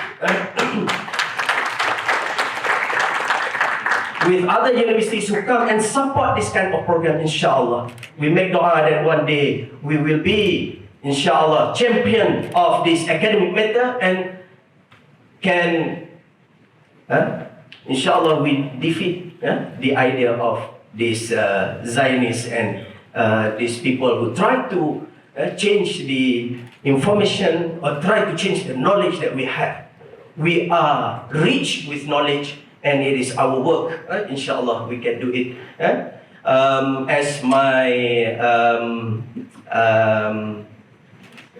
with other universities who come and support this kind of program, inshallah. We make dua that one day we will be, inshallah, champion of this academic matter and can, inshallah, we defeat the idea of these Zionists and these people who try to change the information or try to change the knowledge that we have. We are rich with knowledge, and it is our work. Inshallah, we can do it. As my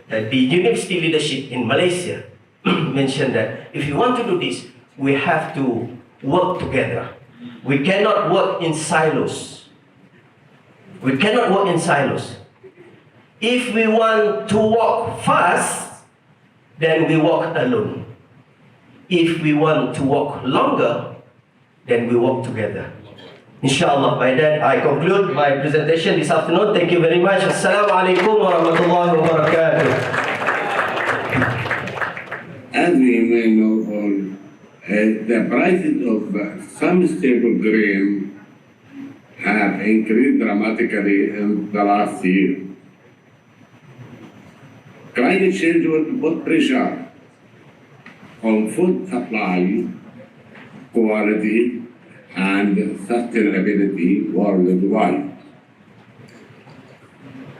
the university leadership in Malaysia mentioned that if you want to do this, we have to work together. We cannot work in silos. We cannot work in silos. If we want to walk fast, then we walk alone. If we want to walk longer, then we walk together. Inshallah, by that I conclude my presentation this afternoon. Thank you very much. Assalamu alaikum warahmatullahi wabarakatuh. As we may know all, the prices of some staple grain have increased dramatically in the last year. Climate change will put pressure on food supply, quality, and sustainability worldwide.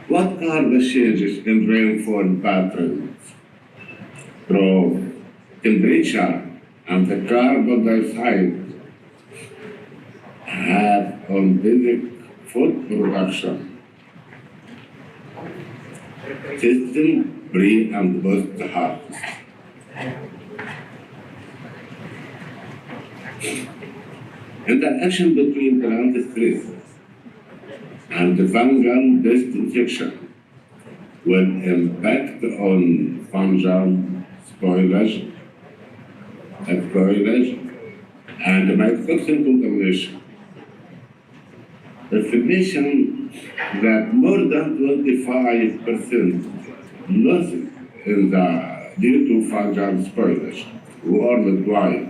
What are the changes in rainfall patterns, growth, temperature, and the carbon dioxide have on basic food production, system, pre- and post-harvest? Interaction between plant stress and fungal disinfection will impact on fungal spoilage, and mycotoxin contamination. Estimation that more than 25% loss due to fungal spoilage worldwide.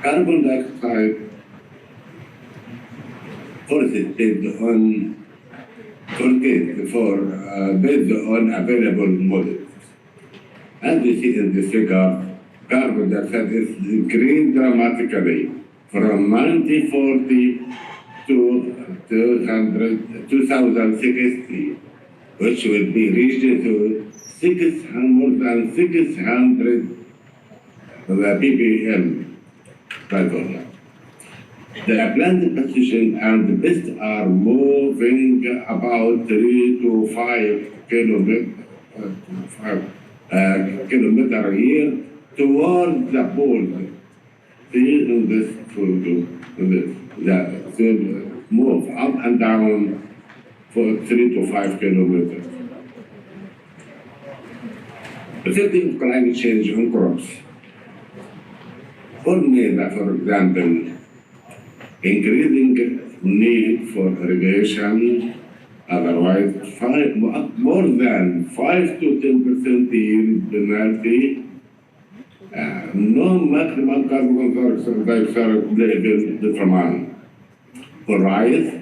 Carbon dioxide sources based on available models. As we see in this figure, carbon dioxide is increased dramatically from 1940 to 2060, which will be reached to more than 600 ppm per dollar. The plant pathogen and the pests are moving about 3 to 5 kilometer a year towards the pole. See in this photo, they move up and down for 3 to 5 kilometers. Effective climate change on crops. For example, increasing need for irrigation, otherwise more than 5 to 10% yield penalty, no maximum carbon dioxide level determined. For rice,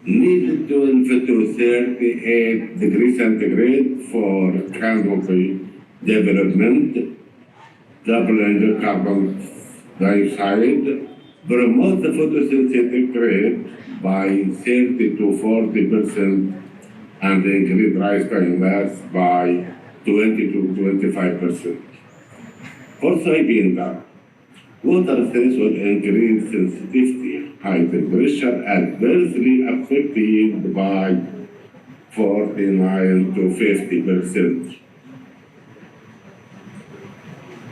needed 12 to 38 degrees centigrade for canopy development, doubling the carbon dioxide, promote the photosynthetic rate by 30 to 40% and increase rice biomass by 20 to 25%. For soybean crop, water stress will increase sensitivity, high temperature adversely affect yield by 49 to 50%.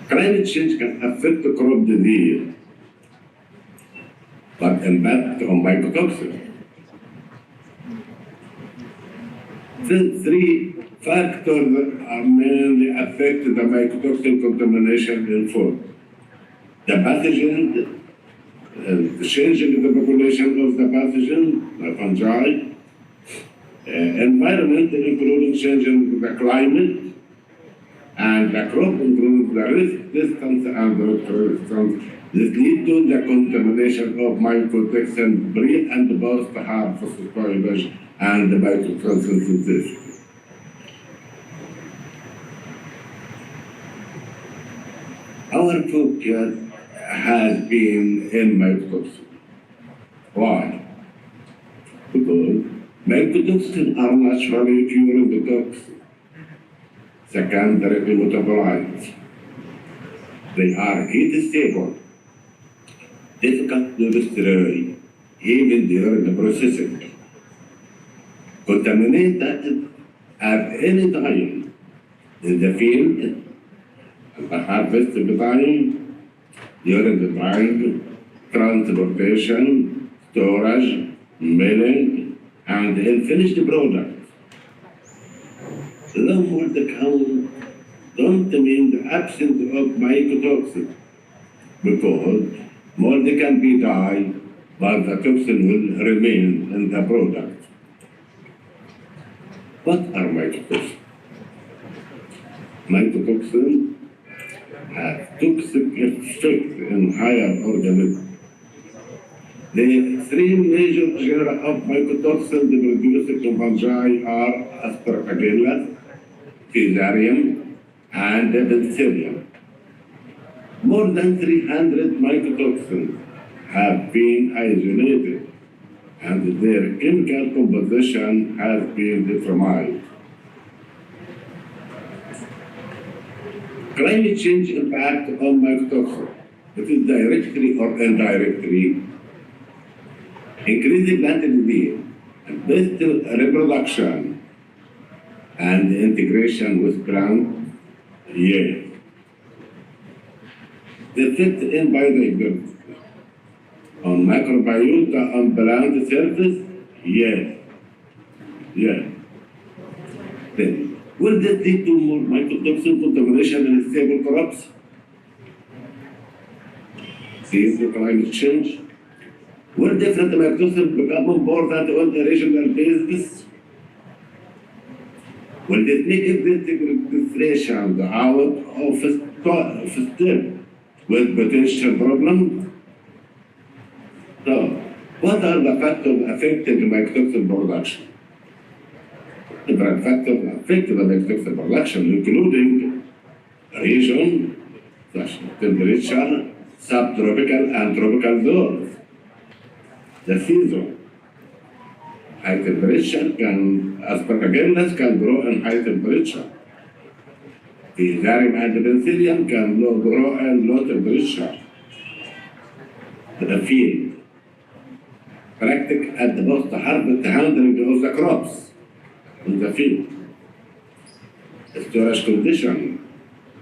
Climate change can affect the crop disease, but impact on mycotoxin. These three factors are mainly affect the mycotoxin contamination in food. The pathogen, the changing in the population of the pathogen, the fungi, environment, including changing the climate, and the crop, including the resistance and drought resistance. This leads to the contamination of mycotoxin pre and post harvest spoilage and mycotoxin. Our focus has been in mycotoxin. Why? Because mycotoxins are naturally curing the toxin, secondary metabolites. They are heat stable, difficult to destroy, even during the processing. Contaminated at any time in the field, at the harvest time, during the drying, transportation, storage, milling, and in finished product. Low mold count don't mean the absence of mycotoxin, because mold can be died, but the toxin will remain in the product. What are mycotoxins? Mycotoxins have toxic effect in higher organisms. The three major genera of mycotoxins produced in fungi are Aspergillus, Fusarium, and Penicillium. More than 300 mycotoxins have been isolated, and their chemical composition has been determined. Climate change impact on mycotoxins, it is directly or indirectly, increasing plant disease, best reproduction, and integration with plant, yes. The effect in biodiversity on microbiota on plant surface, yes. Yes. Then, will this lead to more mycotoxin contamination in stable crops? See the climate change? Will different mycotoxins become important on a regional basis? Will this make existing legislation out of step with potential problems? So, what are the factors affecting mycotoxin production? Different factors affect the mycotoxin production, including region, such as temperature, subtropical and tropical zones. The season. High temperature Aspergillus can grow in high temperature. Fusarium and Penicillium can grow in low temperature. The field. Practice at the post-harvest handling of the crops in the field. Storage condition.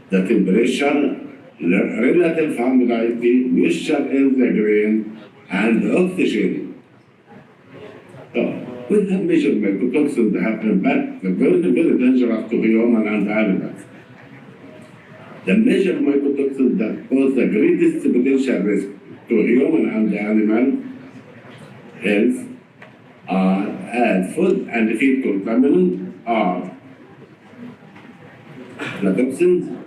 The temperature, relative humidity, moisture in the grain, and oxygen. So, we have measured mycotoxins that have impact very, very dangerous to human and animals. The measured mycotoxins that pose the greatest potential risk to human and animal health are as food and feed contaminants are aflatoxins,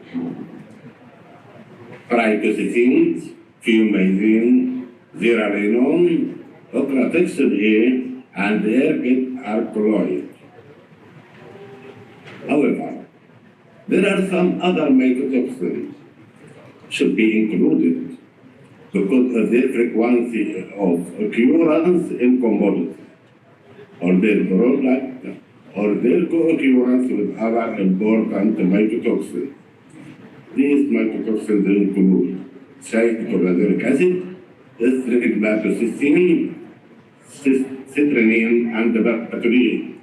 trichosicins, fumazine, zearalenone, ochratoxin A, and ergot alkaloid. However, there are some other mycotoxins should be included because of their frequency of occurrence in commodities, or their product, or their co-occurrence with other important mycotoxins. These mycotoxins include cyclohydric acid, estrigmatocystine, citrinine, and berkolaborasi.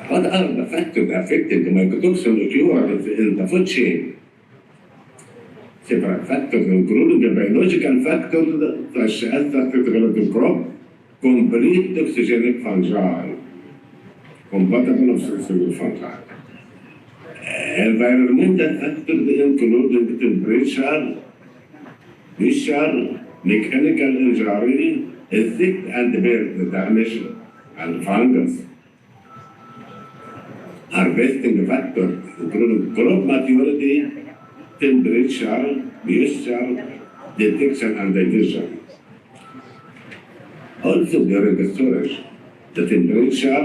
What are the factors affecting the mycotoxin occurrence in the food chain? Several factors, including the biological factors such as the critical crop, complete toxigenic fungi, compatible with fungi. Environmental factors including temperature, moisture, mechanical injury, insect and bird damage, and fungus. Harvesting factor including crop maturity, temperature, moisture, detection and digestion. Also during the storage, the temperature,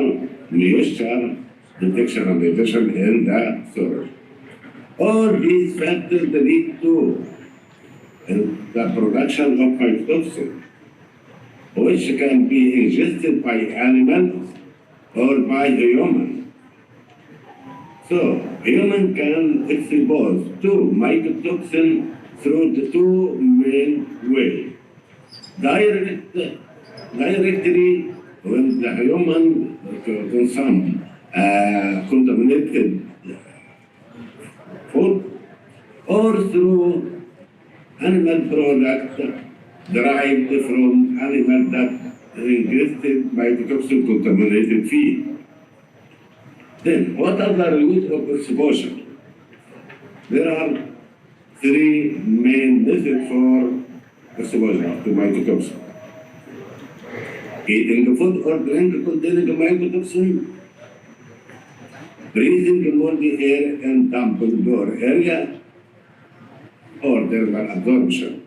moisture, detection and digestion in the storage. All these factors lead to the production of mycotoxin, which can be ingested by animals or by the human. So, human can expose to mycotoxin through the two main ways. Directly, when the human consumes contaminated food, or through animal product derived from animal that ingested mycotoxin contaminated feed. Then, what are the routes of exposure? There are three main methods for exposure to mycotoxin. Eating food or drink containing mycotoxin, breathing moldy air in damp door area, or thermal absorption.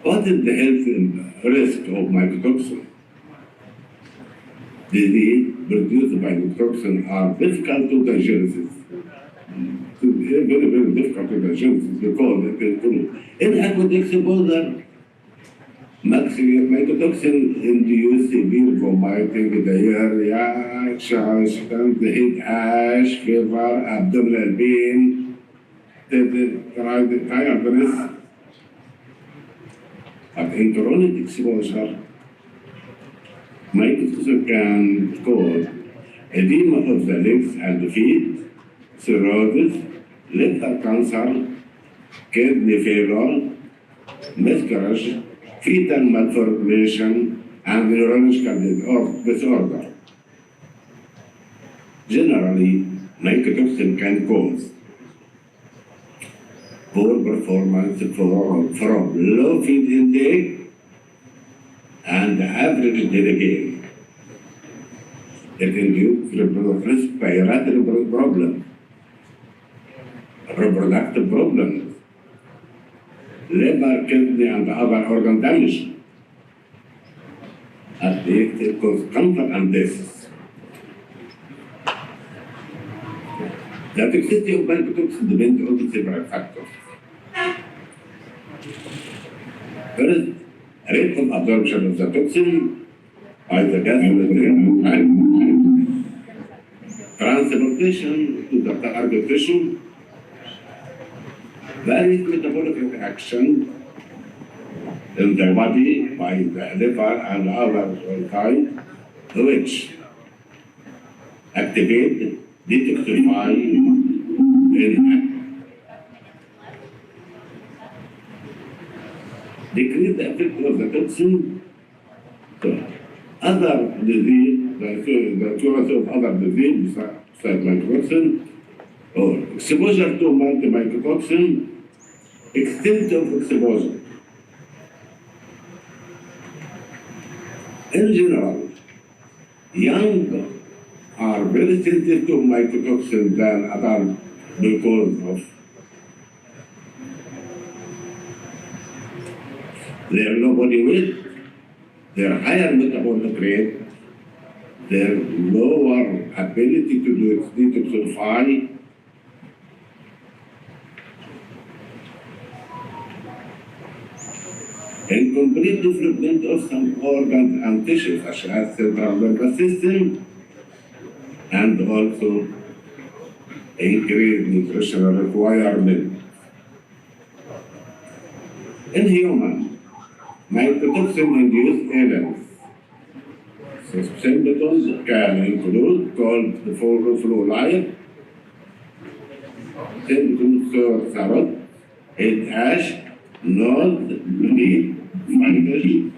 What is the health risk of mycotoxin? Disease produced by mycotoxin are difficult to digest. Very, very difficult to digest because it is inadequate exposure. Maximum mycotoxin induce severe vomiting, diarrhea, heat, ash, fever, abdominal pain, tiredness. But in chronic exposure, mycotoxin can cause edema of the legs and feet, cirrhosis, liver cancer, kidney failure, miscarriage, fetal malformation, and neurological disorder. Generally, mycotoxin can cause poor performance from low feed intake and average daily gain. It induces respiratory problems, reproductive problems, liver, kidney, and other organ damage. At least it causes comfort and death. The toxicity of mycotoxin depends on several factors. First, rate of absorption of the toxin by the gas and transportation to the target tissue, various metabolic reaction in the body by the liver and other kinds, which activate, detoxify, decrease the effect of the toxin. So, other disease, the cause of other disease besides mycotoxin, or exposure to mycotoxin, extent of exposure. In general, young are very sensitive to mycotoxin than adults because of their low body weight, their higher metabolic rate, their lower ability to detoxify, incomplete development of some organs and tissues such as central nervous system, and also increased nutritional requirement. In human, mycotoxin-induced illness. So symptoms can include cold, flu-like, symptoms of throat, head ash, nose, bleed, fungus.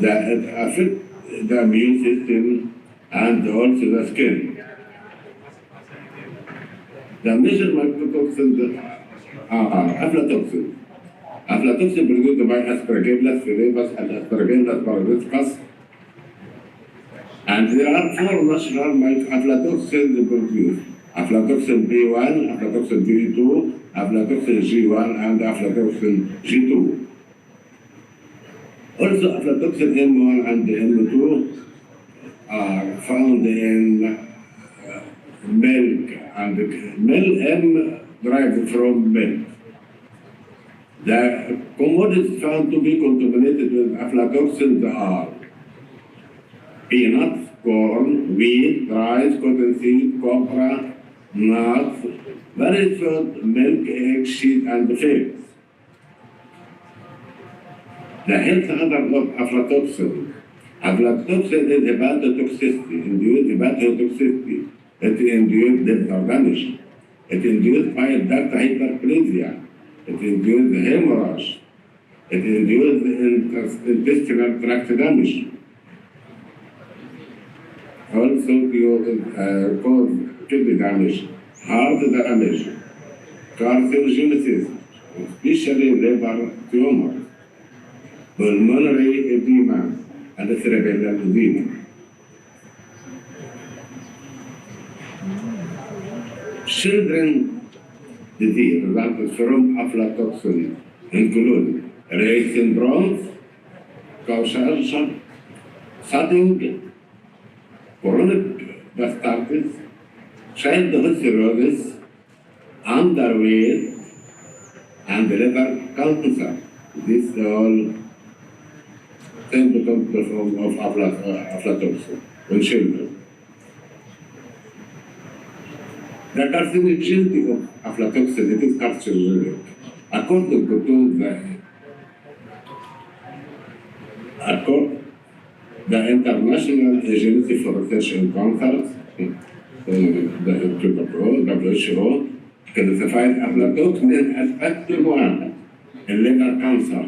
that affect the immune system and also the skin. The major mycotoxins are aflatoxin. Aflatoxin produced by Aspergillus flavus and Aspergillus parasiticus. And there are 4 natural aflatoxins produced. Aflatoxin B1, aflatoxin B2, aflatoxin G1, and aflatoxin G2. Also, aflatoxin M1 and M2 are found in milk, and milk M derived from milk. The commodities found to be contaminated with aflatoxins are peanuts, corn, wheat, rice, cottonseed, copra, nuts, various food, milk, egg, cheese, and figs. The health hazard of aflatoxin. Aflatoxin is hepatotoxicity, induced hepatotoxicity. It induced liver damage. It induced bile duct hyperplasia. It induced hemorrhage. It induced intestinal tract damage. Also, cause kidney damage, heart damage, carcinogenesis, especially liver tumors, pulmonary edema, and cerebral edema. Children disease resulted from aflatoxin include Rett syndrome, causality, sudden chronic gastritis, childhood cirrhosis, underweight, and liver cancer. These are all symptoms of aflatoxin in children. The carcinogenity of aflatoxin, it is carcinogenic. According to the International Agency for Research in Cancer, the WHO, classified aflatoxin as factor 1 in liver cancer.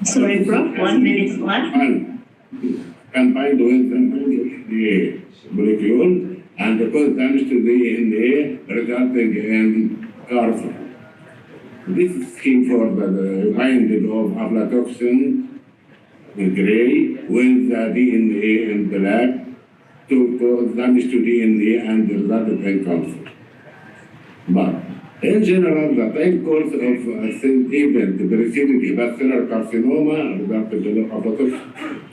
Sorry, Prof, 1 minute left. And combined with the molecule and cause damage to the DNA resulting in cancer. This is scheme for the binding of aflatoxin in gray with the DNA in black to cause damage to DNA and result in cancer. But in general, the time course of a same event preceding hepatocellular carcinoma resulted in aflatoxin.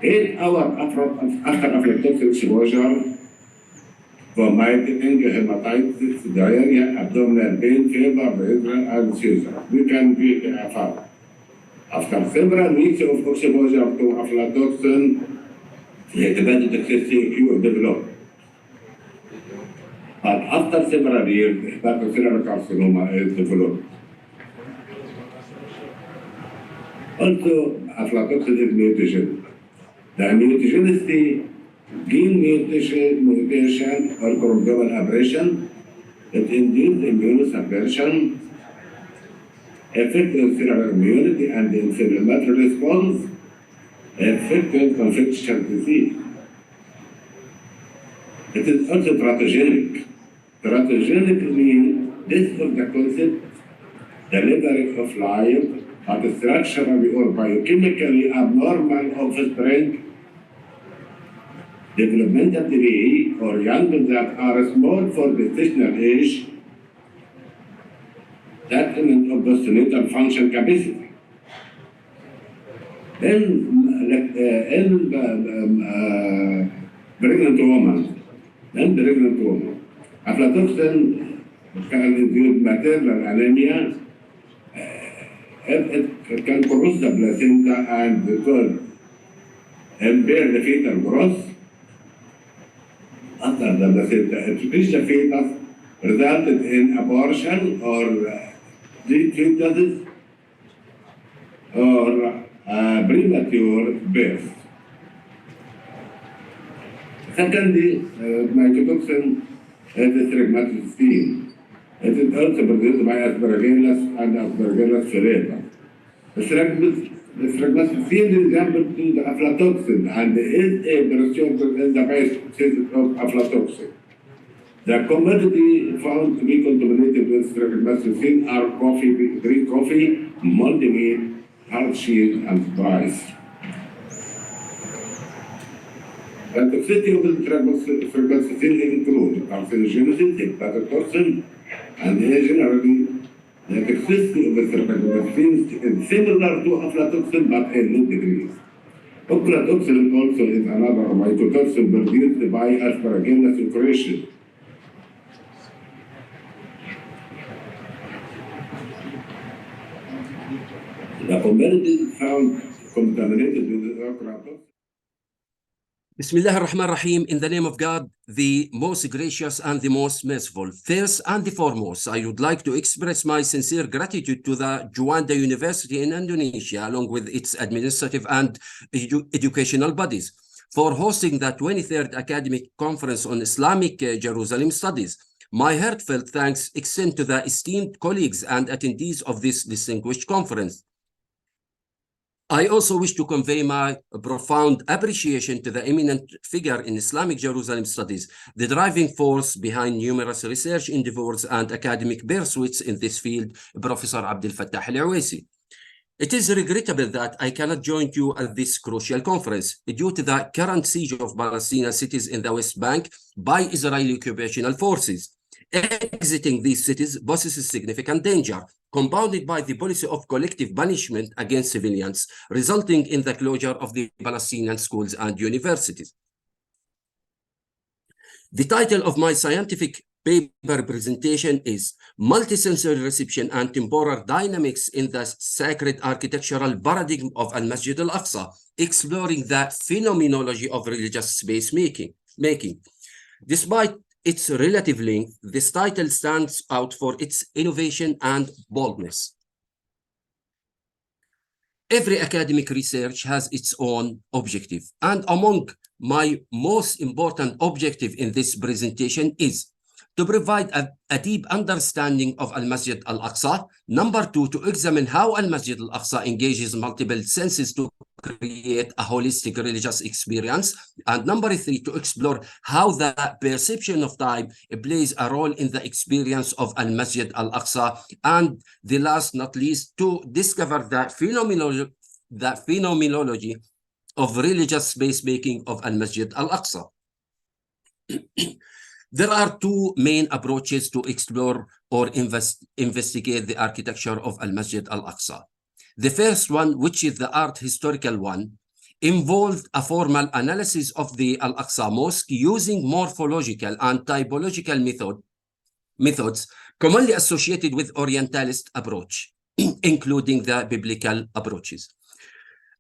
8 hours after aflatoxin exposure, vomiting, hematitis, diarrhea, abdominal pain, fever, diarrhea, and seizure. We can be found. After several weeks of exposure to aflatoxin, hepatotoxicity developed. But after several years, hepatocellular carcinoma is developed. Also, aflatoxin is mutagen. The mutagenicity, gene mutation or chromosomal aberration, it induces immunosuppression, affecting cellular immunity and inflammatory response, affecting infectious disease. It is also teratogenic. Teratogenic means this is the concept, delivery of life at structurally or biochemically abnormal offspring, developmental delay or young that are small for gestational age, detriment of postnatal function capacity. In pregnant woman, aflatoxin can induce maternal anemia. It can cross the placenta and impair the fetal growth. After the placenta, it reaches the fetus, resulted in abortion or dead fetuses or premature birth. Secondly, mycotoxin is a stigmatic steam. It is also produced by Aspergillus and Aspergillus flavus. Stragmas field example to the aflatoxin and is a receptor in the basis of aflatoxin. The commodity found to be contaminated with stragmassine are coffee, green coffee, moldy meat, hard cheese, and rice. The toxicity of the stragmassine includes carcinogenicity, hepatotoxin, and generally the toxicity of the stragmassine is similar to aflatoxin but in low degrees. Aflatoxin also is another mycotoxin produced by Aspergillus secretion. The commodity found contaminated with aflatoxin. Bismillah ar-Rahman ar-Rahim. In the name of God, the most gracious and the most merciful. First and the foremost, I would like to express my sincere gratitude to the Djuanda University in Indonesia, along with its administrative and educational bodies, for hosting the 23rd Academic Conference on Islamic Jerusalem Studies. My heartfelt thanks extend to the esteemed colleagues and attendees of this distinguished conference. I also wish to convey my profound appreciation to the eminent figure in Islamic Jerusalem Studies, the driving force behind numerous research endeavors and academic pursuits in this field, Professor Abdel Fattah al-Uwaisi. It is regrettable that I cannot join you at this crucial conference due to the current siege of Palestinian cities in the West Bank by Israeli occupational forces. Exiting these cities poses significant danger, compounded by the policy of collective punishment against civilians, resulting in the closure of the Palestinian schools and universities. The title of my scientific paper presentation is Multisensory Reception and Temporal Dynamics in the Sacred Architectural Paradigm of Al-Masjid al-Aqsa, exploring the phenomenology of religious space making. Despite its relative length, this title stands out for its innovation and boldness. Every academic research has its own objective, and among my most important objective in this presentation is to provide a deep understanding of Al-Masjid al-Aqsa. Number two, to examine how Al-Masjid al-Aqsa engages multiple senses to create a holistic religious experience. And number three, to explore how the perception of time plays a role in the experience of Al-Masjid al-Aqsa. And the last not least, to discover the phenomenology of religious space making of Al-Masjid al-Aqsa. There are two main approaches to explore or investigate the architecture of Al-Masjid al-Aqsa. The first one, which is the art historical one, involved a formal analysis of the Al-Aqsa Mosque using morphological and typological methods commonly associated with Orientalist approach, including the biblical approaches.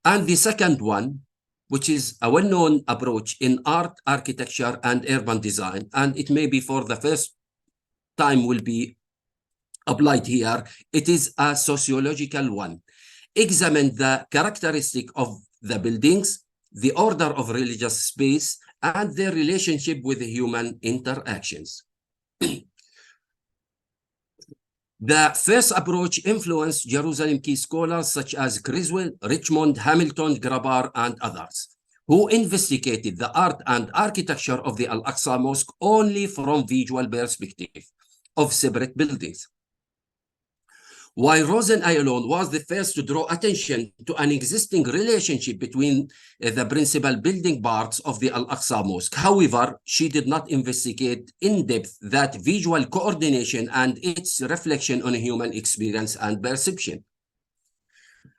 And the second one, which is a well-known approach in art, architecture, and urban design, and it may be for the first time will be applied here, it is a sociological one. Examine the characteristic of the buildings, the order of religious space, and their relationship with human interactions. The first approach influenced Jerusalem key scholars such as Criswell, Richmond, Hamilton, Grabar, and others, who investigated the art and architecture of the Al-Aqsa Mosque only from visual perspective of separate buildings. While Rosen alone was the first to draw attention to an existing relationship between the principal building parts of the Al-Aqsa Mosque. However, she did not investigate in depth that visual coordination and its reflection on human experience and perception.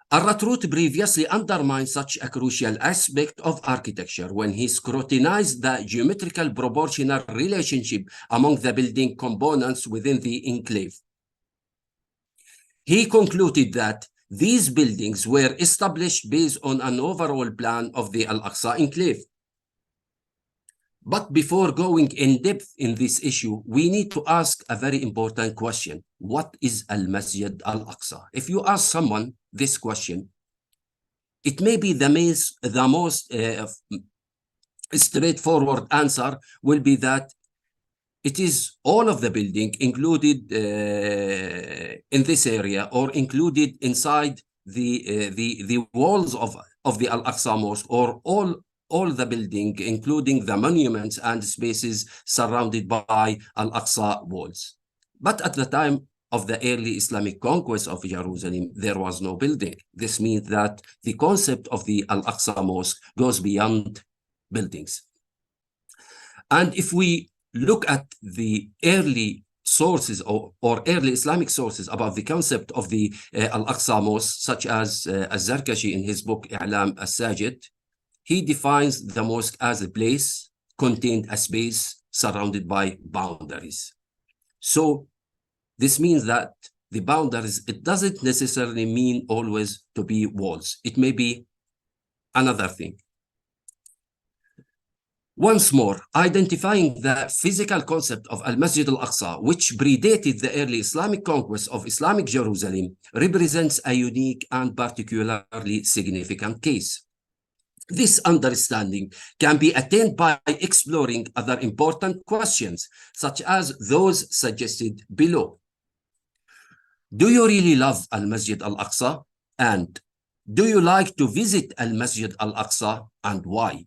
Artuklu previously undermined such a crucial aspect of architecture when he scrutinized the geometrical proportional relationship among the building components within the enclave. He concluded that these buildings were established based on an overall plan of the Al-Aqsa enclave. But before going in depth in this issue, we need to ask a very important question. What is Al-Masjid al-Aqsa? If you ask someone this question, it may be the most straightforward answer will be that it is all of the building included in this area or included inside the walls of the Al-Aqsa Mosque, or all the building, including the monuments and spaces surrounded by Al-Aqsa walls. But at the time of the early Islamic conquest of Jerusalem, there was no building. This means that the concept of the Al-Aqsa Mosque goes beyond buildings. And if we look at the early sources or early Islamic sources about the concept of the Al-Aqsa Mosque, such as Az-Zarkashi in his book I'lam As-Sajid, he defines the mosque as a place contained a space surrounded by boundaries. So this means that the boundaries, it doesn't necessarily mean always to be walls. It may be another thing. Once more, identifying the physical concept of Al-Masjid al-Aqsa, which predated the early Islamic conquest of Islamic Jerusalem, represents a unique and particularly significant case. This understanding can be attained by exploring other important questions, such as those suggested below. Do you really love Al-Masjid al-Aqsa? And do you like to visit Al-Masjid al-Aqsa, and why?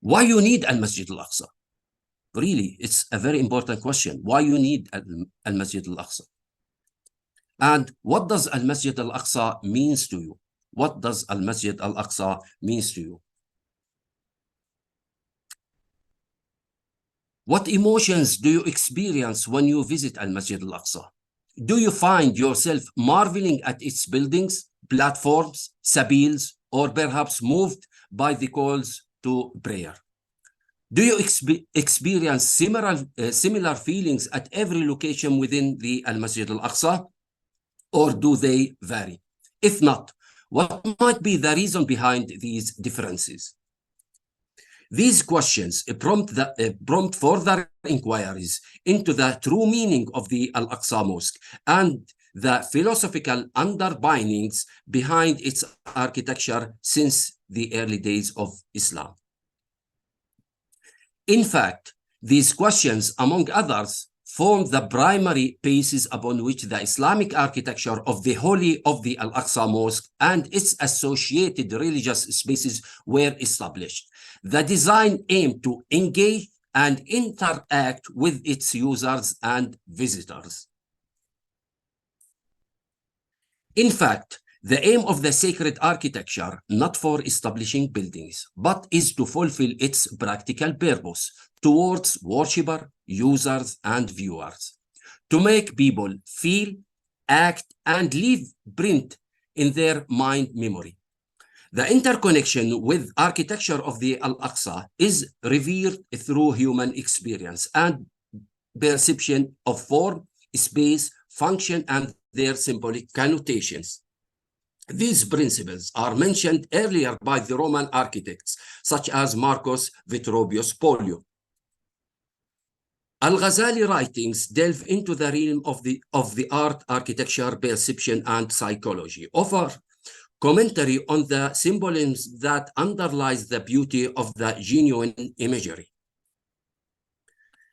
Why you need Al-Masjid al-Aqsa? Really, it's a very important question. Why you need Al-Masjid al-Aqsa? And what does Al-Masjid al-Aqsa means to you? What does Al-Masjid al-Aqsa means to you? What emotions do you experience when you visit Al-Masjid al-Aqsa? Do you find yourself marveling at its buildings, platforms, sabils, or perhaps moved by the calls to prayer? Do you experience similar feelings at every location within the Al-Masjid al-Aqsa, or do they vary? If not, what might be the reason behind these differences? These questions prompt further inquiries into the true meaning of the Al-Aqsa Mosque and the philosophical underpinnings behind its architecture since the early days of Islam. In fact, these questions, among others, form the primary basis upon which the Islamic architecture of the Holy of the Al-Aqsa Mosque and its associated religious spaces were established. The design aimed to engage and interact with its users and visitors. In fact, the aim of the sacred architecture, not for establishing buildings, but is to fulfill its practical purpose towards worshipers, users, and viewers, to make people feel, act, and leave print in their mind memory. The interconnection with architecture of the Al-Aqsa is revealed through human experience and perception of form, space, function, and their symbolic connotations. These principles are mentioned earlier by the Roman architects, such as Marcus Vitruvius Polio. Al-Ghazali writings delve into the realm of the art, architecture, perception, and psychology, offer commentary on the symbolism that underlies the beauty of the genuine imagery.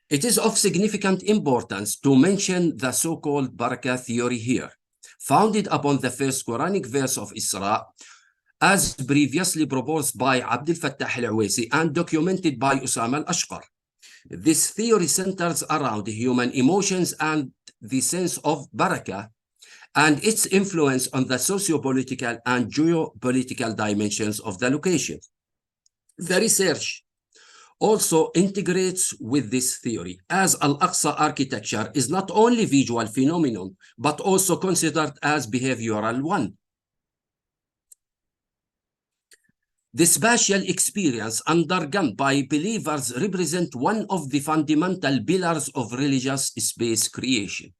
It is of significant importance to mention the so-called Barakah theory here, founded upon the first Quranic verse of Isra, as previously proposed by Abdel Fattah al-Awaisi and documented by Usama al-Ashqar. This theory centers around human emotions and the sense of barakah and its influence on the socio-political and geopolitical dimensions of the location. The research also integrates with this theory, as Al-Aqsa architecture is not only visual phenomenon, but also considered as behavioral one. The spatial experience undergone by believers represent one of the fundamental pillars of religious space creation.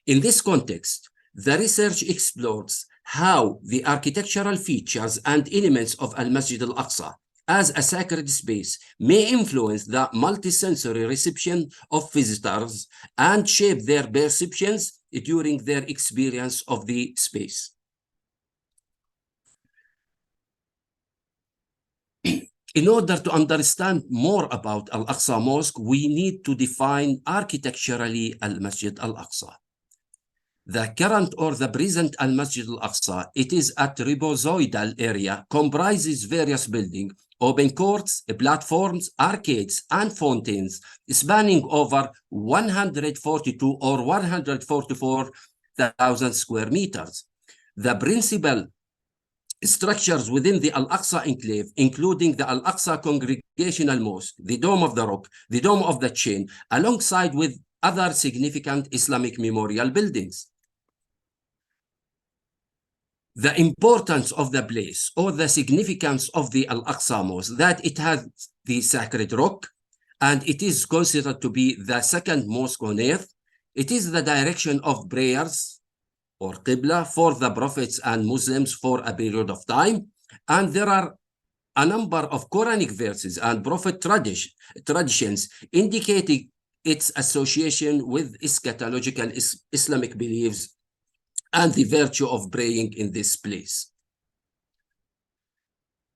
In this context, the research explores how the architectural features and elements of Al-Masjid al-Aqsa as a sacred space may influence the multisensory reception of visitors and shape their perceptions during their experience of the space. In order to understand more about Al-Aqsa Mosque, we need to define architecturally Al-Masjid Al-Aqsa. The current or the present Al-Masjid Al-Aqsa, it is a trapezoidal area, comprises various buildings, open courts, platforms, arcades, and fountains, spanning over 142 or 144,000 square meters. The principal structures within the Al-Aqsa enclave, including the Al-Aqsa Congregational Mosque, the Dome of the Rock, the Dome of the Chain, alongside with other significant Islamic memorial buildings. The importance of the place or the significance of the Al-Aqsa Mosque, that it has the sacred rock, and it is considered to be the second mosque on earth. It is the direction of prayers or Qibla for the prophets and Muslims for a period of time. And there are a number of Quranic verses and prophet traditions indicating its association with eschatological Islamic beliefs and the virtue of praying in this place.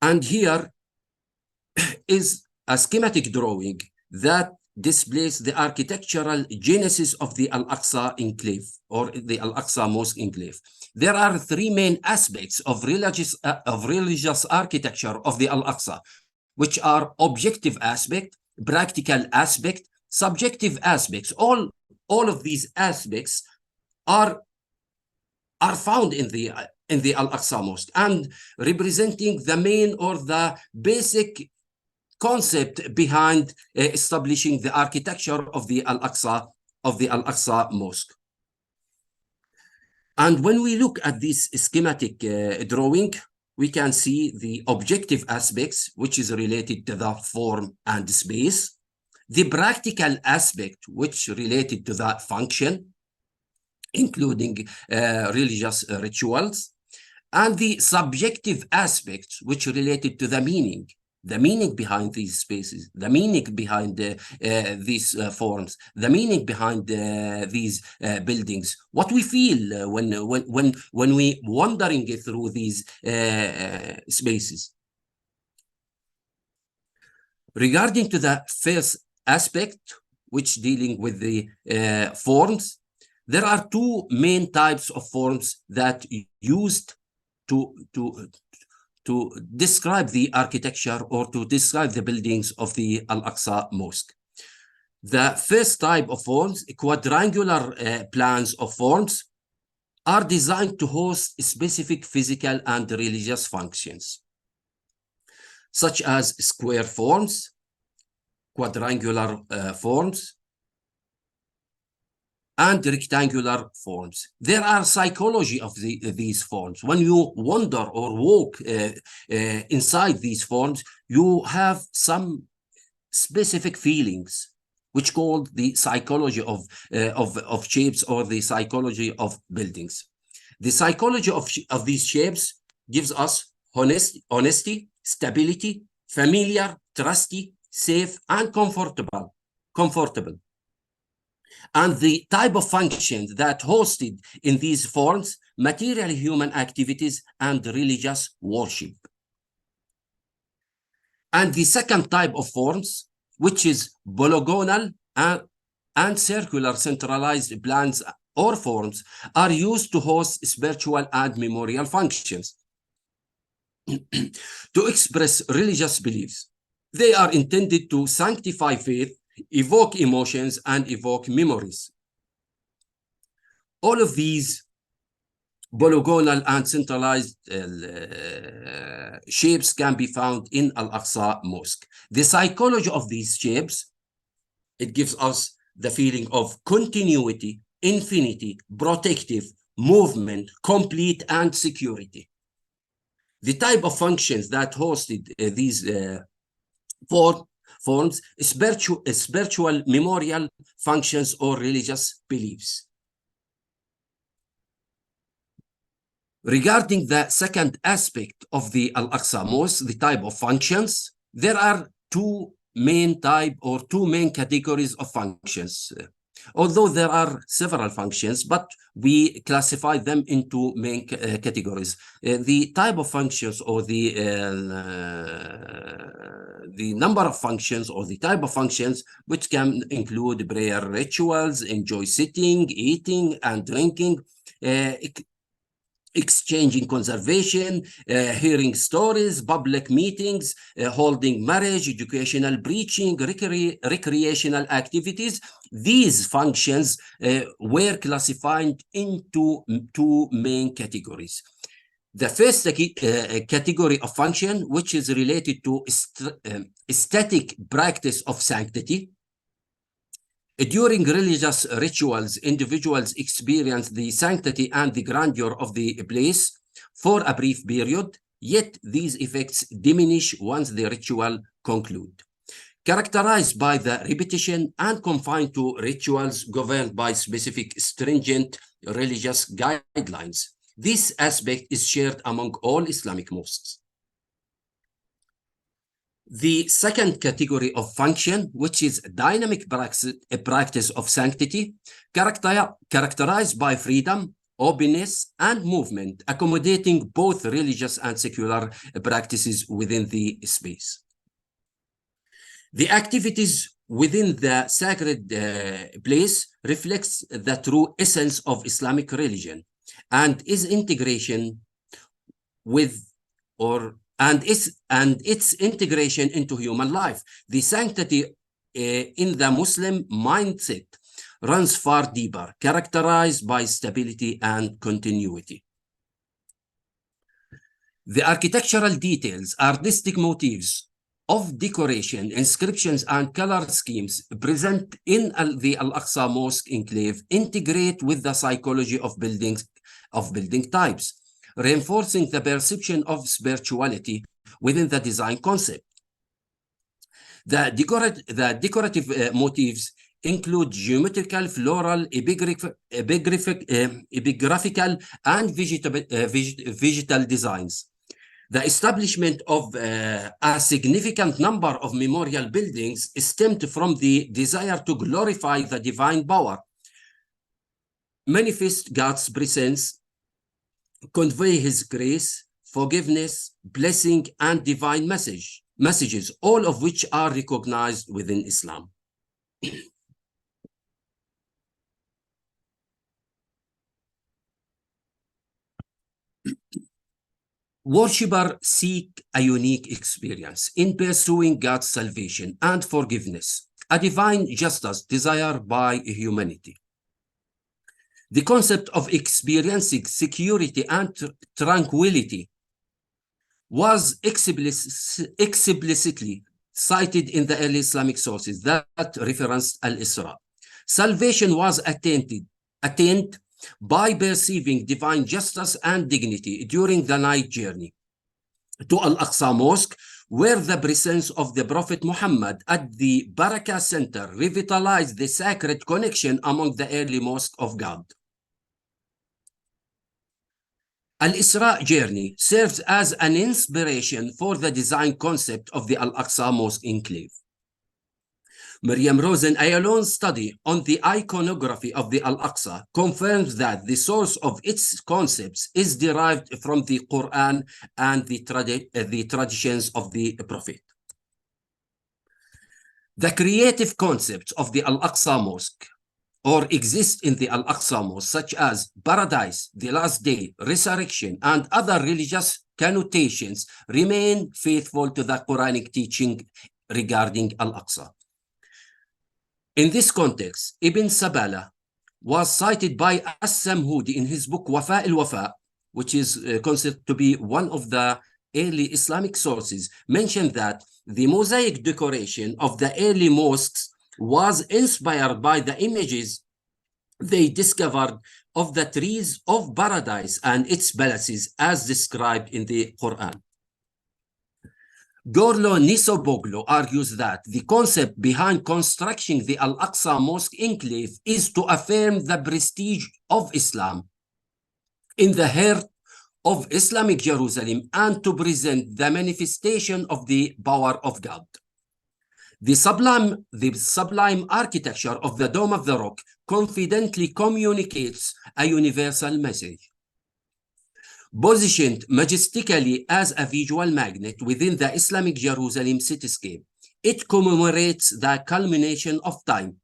And here is a schematic drawing that displays the architectural genesis of the Al-Aqsa enclave or the Al-Aqsa Mosque enclave. There are three main aspects of religious architecture of the Al-Aqsa, which are objective aspect, practical aspect, subjective aspects. All of these aspects are found in the Al-Aqsa Mosque and representing the main or the basic concept behind establishing the architecture of the Al-Aqsa Mosque. And when we look at this schematic drawing, we can see the objective aspects, which is related to the form and space, the practical aspect, which related to the function, including religious rituals, and the subjective aspects, which related to the meaning behind these spaces, the meaning behind these forms, the meaning behind these buildings, what we feel when we wandering through these spaces. Regarding to the first aspect, which dealing with the forms, there are two main types of forms that used to describe the architecture or to describe the buildings of the Al-Aqsa Mosque. The first type of forms, quadrangular plans of forms, are designed to host specific physical and religious functions, such as square forms, quadrangular forms, and rectangular forms. There are psychology of these forms. When you wander or walk inside these forms, you have some specific feelings, which called the psychology of shapes or the psychology of buildings. The psychology of these shapes gives us honesty, stability, familiar, trusty, safe, and comfortable. And the type of functions that hosted in these forms, material human activities and religious worship. And the second type of forms, which is polygonal and circular centralized plans or forms, are used to host spiritual and memorial functions to express religious beliefs. They are intended to sanctify faith, evoke emotions, and evoke memories. All of these polygonal and centralized shapes can be found in Al-Aqsa Mosque. The psychology of these shapes, it gives us the feeling of continuity, infinity, protective, movement, complete, and security. The type of functions that hosted these forms, spiritual memorial functions or religious beliefs. Regarding the second aspect of the Al-Aqsa Mosque, the type of functions, there are two main categories of functions. Although there are several functions, but we classify them into main categories. The type of functions or the the number of functions or the type of functions, which can include prayer rituals, enjoy sitting, eating and drinking, exchanging conservation, hearing stories, public meetings, holding marriage, educational preaching, recreational activities. These functions were classified into two main categories. The first category of function, which is related to aesthetic practice of sanctity. During religious rituals, individuals experience the sanctity and the grandeur of the place for a brief period, yet these effects diminish once the ritual concludes. Characterized by the repetition and confined to rituals governed by specific stringent religious guidelines. This aspect is shared among all Islamic mosques. The second category of function, which is dynamic practice of sanctity, characterized by freedom, openness, and movement, accommodating both religious and secular practices within the space. The activities within the sacred place reflects the true essence of Islamic religion and its integration with its integration into human life. The sanctity in the Muslim mindset runs far deeper, characterized by stability and continuity. The architectural details, artistic motifs of decoration, inscriptions, and color schemes present in the Al-Aqsa Mosque enclave integrate with the psychology of building types, reinforcing the perception of spirituality within the design concept. The decorative motifs include geometrical, floral, epigraphical, and vegetal designs. The establishment of a significant number of memorial buildings stemmed from the desire to glorify the divine power, manifest God's presence, convey his grace, forgiveness, blessing, and divine messages, all of which are recognized within Islam. Worshippers seek a unique experience in pursuing God's salvation and forgiveness, a divine justice desired by humanity. The concept of experiencing security and tranquility was explicitly cited in the early Islamic sources that referenced al-Isra. Salvation was attained by perceiving divine justice and dignity during the night journey to Al-Aqsa Mosque, where the presence of the Prophet Muhammad at the Barakah Center revitalized the sacred connection among the early mosques of God. Al-Isra journey serves as an inspiration for the design concept of the Al-Aqsa Mosque enclave. Miriam Rosen Ayalon's study on the iconography of the Al-Aqsa confirms that the source of its concepts is derived from the Quran and the traditions of the Prophet. The creative concepts of the Al-Aqsa Mosque or exist in the Al-Aqsa Mosque, such as paradise, the last day, resurrection, and other religious connotations, remain faithful to the Quranic teaching regarding Al-Aqsa. In this context, Ibn Sabala was cited by As-Samhudi in his book Wafa al-Wafa, which is considered to be one of the early Islamic sources, mentioned that the mosaic decoration of the early mosques was inspired by the images they discovered of the trees of paradise and its palaces as described in the Quran. Gorlo Nisoboglu argues that the concept behind constructing the Al-Aqsa Mosque enclave is to affirm the prestige of Islam in the heart of Islamic Jerusalem and to present the manifestation of the power of God. The sublime architecture of the Dome of the Rock confidently communicates a universal message. positioned majestically as a visual magnet within the Islamic Jerusalem cityscape. It commemorates the culmination of time,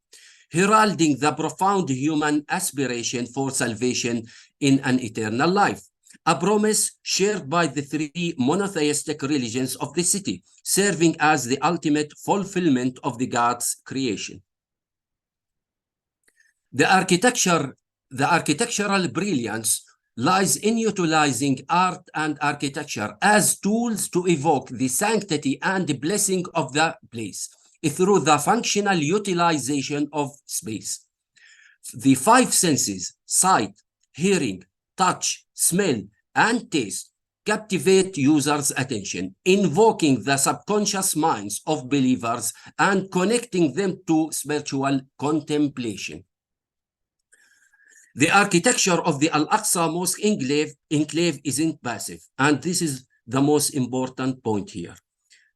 heralding the profound human aspiration for salvation in an eternal life, a promise shared by the three monotheistic religions of the city, serving as the ultimate fulfillment of the God's creation. The architectural brilliance lies in utilizing art and architecture as tools to evoke the sanctity and blessing of the place through the functional utilization of space. The five senses, sight, hearing, touch, smell, and taste, captivate users' attention, invoking the subconscious minds of believers and connecting them to spiritual contemplation. The architecture of the Al-Aqsa Mosque enclave isn't passive, and this is the most important point here.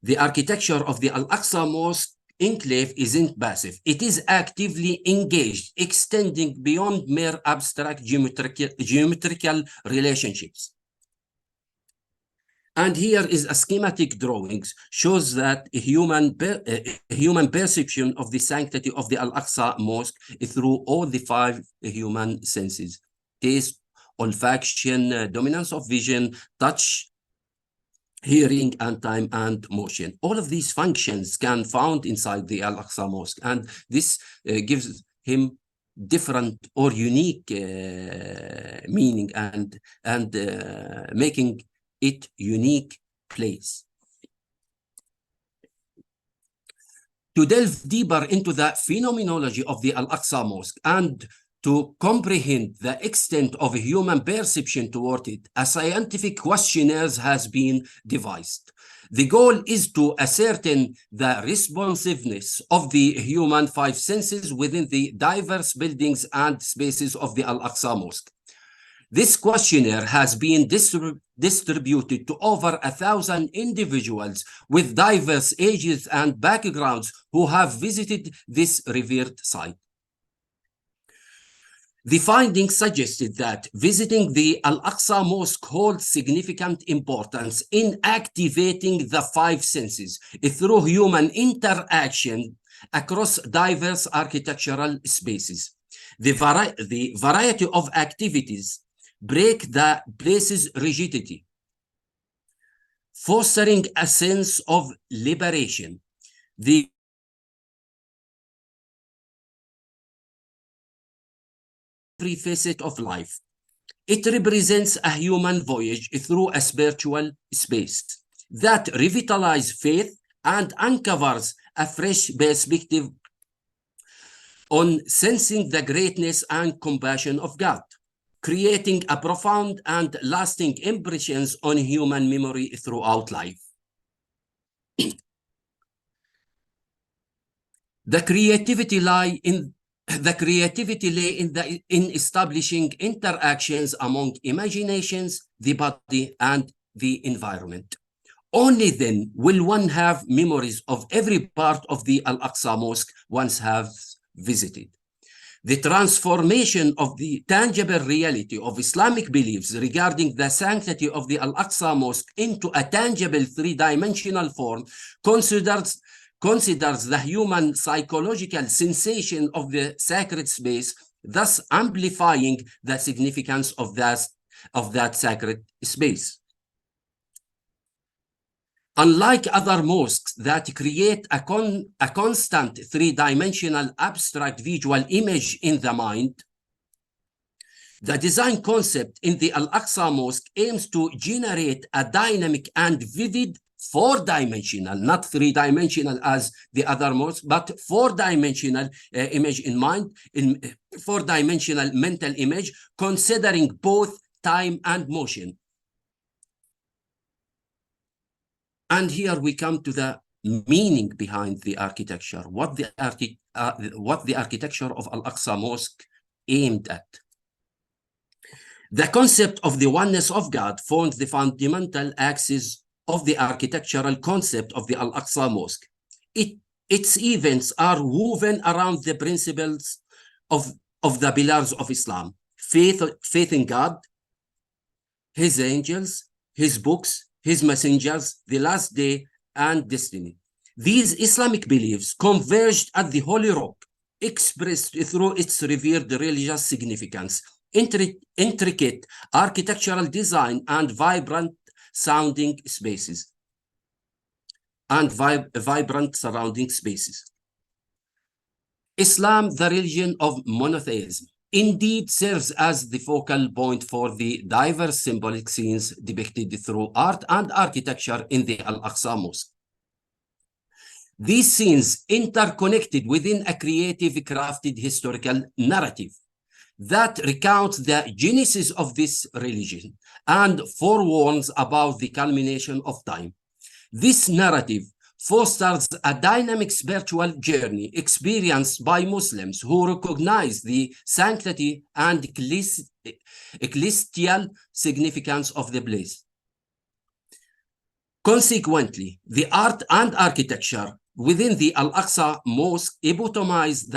The architecture of the Al-Aqsa Mosque enclave isn't passive. It is actively engaged, extending beyond mere abstract geometrical relationships. And here is a schematic drawings, shows that a human perception of the sanctity of the Al-Aqsa Mosque through all the five human senses: taste, olfaction, dominance of vision, touch, hearing, and time and motion. All of these functions can found inside the Al-Aqsa Mosque, and this gives him different or unique meaning and making it unique place. To delve deeper into the phenomenology of the Al-Aqsa Mosque and to comprehend the extent of human perception toward it, a scientific questionnaire has been devised. The goal is to ascertain the responsiveness of the human five senses within the diverse buildings and spaces of the Al-Aqsa Mosque. This questionnaire has been distributed to over 1,000 individuals with diverse ages and backgrounds who have visited this revered site. The findings suggested that visiting the Al-Aqsa Mosque holds significant importance in activating the five senses through human interaction across diverse architectural spaces. The variety of activities break the place's rigidity, fostering a sense of liberation. The every facet of life. It represents a human voyage through a spiritual space that revitalizes faith and uncovers a fresh perspective on sensing the greatness and compassion of God, creating a profound and lasting impressions on human memory throughout life. The creativity lay in establishing interactions among imaginations, the body, and the environment. Only then will one have memories of every part of the Al-Aqsa Mosque once has visited. The transformation of the tangible reality of Islamic beliefs regarding the sanctity of the Al-Aqsa Mosque into a tangible three-dimensional form considers the human psychological sensation of the sacred space, thus amplifying the significance of that sacred space. Unlike other mosques that create a constant three-dimensional abstract visual image in the mind, the design concept in the Al-Aqsa Mosque aims to generate a dynamic and vivid four-dimensional, not three-dimensional as the other mosques, but four-dimensional image in mind, in four-dimensional mental image, considering both time and motion. And here we come to the meaning behind the architecture, what the architecture of Al-Aqsa Mosque aimed at. The concept of the oneness of God forms the fundamental axis of the architectural concept of the Al-Aqsa Mosque. Its events are woven around the principles of the pillars of Islam: faith in God, his angels, his books, his messengers, the last day, and destiny. These Islamic beliefs converged at the Holy Rock, expressed through its revered religious significance, intricate architectural design, and vibrant sounding spaces, and vibrant surrounding spaces. Islam, the religion of monotheism, indeed serves as the focal point for the diverse symbolic scenes depicted through art and architecture in the Al-Aqsa Mosque. These scenes interconnected within a creative, crafted historical narrative that recounts the genesis of this religion and forewarns about the culmination of time. This narrative fosters a dynamic spiritual journey experienced by Muslims who recognize the sanctity and ecclesial significance of the place. Consequently, the art and architecture within the Al-Aqsa Mosque epitomize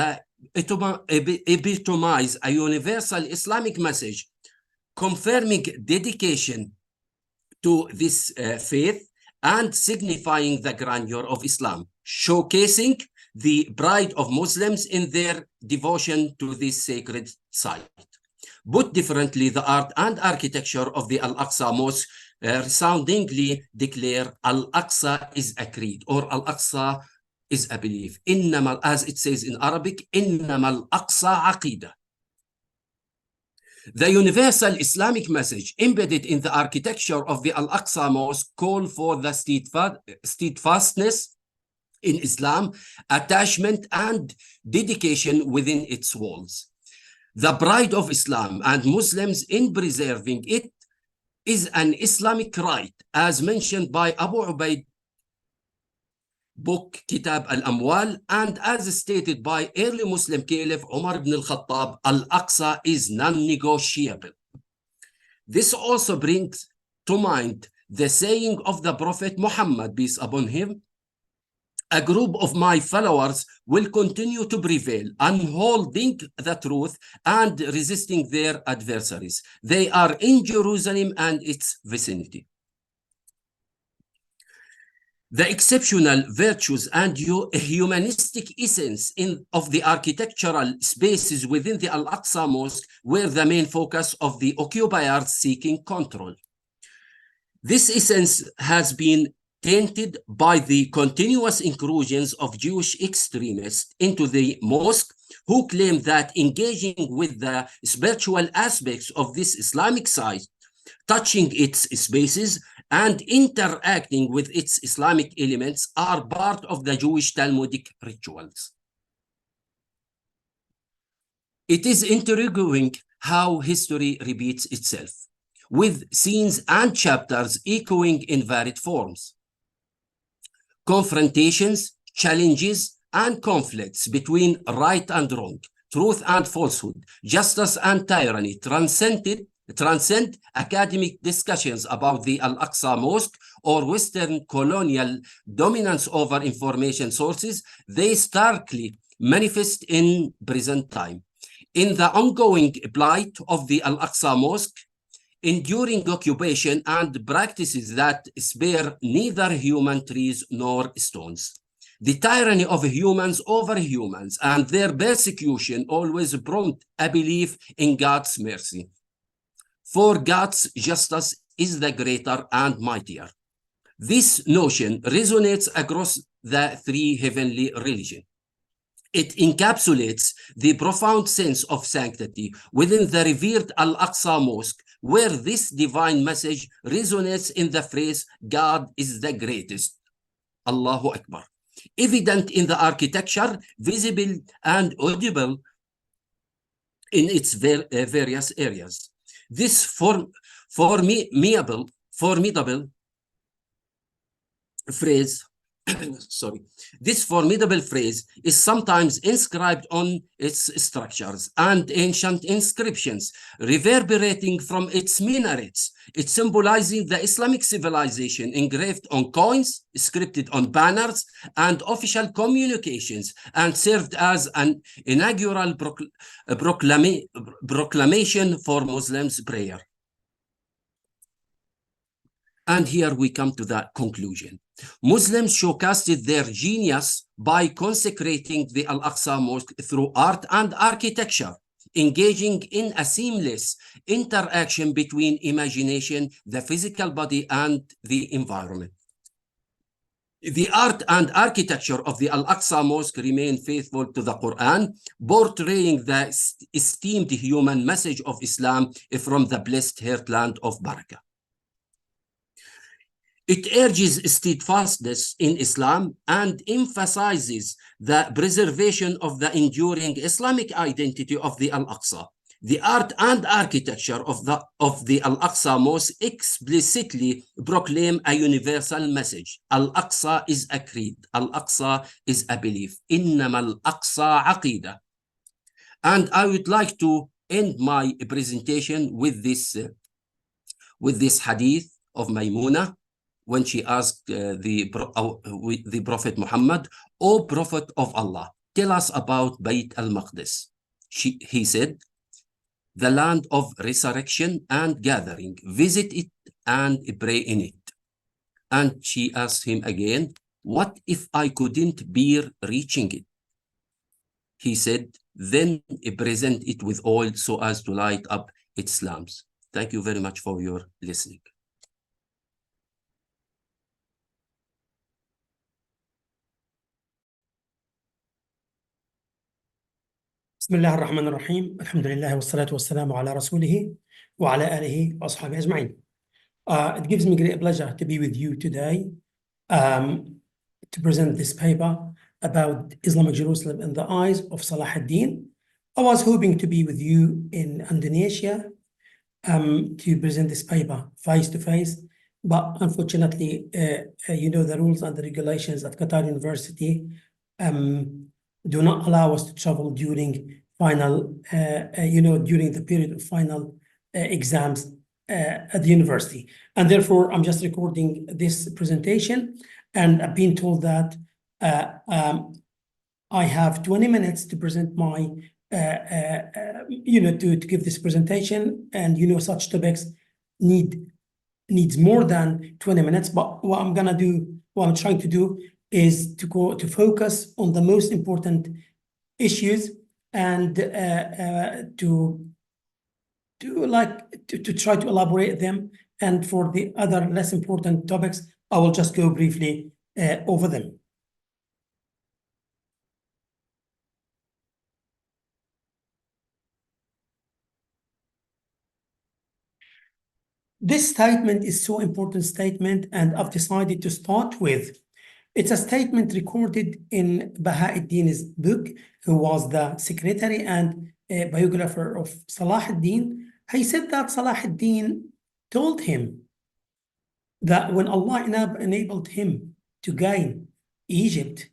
a universal Islamic message, confirming dedication to this faith and signifying the grandeur of Islam, showcasing the pride of Muslims in their devotion to this sacred site. Put differently, the art and architecture of the Al-Aqsa Mosque resoundingly declare Al-Aqsa is a creed, or Al-Aqsa is a belief. Innama, as it says in Arabic, Innama al-Aqsa aqidah. The universal Islamic message embedded in the architecture of the Al-Aqsa Mosque call for the steadfastness in Islam, attachment and dedication within its walls. The pride of Islam and Muslims in preserving it is an Islamic right, as mentioned by Abu Ubaid book Kitab al-Amwal, and as stated by early Muslim Caliph Umar ibn al-Khattab, Al-Aqsa is non-negotiable. This also brings to mind the saying of the Prophet Muhammad, peace upon him, a group of my followers will continue to prevail, unholding the truth and resisting their adversaries. They are in Jerusalem and its vicinity. The exceptional virtues and humanistic essence of the architectural spaces within the Al-Aqsa Mosque were the main focus of the occupiers seeking control. This essence has been tainted by the continuous incursions of Jewish extremists into the mosque, who claim that engaging with the spiritual aspects of this Islamic site, touching its spaces, and interacting with its Islamic elements are part of the Jewish Talmudic rituals. It is intriguing how history repeats itself, with scenes and chapters echoing in varied forms. Confrontations, challenges, and conflicts between right and wrong, truth and falsehood, justice and tyranny transcend academic discussions about the Al-Aqsa Mosque or Western colonial dominance over information sources. They starkly manifest in present time. In the ongoing plight of the Al-Aqsa Mosque, enduring occupation and practices that spare neither human trees nor stones. The tyranny of humans over humans and their persecution always prompt a belief in God's mercy. For God's justice is the greater and mightier. This notion resonates across the three heavenly religions. It encapsulates the profound sense of sanctity within the revered Al-Aqsa Mosque, where this divine message resonates in the phrase, God is the greatest, Allahu Akbar, evident in the architecture, visible and audible in its various areas. This formidable phrase this formidable phrase is sometimes inscribed on its structures and ancient inscriptions, reverberating from its minarets. It symbolizing the Islamic civilization engraved on coins, scripted on banners, and official communications, and served as an inaugural proclamation for Muslims' prayer. And here we come to that conclusion. Muslims showcased their genius by consecrating the Al-Aqsa Mosque through art and architecture, engaging in a seamless interaction between imagination, the physical body, and the environment. The art and architecture of the Al-Aqsa Mosque remain faithful to the Quran, portraying the esteemed human message of Islam from the blessed heartland of Barakah. It urges steadfastness in Islam and emphasizes the preservation of the enduring Islamic identity of the Al-Aqsa. The art and architecture of the Al-Aqsa Mosque explicitly proclaim a universal message. Al-Aqsa is a creed. Al-Aqsa is a belief. Innama al-Aqsa aqida. And I would like to end my presentation with this hadith of Maymuna, when she asked the Prophet Muhammad, "O Prophet of Allah, tell us about Bayt-Almaqdis." He said, "The land of resurrection and gathering. Visit it and pray in it." And she asked him again, "What if I couldn't bear reaching it?" He said, "Then present it with oil so as to light up its lamps." Thank you very much for your listening. بسم الله الرحمن الرحيم الحمد لله والصلاة والسلام على رسوله وعلى آله وأصحابه أجمعين. It gives me great pleasure to be with you today to present this paper about Islamic Jerusalem in the eyes of Salah ad-Din. I was hoping to be with you in Indonesia to present this paper face to face, but unfortunately, you know, the rules and the regulations at Qatar University do not allow us to travel during final, during the period of final exams at the university. And therefore, I'm just recording this presentation, and I've been told that I have 20 minutes to present my, to give this presentation, and such topics needs more than 20 minutes. But what I'm trying to do is to focus on the most important issues and to try to elaborate them. And for the other less important topics, I will just go briefly over them. This statement is so important statement, and I've decided to start with. It's a statement recorded in Baha'u'ddin's book, who was the secretary and biographer of Salah ad-Din. He said that Salah ad-Din told him that when Allah enabled him to gain Egypt,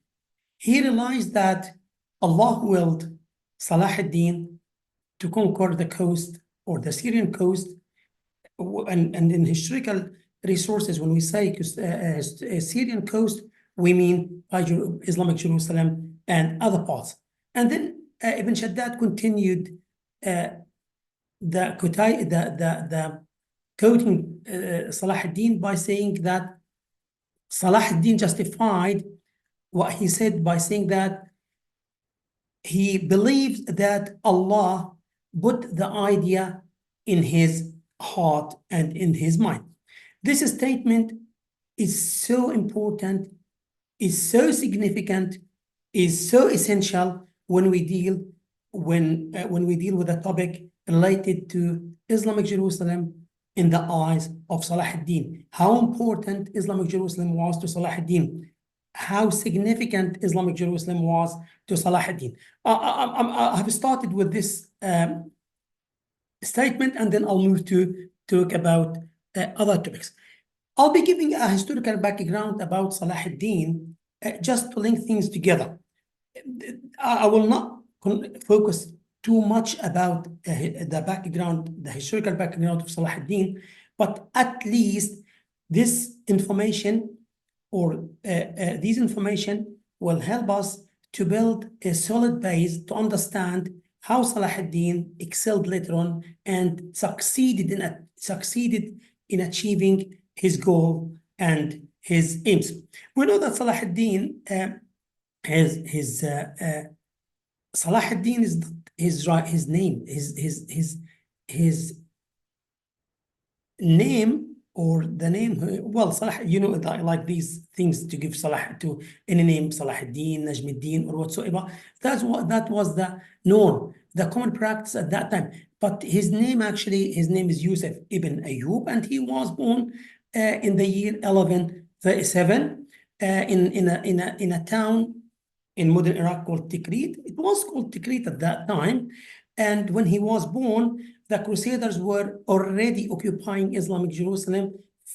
he realized that Allah willed Salah ad-Din to conquer the coast, or the Syrian coast. And in historical resources, when we say Syrian coast, we mean Islamic Jerusalem and other parts. And then Ibn Shaddad continued quoting Salah ad-Din by saying that Salah ad-Din justified what he said by saying that he believed that Allah put the idea in his heart and in his mind. This statement is so important, is so significant, is so essential when we deal with a topic related to Islamic Jerusalem in the eyes of Salah ad-Din. How important Islamic Jerusalem was to Salah ad-Din. How significant Islamic Jerusalem was to Salah ad-Din. I have started with this statement, and then I'll move to talk about other topics. I'll be giving a historical background about Salah ad-Din just to link things together. I will not focus too much about the historical background of Salah ad-Din, but at least this information or these information will help us to build a solid base to understand how Salah ad-Din excelled later on and succeeded in achieving his goal and his aims. We know that Salah ad-Din, Salah ad-Din is his name, his name, or the name, well, Salah, you know, I like these things to give Salah to any name, Salah ad-Din, Najm ad-Din, or whatsoever. That was the norm, the common practice at that time. But his name is Yusuf ibn Ayyub, and he was born in the year 1137 in a town in modern Iraq called Tikrit. It was called Tikrit at that time. And when he was born, the Crusaders were already occupying Islamic Jerusalem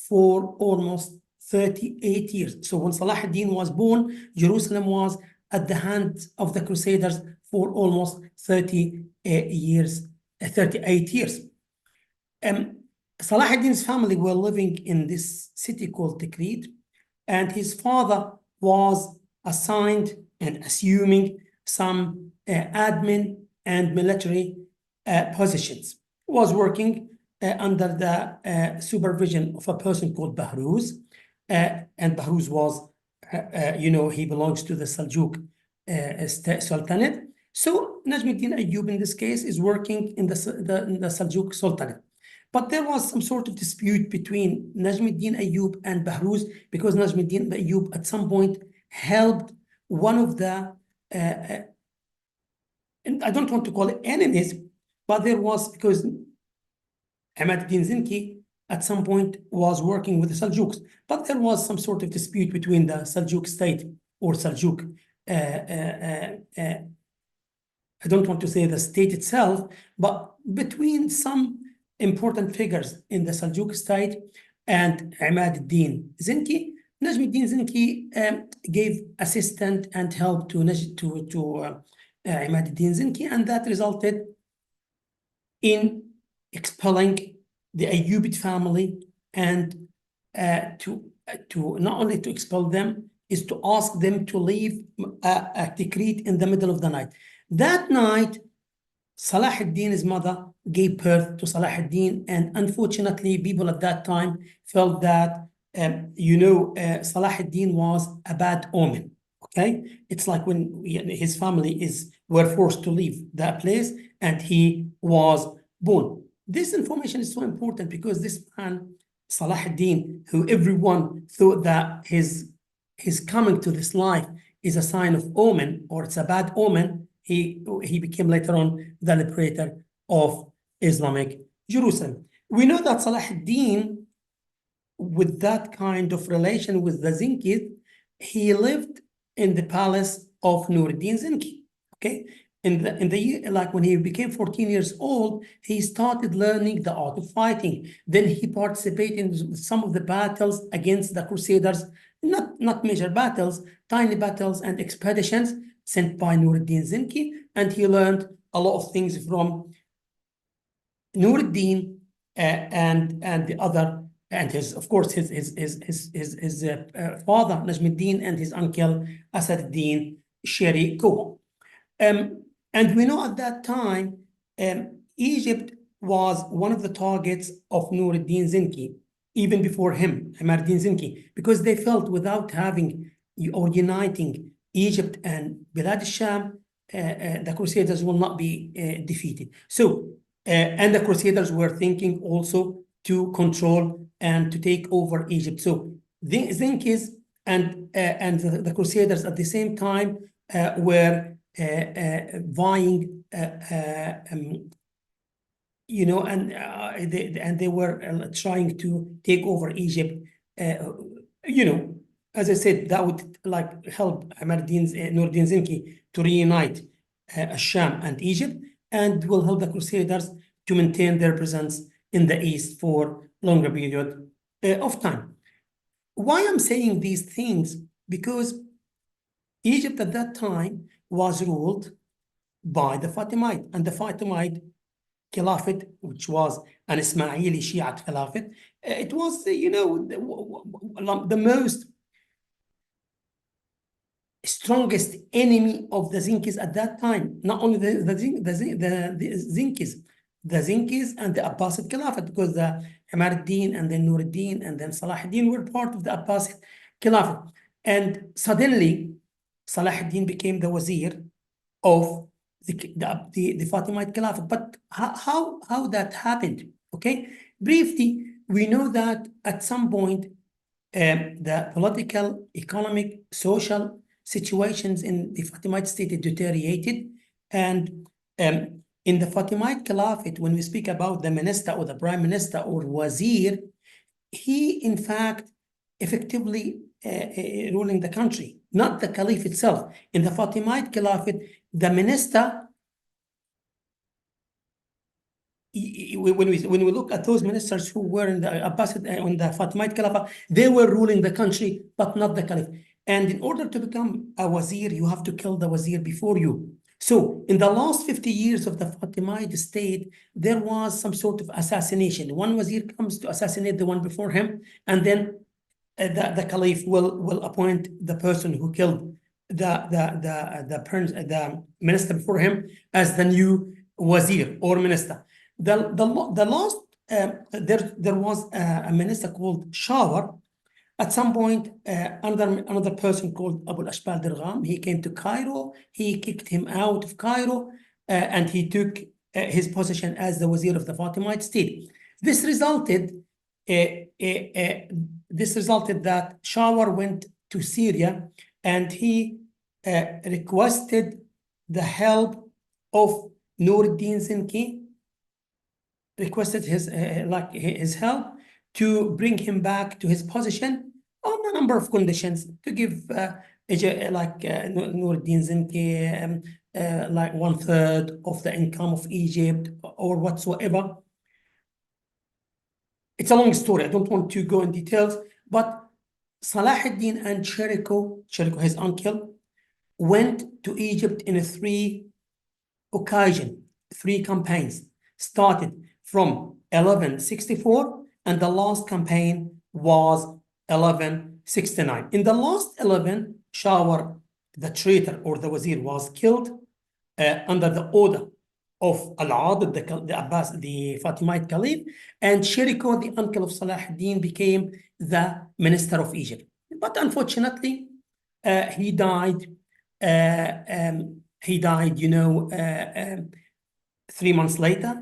for almost 38 years. So when Salah ad-Din was born, Jerusalem was at the hands of the Crusaders for almost 38 years. Salah ad-Din's family were living in this city called Tikrit, and his father was assigned and assuming some admin and military positions. Was working under the supervision of a person called Bahruz, and Bahruz was, he belongs to the Seljuk Sultanate. So Najm ad-Din Ayyub in this case is working in the Seljuk Sultanate. But there was some sort of dispute between Najm ad-Din Ayyub and Bahruz, because Najm ad-Din Ayyub at some point helped one of the, and I don't want to call it enemies, but there was, because Ahmad ad-Din Zinki at some point was working with the Seljuks, but there was some sort of dispute between the Seljuk state or Seljuk, I don't want to say the state itself, but between some important figures in the Seljuk state and Ahmad ad-Din Zinki. Najm ad-Din Zinki gave assistance and help to Ahmad ad-Din Zinki, and that resulted in expelling the Ayyubid family, and to not only to expel them, is to ask them to leave a Tikrit in the middle of the night. That night, Salah ad-Din's mother gave birth to Salah ad-Din, and unfortunately, people at that time felt that Salah ad-Din was a bad omen. Okay, it's like when his family were forced to leave that place, and he was born. This information is so important because this man, Salah ad-Din, who everyone thought that his coming to this life is a sign of omen, or it's a bad omen, he became later on the liberator of Islamic Jerusalem. We know that Salah ad-Din, with that kind of relation with the Zinkis, he lived in the palace of Nuruddin Zinki. Okay, in the year, like when he became 14 years old, he started learning the art of fighting. Then he participated in some of the battles against the Crusaders, not major battles, tiny battles and expeditions sent by Nuruddin Zinki, and he learned a lot of things from Nuruddin and the other, and his father Najm ad-Din and his uncle Asad ad-Din Sheri Koh. And we know at that time, Egypt was one of the targets of Nuruddin Zinki, even before him, Ahmad ad-Din Zinki, because they felt without having or uniting Egypt and Bilad al-Sham, the Crusaders will not be defeated. So, and the Crusaders were thinking also to control and to take over Egypt. So the Zinkis and the Crusaders at the same time were vying, and they were trying to take over Egypt. As I said, that would like help Nuruddin Zinki to reunite Sham and Egypt, and will help the Crusaders to maintain their presence in the East for longer period of time. Why I'm saying these things? Because Egypt at that time was ruled by the Fatimid, and the Fatimid Caliphate, which was an Ismaili Shiite Caliphate, it was, the most strongest enemy of the Zinkis at that time. Not only the Zinkis, the Zinkis and the Abbasid Caliphate, because the Mardin and then Nuruddin and then Salahuddin were part of the Abbasid Caliphate. And suddenly, Salahuddin became the wazir of the Fatimid Caliphate. But how that happened? Okay, briefly, we know that at some point, the political, economic, social situations in the Fatimid state deteriorated, and in the Fatimid Caliphate, when we speak about the minister or the prime minister or wazir, he in fact effectively ruling the country, not the caliph itself. In the Fatimid Caliphate, the minister, when we look at those ministers who were in the Abbasid, in the Fatimid Caliphate, they were ruling the country, but not the caliph. And in order to become a wazir, you have to kill the wazir before you. So in the last 50 years of the Fatimid state, there was some sort of assassination. One wazir comes to assassinate the one before him, and then the caliph will appoint the person who killed the minister before him as the new wazir or minister. There was a minister called Shawar. At some point, another person called Abu al-Ashbal Dirgham, he came to Cairo, he kicked him out of Cairo, and he took his position as the wazir of the Fatimid state. This resulted that Shawar went to Syria, and he requested the help of Nuruddin Zinki, requested his help to bring him back to his position on a number of conditions, to give Nuruddin Zinki like 1/3 of the income of Egypt or whatsoever. It's a long story. I don't want to go in details, but Salahuddin and Cheriko, his uncle, went to Egypt in 3 campaigns, started from 1164, and the last campaign was 1169. In the last 11, Shawar, the traitor or the wazir, was killed under the order of Al-Adid, the Fatimid Caliph, and Cheriko, the uncle of Salahuddin, became the minister of Egypt. But unfortunately, he died. 3 months later.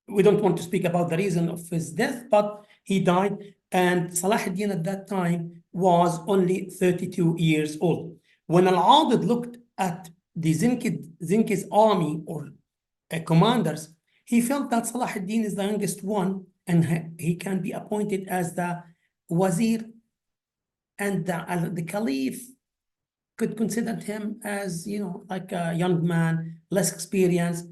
We don't want to speak about the reason of his death, but he died, and Salahuddin at that time was only 32 years old. When Al-Adid looked at the Zinki's army or commanders, he felt that Salahuddin is the youngest one, and he can be appointed as the wazir, and the caliph could consider him as, like a young man, less experienced.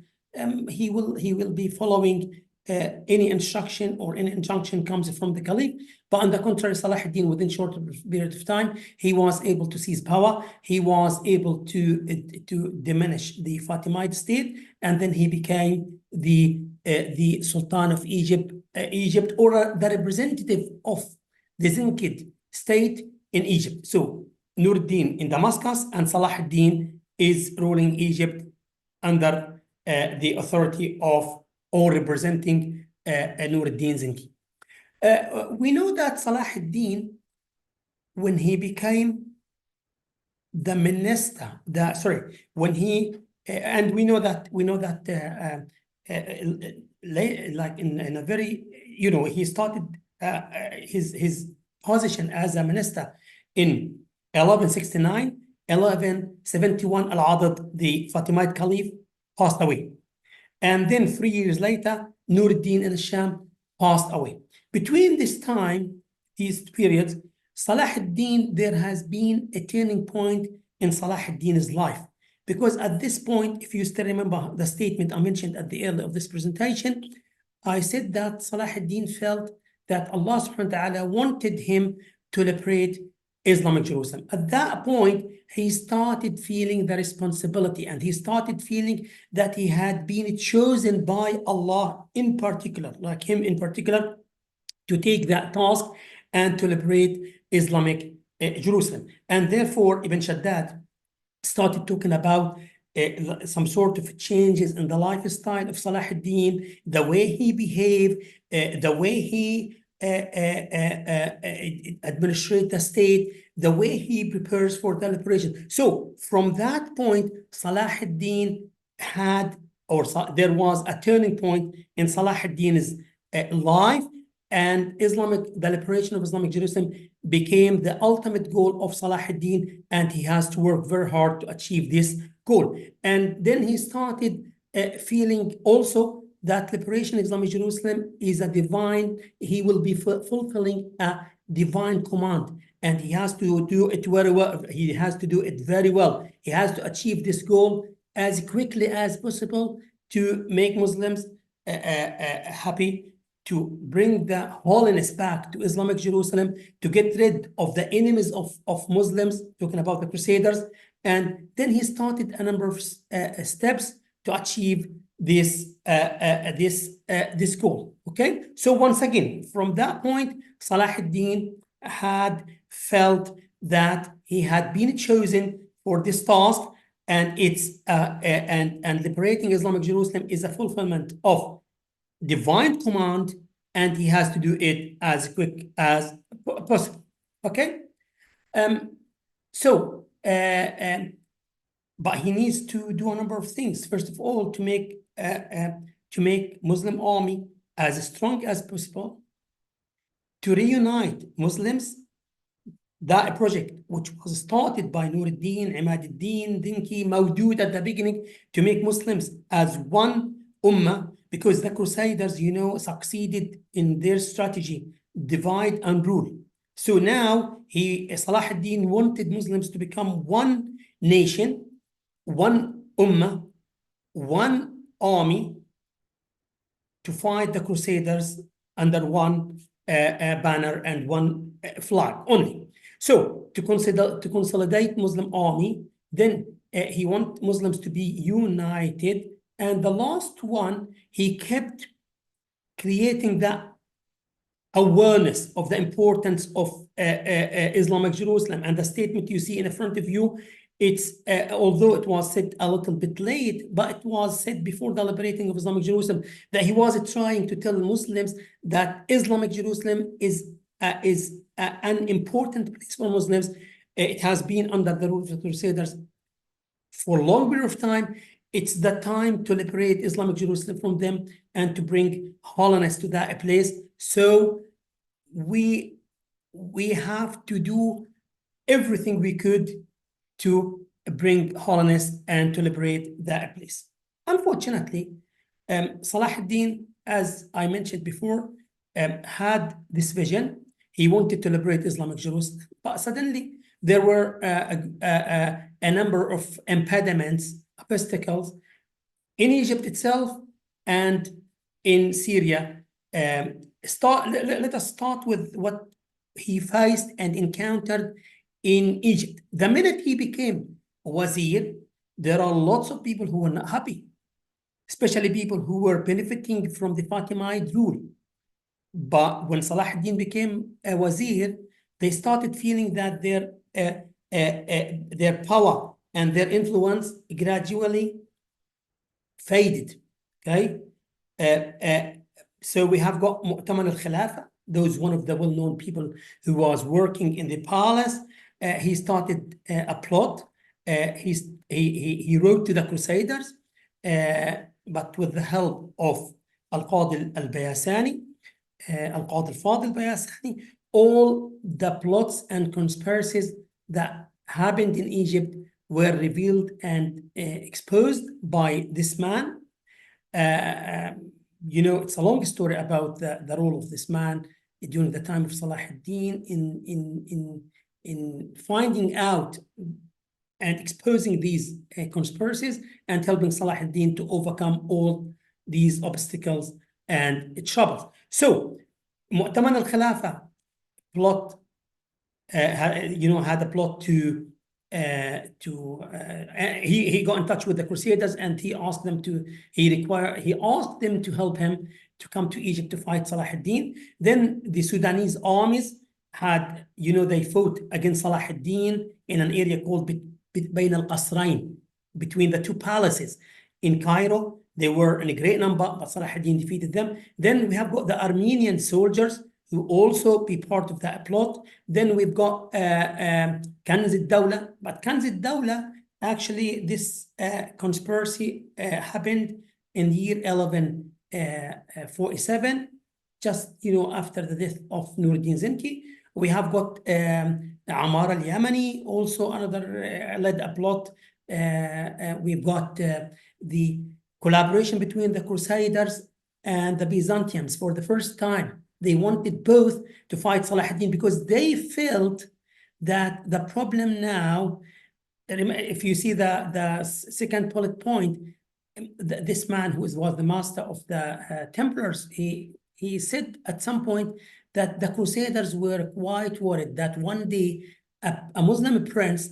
He will be following any instruction or any injunction comes from the caliph. But on the contrary, Salahuddin, within short period of time, he was able to seize power. He was able to diminish the Fatimid state, and then he became the Sultan of Egypt, or the representative of the Zinkid state in Egypt. So Nuruddin in Damascus, and Salahuddin is ruling Egypt under the authority of or representing Nuruddin Zinki. We know that Salahuddin, when he became the minister, we know that like in a very, he started his position as a minister in 1169, 1171, Al-Adid, the Fatimid Caliph, passed away. And then 3 years later, Nuruddin al-Sham passed away. Between this time, these periods, Salahuddin, there has been a turning point in Salahuddin's life. Because at this point, if you still remember the statement I mentioned at the end of this presentation, I said that Salahuddin felt that Allah subhanahu wa ta'ala wanted him to liberate Islamic Jerusalem. At that point, he started feeling the responsibility, and he started feeling that he had been chosen by Allah in particular, like him in particular, to take that task and to liberate Islamic Jerusalem. And therefore, Ibn Shaddad started talking about some sort of changes in the lifestyle of Salah ad-Din, the way he behaved, the way he administrates the state, the way he prepares for the liberation. So from that point, Salah ad-Din had, or there was a turning point in Salah ad-Din's life, and the liberation of Islamic Jerusalem became the ultimate goal of Salah ad-Din, and he has to work very hard to achieve this goal. And then he started feeling also that liberation of Islamic Jerusalem is a divine, he will be fulfilling a divine command, and he has to do it very well. He has to do it very well. He has to achieve this goal as quickly as possible to make Muslims happy, to bring the holiness back to Islamic Jerusalem, to get rid of the enemies of Muslims, talking about the Crusaders. And then he started a number of steps to achieve this goal. Okay, so once again, from that point, Salah ad-Din had felt that he had been chosen for this task, and it's and liberating Islamic Jerusalem is a fulfillment of divine command, and he has to do it as quick as possible. Okay, but he needs to do a number of things. First of all, to make Muslim army as strong as possible, to reunite Muslims. That project, which was started by Nuruddin, Imaduddin, Dinki, Mawdud at the beginning, to make Muslims as one ummah, because the Crusaders, you know, succeeded in their strategy, divide and rule. So now Salah ad-Din wanted Muslims to become one nation, one ummah, one army, to fight the Crusaders under one banner and one flag only. So to consolidate Muslim army, then he wants Muslims to be united. And the last one, he kept creating that awareness of the importance of Islamic Jerusalem. And the statement you see in front of you, it's although it was said a little bit late, but it was said before the liberating of Islamic Jerusalem, that he was trying to tell Muslims that Islamic Jerusalem is an important place for Muslims. It has been under the rule of the Crusaders for a long period of time. It's the time to liberate Islamic Jerusalem from them and to bring holiness to that place. So we have to do everything we could to bring holiness and to liberate that place. Unfortunately, Salah ad-Din, as I mentioned before, had this vision. He wanted to liberate Islamic Jerusalem, but suddenly there were a number of impediments, obstacles in Egypt itself and in Syria. Let us start with what he faced and encountered in Egypt. The minute he became wazir, there are lots of people who were not happy, especially people who were benefiting from the Fatimid rule. But when Salah ad-Din became a wazir, they started feeling that their power and their influence gradually faded. Okay, so we have got Mu'taman al-Khilafa, those one of the well-known people who was working in the palace. He started a plot. He wrote to the Crusaders, but with the help of Al-Qadi al-Bayasani, Al-Qadi al-Fadil al-Bayasani, all the plots and conspiracies that happened in Egypt were revealed and exposed by this man. You know, it's a long story about the role of this man during the time of Salah ad-Din in finding out and exposing these conspiracies and helping Salah ad-Din to overcome all these obstacles and troubles. So, Mu'taman al-Khilafa plot, had a plot he got in touch with the Crusaders, and he asked them to help him to come to Egypt to fight Salah ad-Din. Then the Sudanese armies had, they fought against Salah ad-Din in an area called Bayn al-Qasrain, between the two palaces. In Cairo, they were in a great number, but Salah ad-Din defeated them. Then we have got the Armenian soldiers who also be part of that plot. Then we've got Kanz al-Dawla, but Kanz al-Dawla, actually this conspiracy happened in the year 1147, just after the death of Nuruddin Zenki. We have got Ammar al-Yamani, also another led a plot. We've got the collaboration between the Crusaders and the Byzantines for the first time. They wanted both to fight Salah ad-Din because they felt that the problem now, if you see the second bullet point, this man who was the master of the Templars, he said at some point that the Crusaders were quite worried that one day a Muslim prince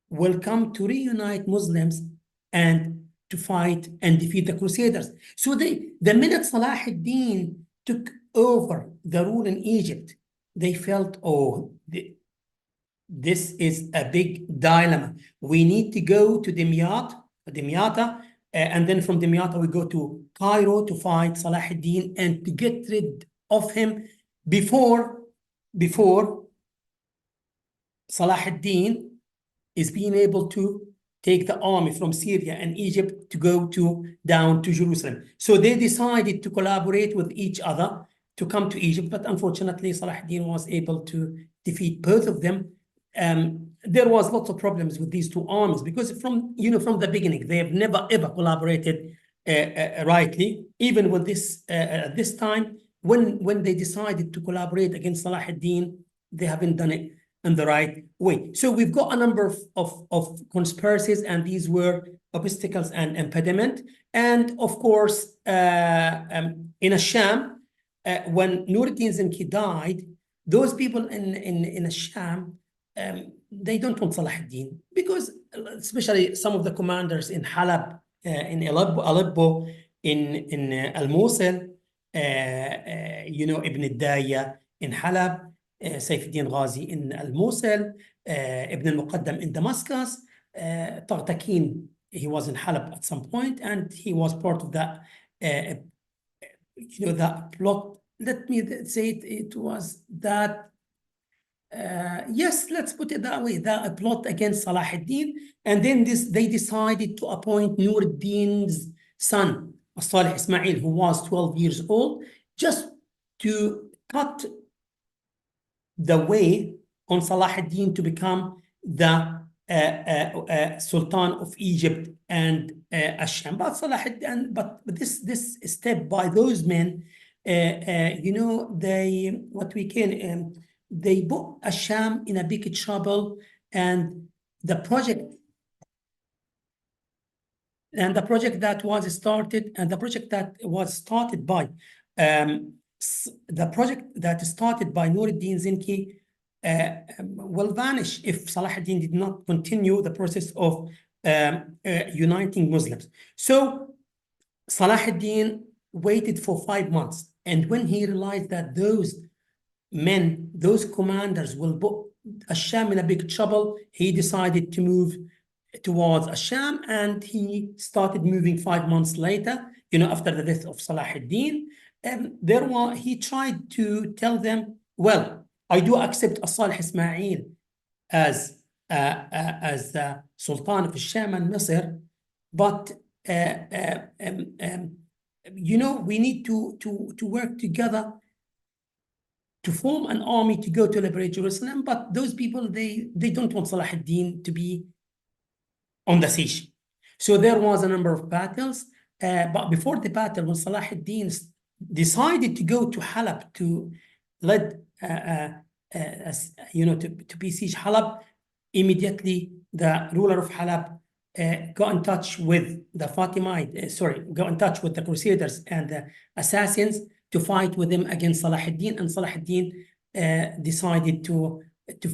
will come to reunite Muslims and to fight and defeat the Crusaders. So the minute Salah ad-Din took over the rule in Egypt, they felt, this is a big dilemma. We need to go to Dimyata, and then from Dimyata we go to Cairo to fight Salah ad-Din and to get rid of him before Salah ad-Din is being able to take the army from Syria and Egypt to go down to Jerusalem. So they decided to collaborate with each other to come to Egypt, but unfortunately Salah ad-Din was able to defeat both of them. There was lots of problems with these two armies because from the beginning they have never ever collaborated rightly. Even with this this time, when they decided to collaborate against Salah ad-Din, they haven't done it in the right way. So we've got a number of conspiracies, and these were obstacles and impediment. And of course, in Asham, when Nuruddin Zenki died, those people in Asham, they don't want Salah ad-Din because, especially some of the commanders in Halab, in Aleppo, in Al-Mosul, Ibn al-Daya in Halab, Saif ad-Din Ghazi in Al-Mosul, Ibn al-Muqaddam in Damascus, Tagtakin, he was in Halab at some point, and he was part of that, that plot. Let me say it was that, yes, let's put it that way, that plot against Salah ad-Din. And then they decided to appoint Nuruddin's son, Salih Ismail, who was 12 years old, just to cut the way on Salah ad-Din to become the Sultan of Egypt and Asham. But Salah ad-Din, but this step by those men, they put Asham in a big trouble, and the project that was started by Nuruddin Zenki will vanish if Salah ad-Din did not continue the process of uniting Muslims. So Salah ad-Din waited for 5 months, and when he realized that those commanders will put Asham in a big trouble, he decided to move towards Asham, and he started moving 5 months later, after the death of Salah ad-Din. And he tried to tell them, well, I do accept Salih Ismail as the Sultan of Asham and Misr, but we need to work together to form an army to go to liberate Jerusalem. But those people, they don't want Salah ad-Din to be on the siege. So there was a number of battles, but before the battle, when Salah ad-Din decided to go to Halab to lead, to besiege Halab, immediately the ruler of Halab got in touch with the got in touch with the Crusaders and the assassins to fight with them against Salah ad-Din, and Salah ad-Din decided to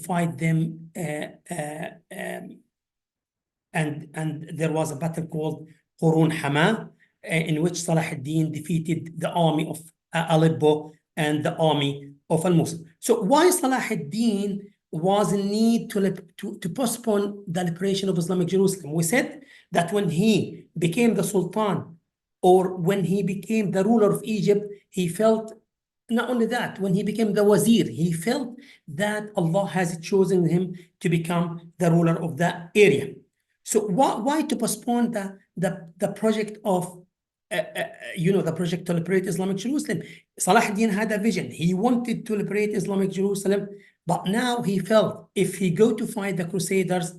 fight them, and there was a battle called Qurun Hama, in which Salah ad-Din defeated the army of Aleppo and the army of Al-Mosul. So why Salah ad-Din was a need to postpone the liberation of Islamic Jerusalem. We said that when he became the Sultan, or when he became the ruler of Egypt, he felt, not only that, when he became the Wazir, he felt that Allah has chosen him to become the ruler of that area. So why to postpone the project of, the project to liberate Islamic Jerusalem? Salah ad-Din had a vision. He wanted to liberate Islamic Jerusalem, but now he felt if he go to fight the Crusaders,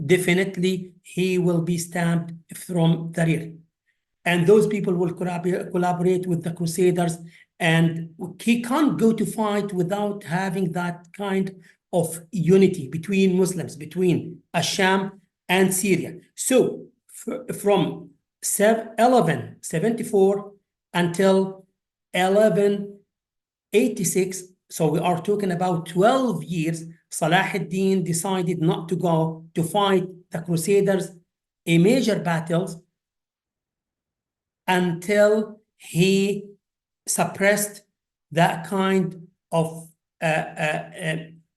definitely he will be stamped from the rear. And those people will collaborate with the Crusaders, and he can't go to fight without having that kind of unity between Muslims, between Asham and Syria. So from 1174 until 1186, so we are talking about 12 years, Salah ad-Din decided not to go to fight the Crusaders in major battles until he suppressed that kind of,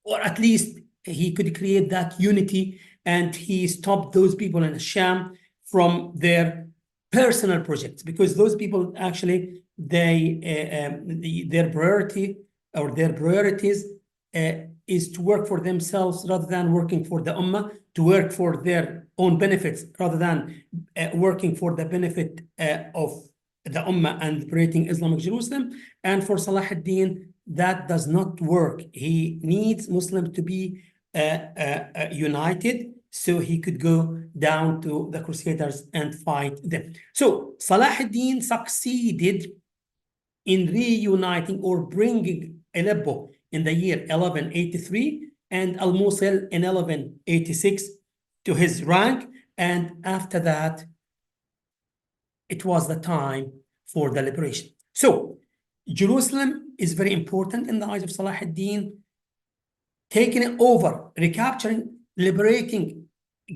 or at least he could create that unity, and he stopped those people in Sham from their personal projects, because those people actually, their priority or their priorities is to work for themselves rather than working for the Ummah, to work for their own benefits rather than working for the benefit of the Ummah and liberating Islamic Jerusalem. And for Salah ad-Din, that does not work. He needs Muslims to be united, so he could go down to the Crusaders and fight them. So Salah ad-Din succeeded in reuniting or bringing Aleppo in the year 1183 and Al-Mosul in 1186 to his rank. And after that, it was the time for the liberation. So Jerusalem is very important in the eyes of Salah ad-Din. Taking it over, recapturing, liberating,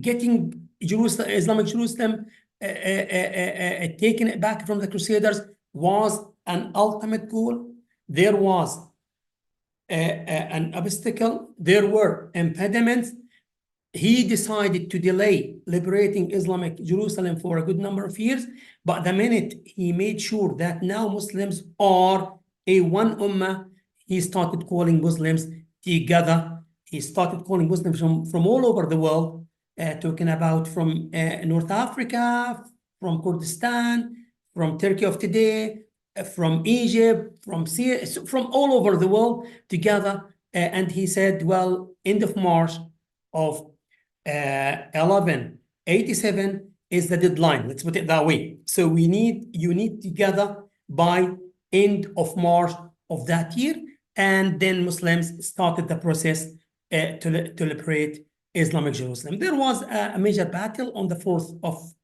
getting Jerusalem, Islamic Jerusalem, taking it back from the Crusaders was an ultimate goal. There was an obstacle. There were impediments. He decided to delay liberating Islamic Jerusalem for a good number of years, but the minute he made sure that now Muslims are a one ummah, he started calling Muslims together. He started calling Muslims from all over the world, talking about from North Africa, from Kurdistan, from Turkey of today, from Egypt, from Syria, from all over the world together. And he said, well, end of March of 1187 is the deadline. Let's put it that way. So we need unite together by end of March of that year. And then Muslims started the process to liberate Islamic Jerusalem. There was a major battle on the 4th of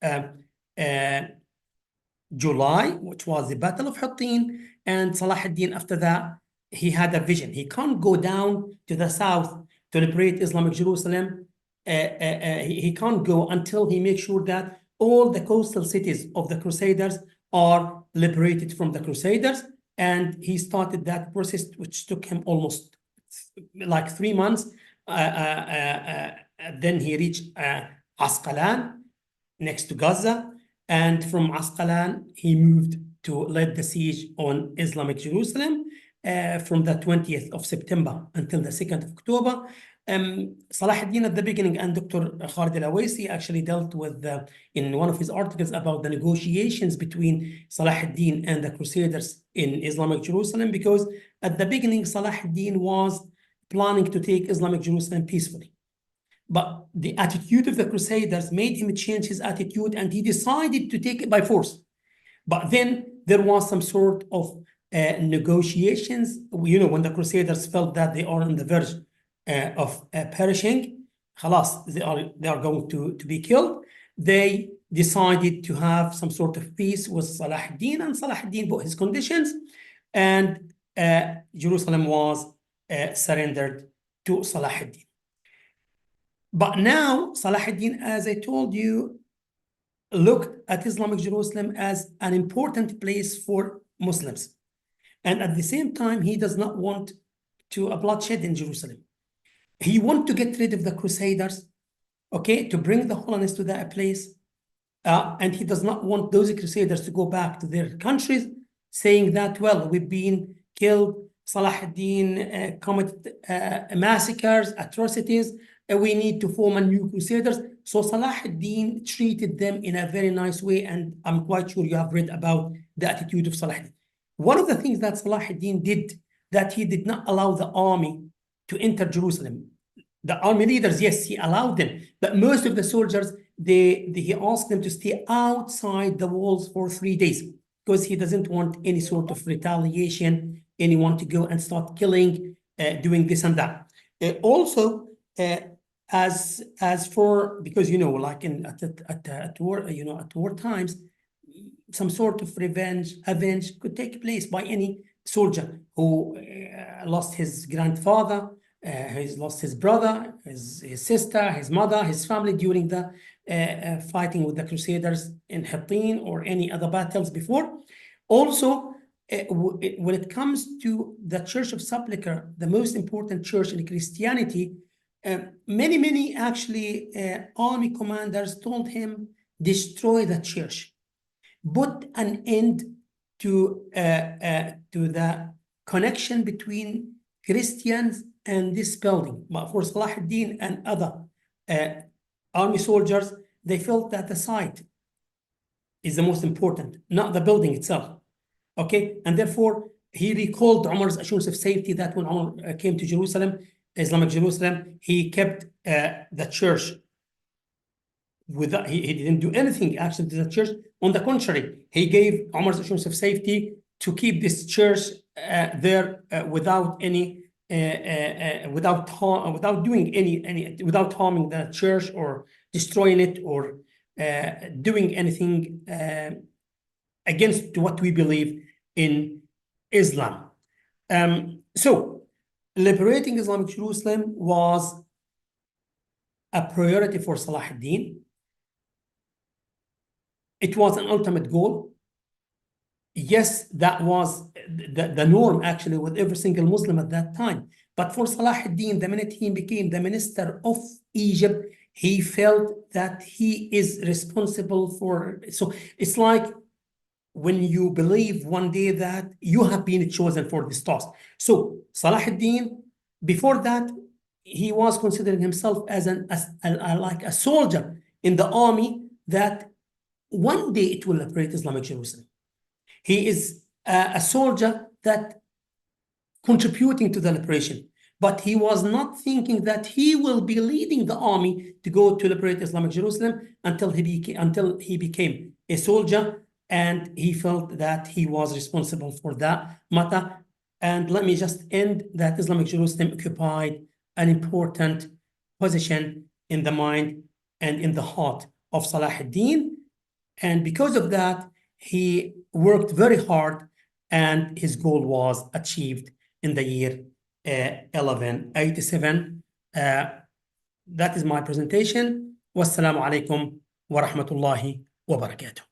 July, which was the Battle of Hattin. And Salah ad-Din, after that, he had a vision. He can't go down to the south to liberate Islamic Jerusalem. He can't go until he makes sure that all the coastal cities of the Crusaders are liberated from the Crusaders. And he started that process, which took him almost like 3 months. Then he reached Asqalan, next to Gaza. And from Asqalan, he moved to lead the siege on Islamic Jerusalem from the 20th of September until the 2nd of October. Salah ad-Din at the beginning, and Dr. Khalid al-Awaisi actually dealt with in one of his articles about the negotiations between Salah ad-Din and the Crusaders in Islamic Jerusalem, because at the beginning, Salah ad-Din was planning to take Islamic Jerusalem peacefully. But the attitude of the Crusaders made him change his attitude, and he decided to take it by force. But then there was some sort of negotiations. You know, when the Crusaders felt that they are on the verge of perishing, khalas, they are going to be killed, they decided to have some sort of peace with Salah ad-Din, and Salah ad-Din put his conditions, and Jerusalem was surrendered to Salah ad-Din. But now Salah ad-Din, as I told you, looked at Islamic Jerusalem as an important place for Muslims. And at the same time, he does not want a bloodshed in Jerusalem. He wanted to get rid of the Crusaders, okay, to bring the Hollanders to that place. And he does not want those Crusaders to go back to their countries, saying that, well, we've been killed, Salah ad-Din committed massacres, atrocities, we need to form a new Crusaders. So Salah ad-Din treated them in a very nice way, and I'm quite sure you have read about the attitude of Salah ad-Din. One of the things that Salah ad-Din did, that he did not allow the army to enter Jerusalem. The army leaders, yes, he allowed them, but most of the soldiers, he asked them to stay outside the walls for 3 days, because he doesn't want any sort of retaliation, anyone to go and start killing, doing this and that. Also, as for, because like at war, at war times, some sort of revenge could take place by any soldier who lost his grandfather, he's lost his brother, his sister, his mother, his family during the fighting with the Crusaders in Hittin or any other battles before. Also, when it comes to the Church of Sepulchre, the most important church in Christianity, many actually army commanders told him, destroy the church, put an end to the connection between Christians and this building. But for Salah ad-Din and other army soldiers, they felt that the site is the most important, not the building itself. Okay, and therefore he recalled Umar's assurance of safety that when Umar came to Jerusalem, Islamic Jerusalem, he kept the church without, he didn't do anything actually to the church. On the contrary, he gave Umar's assurance of safety to keep this church there without any without harming the church or destroying it or doing anything against what we believe in Islam. So liberating Islamic Jerusalem was a priority for Salah ad-Din. It was an ultimate goal. Yes, that was the norm actually with every single Muslim at that time. But for Salah ad-Din, the minute he became the minister of Egypt, he felt that he is responsible for. So it's like when you believe one day that you have been chosen for this task. So Salah ad-Din, before that, he was considering himself as like a soldier in the army that one day it will liberate Islamic Jerusalem. He is a soldier that contributing to the liberation, but he was not thinking that he will be leading the army to go to liberate Islamic Jerusalem until he became a soldier, and he felt that he was responsible for that matter. And let me just end that Islamic Jerusalem occupied an important position in the mind and in the heart of Salah ad-Din. And because of that, he worked very hard and his goal was achieved in the year 1187. That is my presentation. Wassalamu alaikum wa rahmatullahi wa barakatuh.